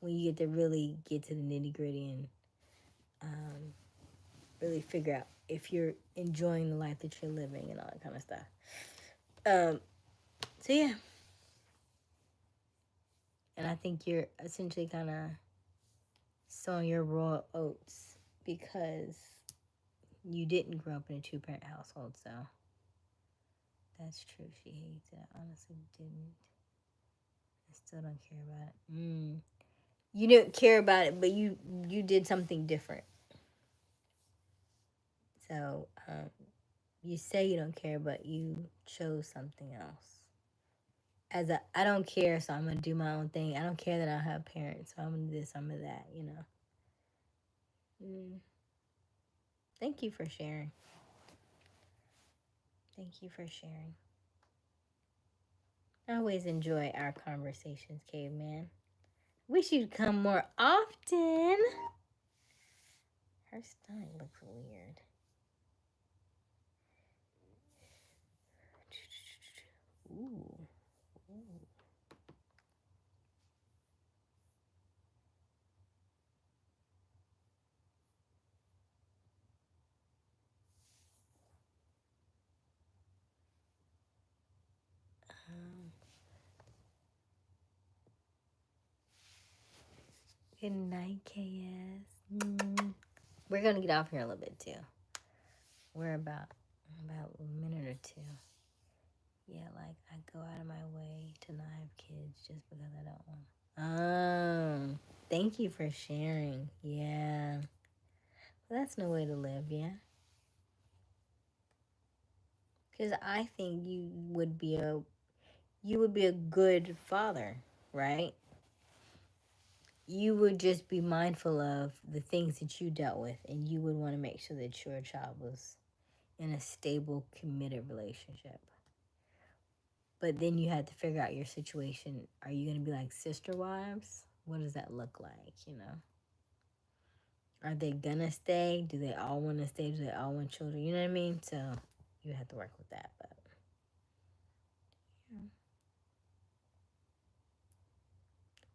When you get to really get to the nitty-gritty and really figure out if you're enjoying the life that you're living and all that kind of stuff. So yeah. And I think you're essentially kind of sowing your raw oats because you didn't grow up in a two-parent household, so that's true. She hates it. I honestly didn't. I still don't care about it. You didn't care about it, but you did something different. So you say you don't care, but you chose something else. I don't care, so I'm gonna do my own thing. I don't care that I have parents, so I'm gonna do this, I'm gonna that. Thank you for sharing. Thank you for sharing. I always enjoy our conversations, caveman. Wish you'd come more often. Her stomach looks weird. Ooh. Good night, KS. We're gonna get off here a little bit too. We're about a minute or two. Yeah, like I go out of my way to not have kids just because I don't want. Thank you for sharing. Yeah, well, that's no way to live. Yeah, because I think you would be a good father, right? You would just be mindful of the things that you dealt with, and you would want to make sure that your child was in a stable, committed relationship. But then you had to figure out your situation. Are you going to be like sister wives? What does that look like? Are they going to stay? Do they all want to stay? Do they all want children? You know what I mean? So you have to work with that. But yeah.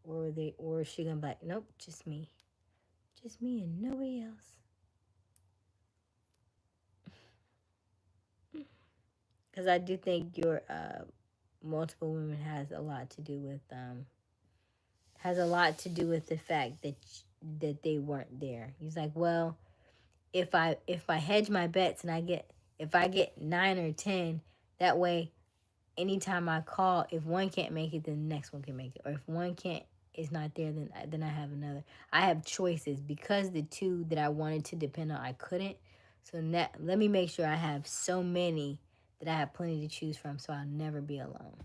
Or is she going to be like, nope, just me. Just me and nobody else. Because I do think your multiple women has a lot to do with the fact that they weren't there. He's like, well, if I hedge my bets and if I get 9 or 10, that way anytime I call, if one can't make it, then the next one can make it. Or if one can't is not there, then I have another. I have choices because the two that I wanted to depend on I couldn't. So now let me make sure I have so many that I have plenty to choose from, so I'll never be alone.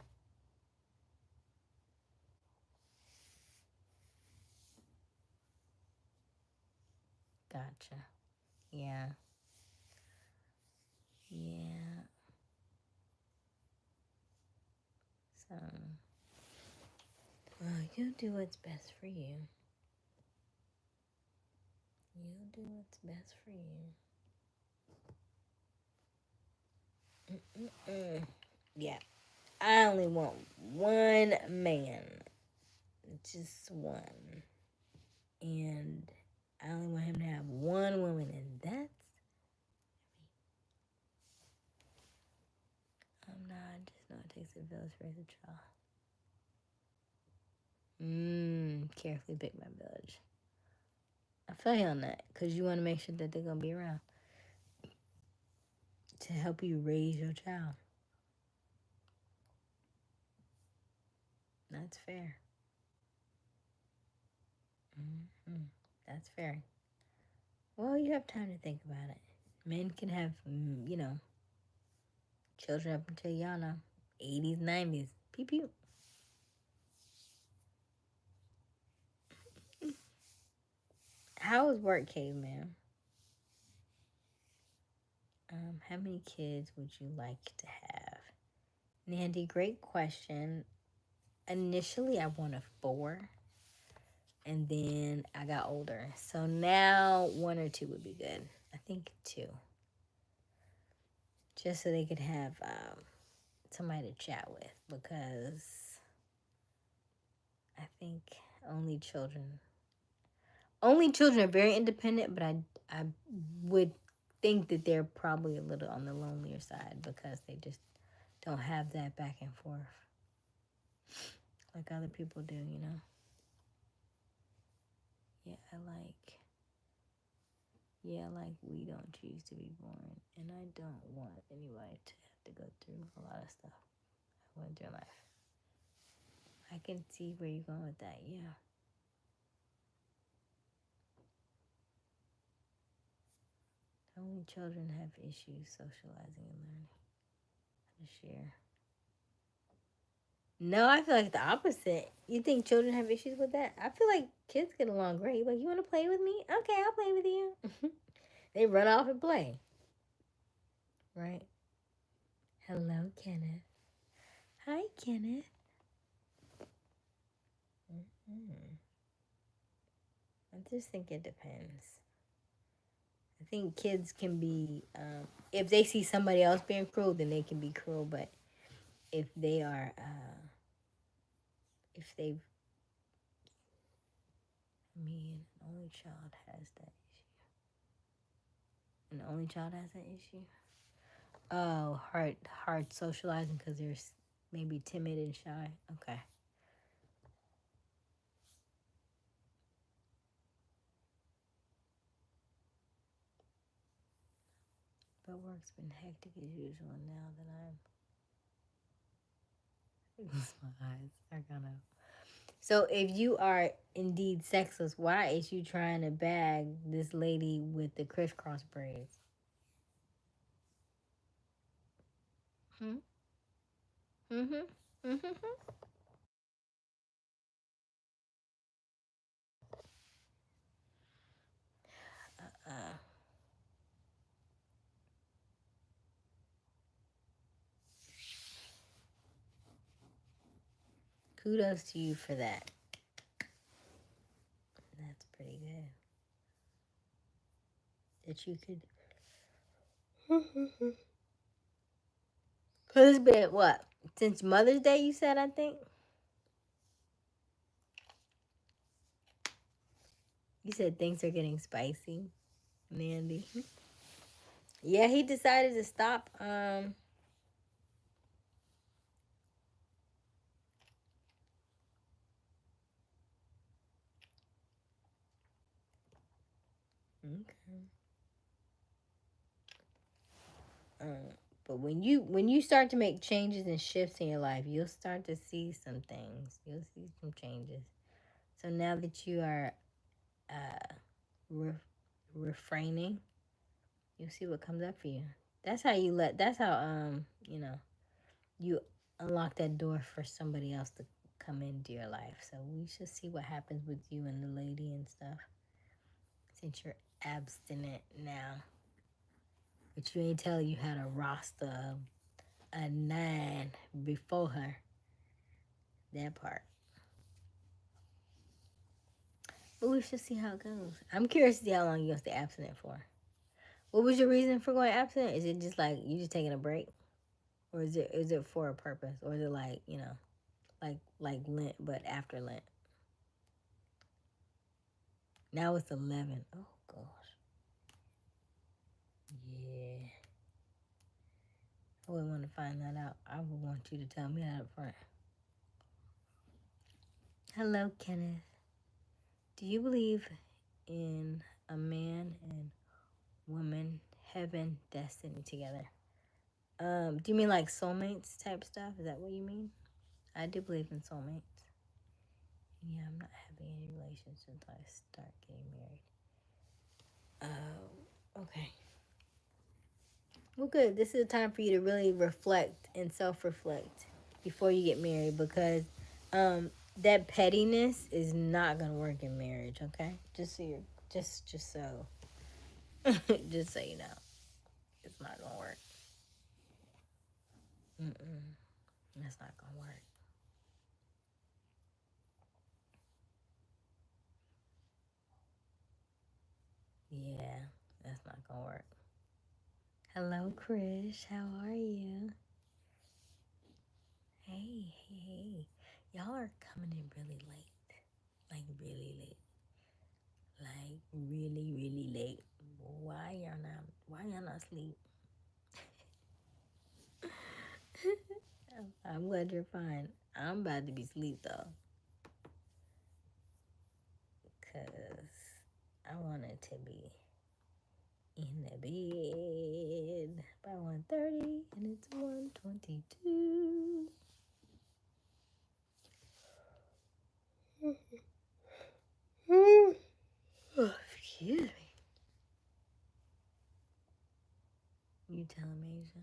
Gotcha. Yeah. Yeah. So, well, you do what's best for you. You do what's best for you. Mm-mm-mm. Yeah. I only want one man. Just one. And I only want him to have one woman, and that's I'm not. I just know it takes a village to raise a child. Carefully pick my village. I feel you on that, because you want to make sure that they're going to be around to help you raise your child. That's fair. Mm-hmm. That's fair. Well, you have time to think about it. Men can have, children up until y'all know, 80s, 90s. Pew pew. How was work, caveman? How many kids would you like to have? Nandy, great question. Initially, I wanted 4. And then I got older. So now 1 or 2 would be good. I think 2. Just so they could have somebody to chat with. Because I think only children are very independent, but I would think that they're probably a little on the lonelier side because they just don't have that back and forth like other people do, you know? Yeah, like we don't choose to be born, and I don't want anybody to have to go through a lot of stuff I went through in life. I can see where you're going with that, yeah. Only children have issues socializing and learning how to share. No, I feel like the opposite. You think children have issues with that? I feel like kids get along great. Like, you want to play with me? Okay, I'll play with you. They run off and play. Right? Hello, Kenneth. Hi, Kenneth. Mm-hmm. I just think it depends. I think kids can be, if they see somebody else being cruel, then they can be cruel. But if they are, if they've, an only child has that issue. An only child has that issue? Oh, hard socializing because they're maybe timid and shy. Okay. But work's been hectic as usual now that my eyes are gonna. So if you are indeed sexless, why is you trying to bag this lady with the crisscross braids? Hmm? Mm-hmm. Mm-hmm. Uh, kudos to you for that. That's pretty good. That you could. Cause it's been what? Since Mother's Day, you said, I think? You said things are getting spicy, Mandy. Yeah, he decided to stop. Okay. But when you start to make changes and shifts in your life, you'll start to see some things. You'll see some changes. So now that you are refraining, you'll see what comes up for you. That's how you unlock that door for somebody else to come into your life. So we should see what happens with you and the lady and stuff. Since you're abstinent now. But you ain't tell you had a roster of a 9 before her. That part. But we should see how it goes. I'm curious to see how long you're gonna stay abstinent for. What was your reason for going abstinent? Is it just like you just taking a break? Or is it for a purpose? Or is it like, like Lent but after Lent? Now it's 11. Oh gosh. Yeah. I wouldn't want to find that out. I would want you to tell me that up front. Hello, Kenneth. Do you believe in a man and woman, heaven, destiny together? Do you mean like soulmates type stuff? Is that what you mean? I do believe in soulmates. Yeah, I'm not having any relations until I start getting married. Okay. Well, good. This is a time for you to really reflect and self-reflect before you get married, because that pettiness is not gonna work in marriage. Okay, just so you're just so just so you know, it's not gonna work. That's not gonna work. Yeah, that's not gonna work. Hello, Krish. How are you? Hey. Y'all are coming in really late. Like, really late. Like, really, really late. Why y'all not asleep? I'm glad you're fine. I'm about to be asleep, though. Because I wanted to be in the bed by 1:30, and it's 1:22. Oh, excuse me. You tell him, Aysia?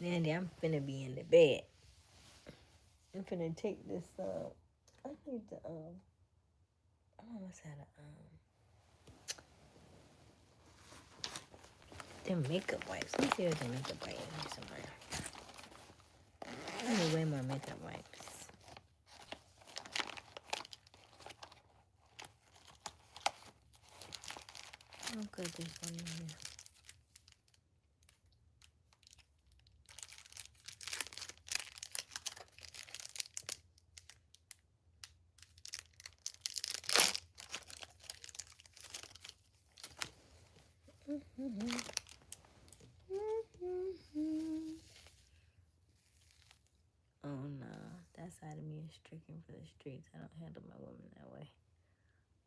Andy, I'm finna be in the bed. I'm finna take this, I need to, I almost had them makeup wipes. Let me see if there's a makeup wipe in here somewhere. I need way more makeup wipes. Oh, good, there's one in here. Oh no, that side of me is stricken for the streets. I don't handle my women that way.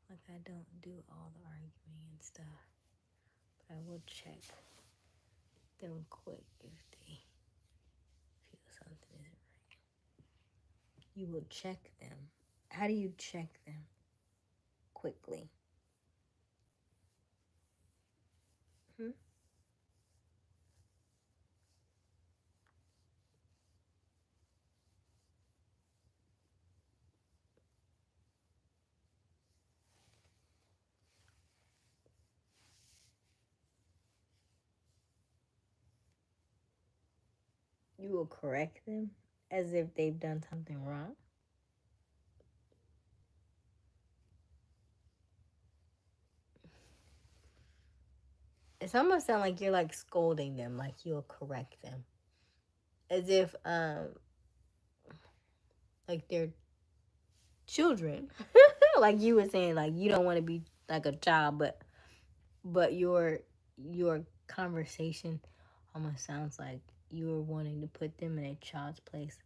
Like, I don't do all the arguing and stuff. But I will check them quick if they feel something isn't right. You will check them. How do you check them? Quickly. You will correct them as if they've done something wrong. It's almost sound like you're like scolding them, like you'll correct them. As if like they're children. Like you were saying, like you don't want to be like a child, but your conversation almost sounds like you were wanting to put them in a child's place.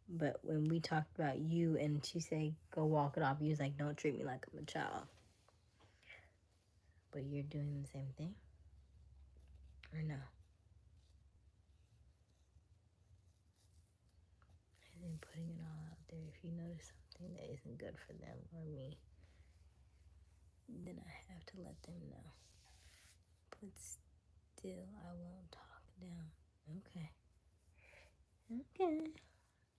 But when we talked about you and she said, go walk it off, you was like, don't treat me like I'm a child. But you're doing the same thing. Or no? And then putting it all out there. If you notice something that isn't good for them or me, then I have to let them know. But still, I won't talk down. Okay. Okay.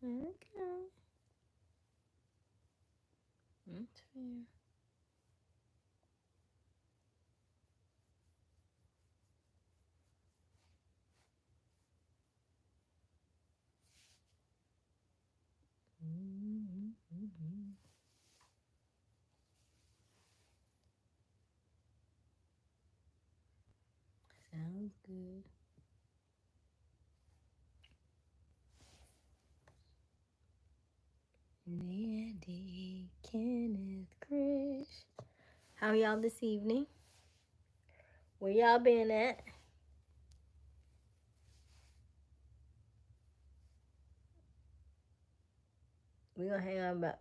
Okay. That's fair. Mm-hmm. Sounds good. Nandy, Kenneth, Krish. How y'all this evening? Where y'all been at? We gonna hang on about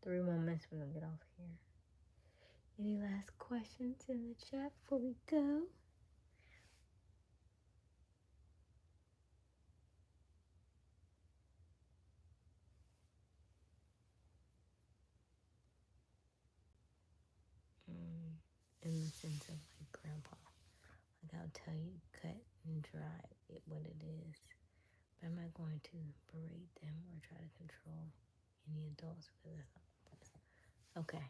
3 more minutes. We're gonna get off here. Any last questions in the chat before we go? In the sense of like grandpa. Like I'll tell you, cut and dry it what it is. But I'm not going to berate them or try to control any adults because that's not my place. Okay.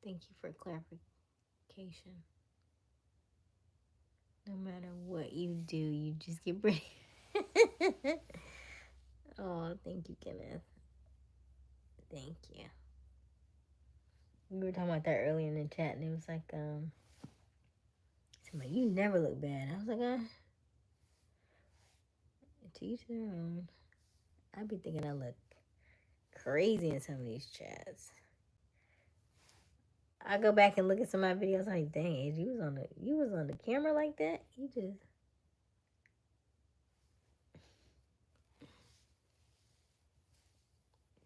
Thank you for clarification. No matter what you do, you just get ready. Oh, thank you, Kenneth. Thank you. We were talking about that earlier in the chat, and it was like, somebody, you never look bad. I was like, to each their own. I be thinking I look crazy in some of these chats. I go back and look at some of my videos. I'm like, dang, Age, you was on the camera like that. You just.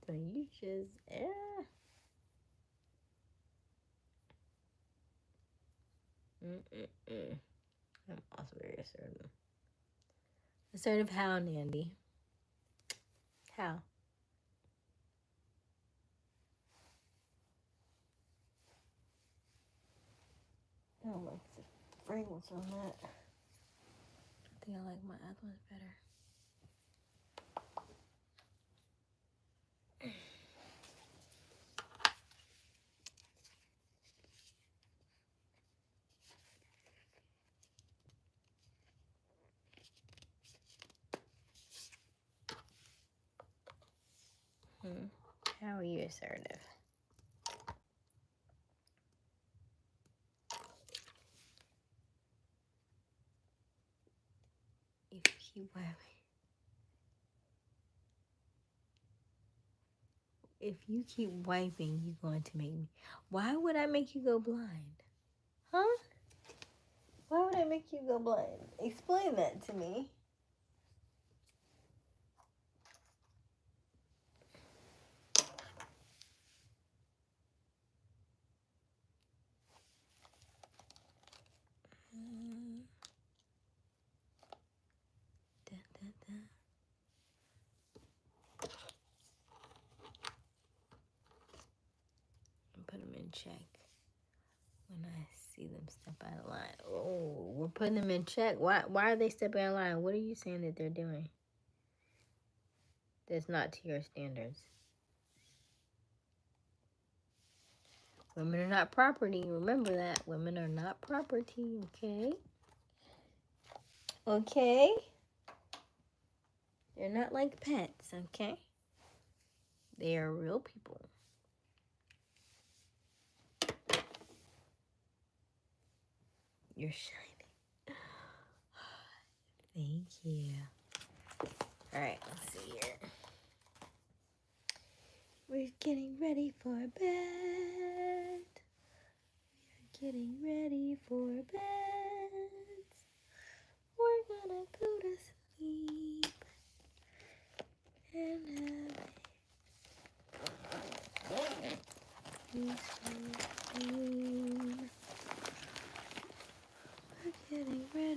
So you just, I'm also very assertive. Assertive how, Nandy? How? I don't like the fragrance on that. I think I like my other ones better. How are you assertive? If you wiping, if you keep wiping, you're going to make me. Why would I make you go blind? Huh? Why would I make you go blind? Explain that to me. Put them in check when I see them step out of line. Oh, we're putting them in check. Why are they stepping out of line? What are you saying that they're doing that's not to your standards? Women are not property. Remember that. Women are not property, okay? Okay? They're not like pets, okay? They are real people. You're shining. Thank you. All right, let's see here. We're getting ready for bed. We're getting ready for bed. We're gonna go to sleep and have a peaceful dream. We're getting ready.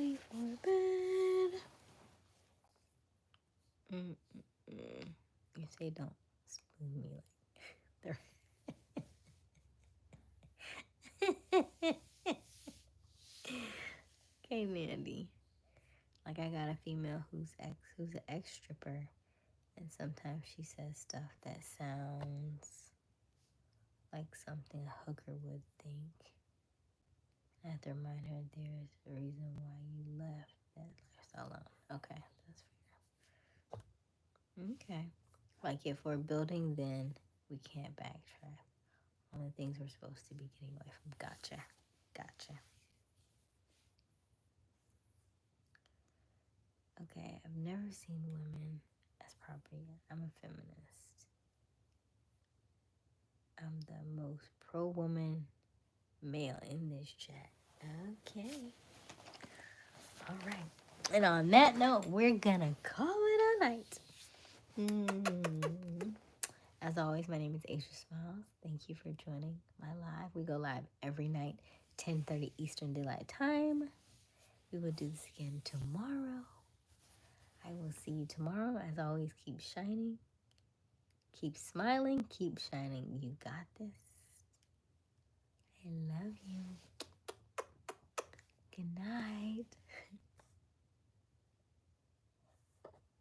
they don't spoon me like they're okay, Mandy. Like I got a female who's an ex stripper, and sometimes she says stuff that sounds like something a hooker would think. I have to remind her there's a reason why you left that lifestyle alone. Okay, that's fair. Okay. Like if we're building, then we can't backtrack on the things we're supposed to be getting away from. Gotcha. Gotcha. Okay, I've never seen women as property. I'm a feminist. I'm the most pro-woman male in this chat. Okay. All right. And on that note, we're gonna call it a night. As always, my name is Aysia Smiles. Thank you for joining my live. We go live every night, 10:30 Eastern Daylight Time. We will do this again tomorrow. I will see you tomorrow. As always, keep shining. Keep smiling. Keep shining. You got this. I love you. Good night.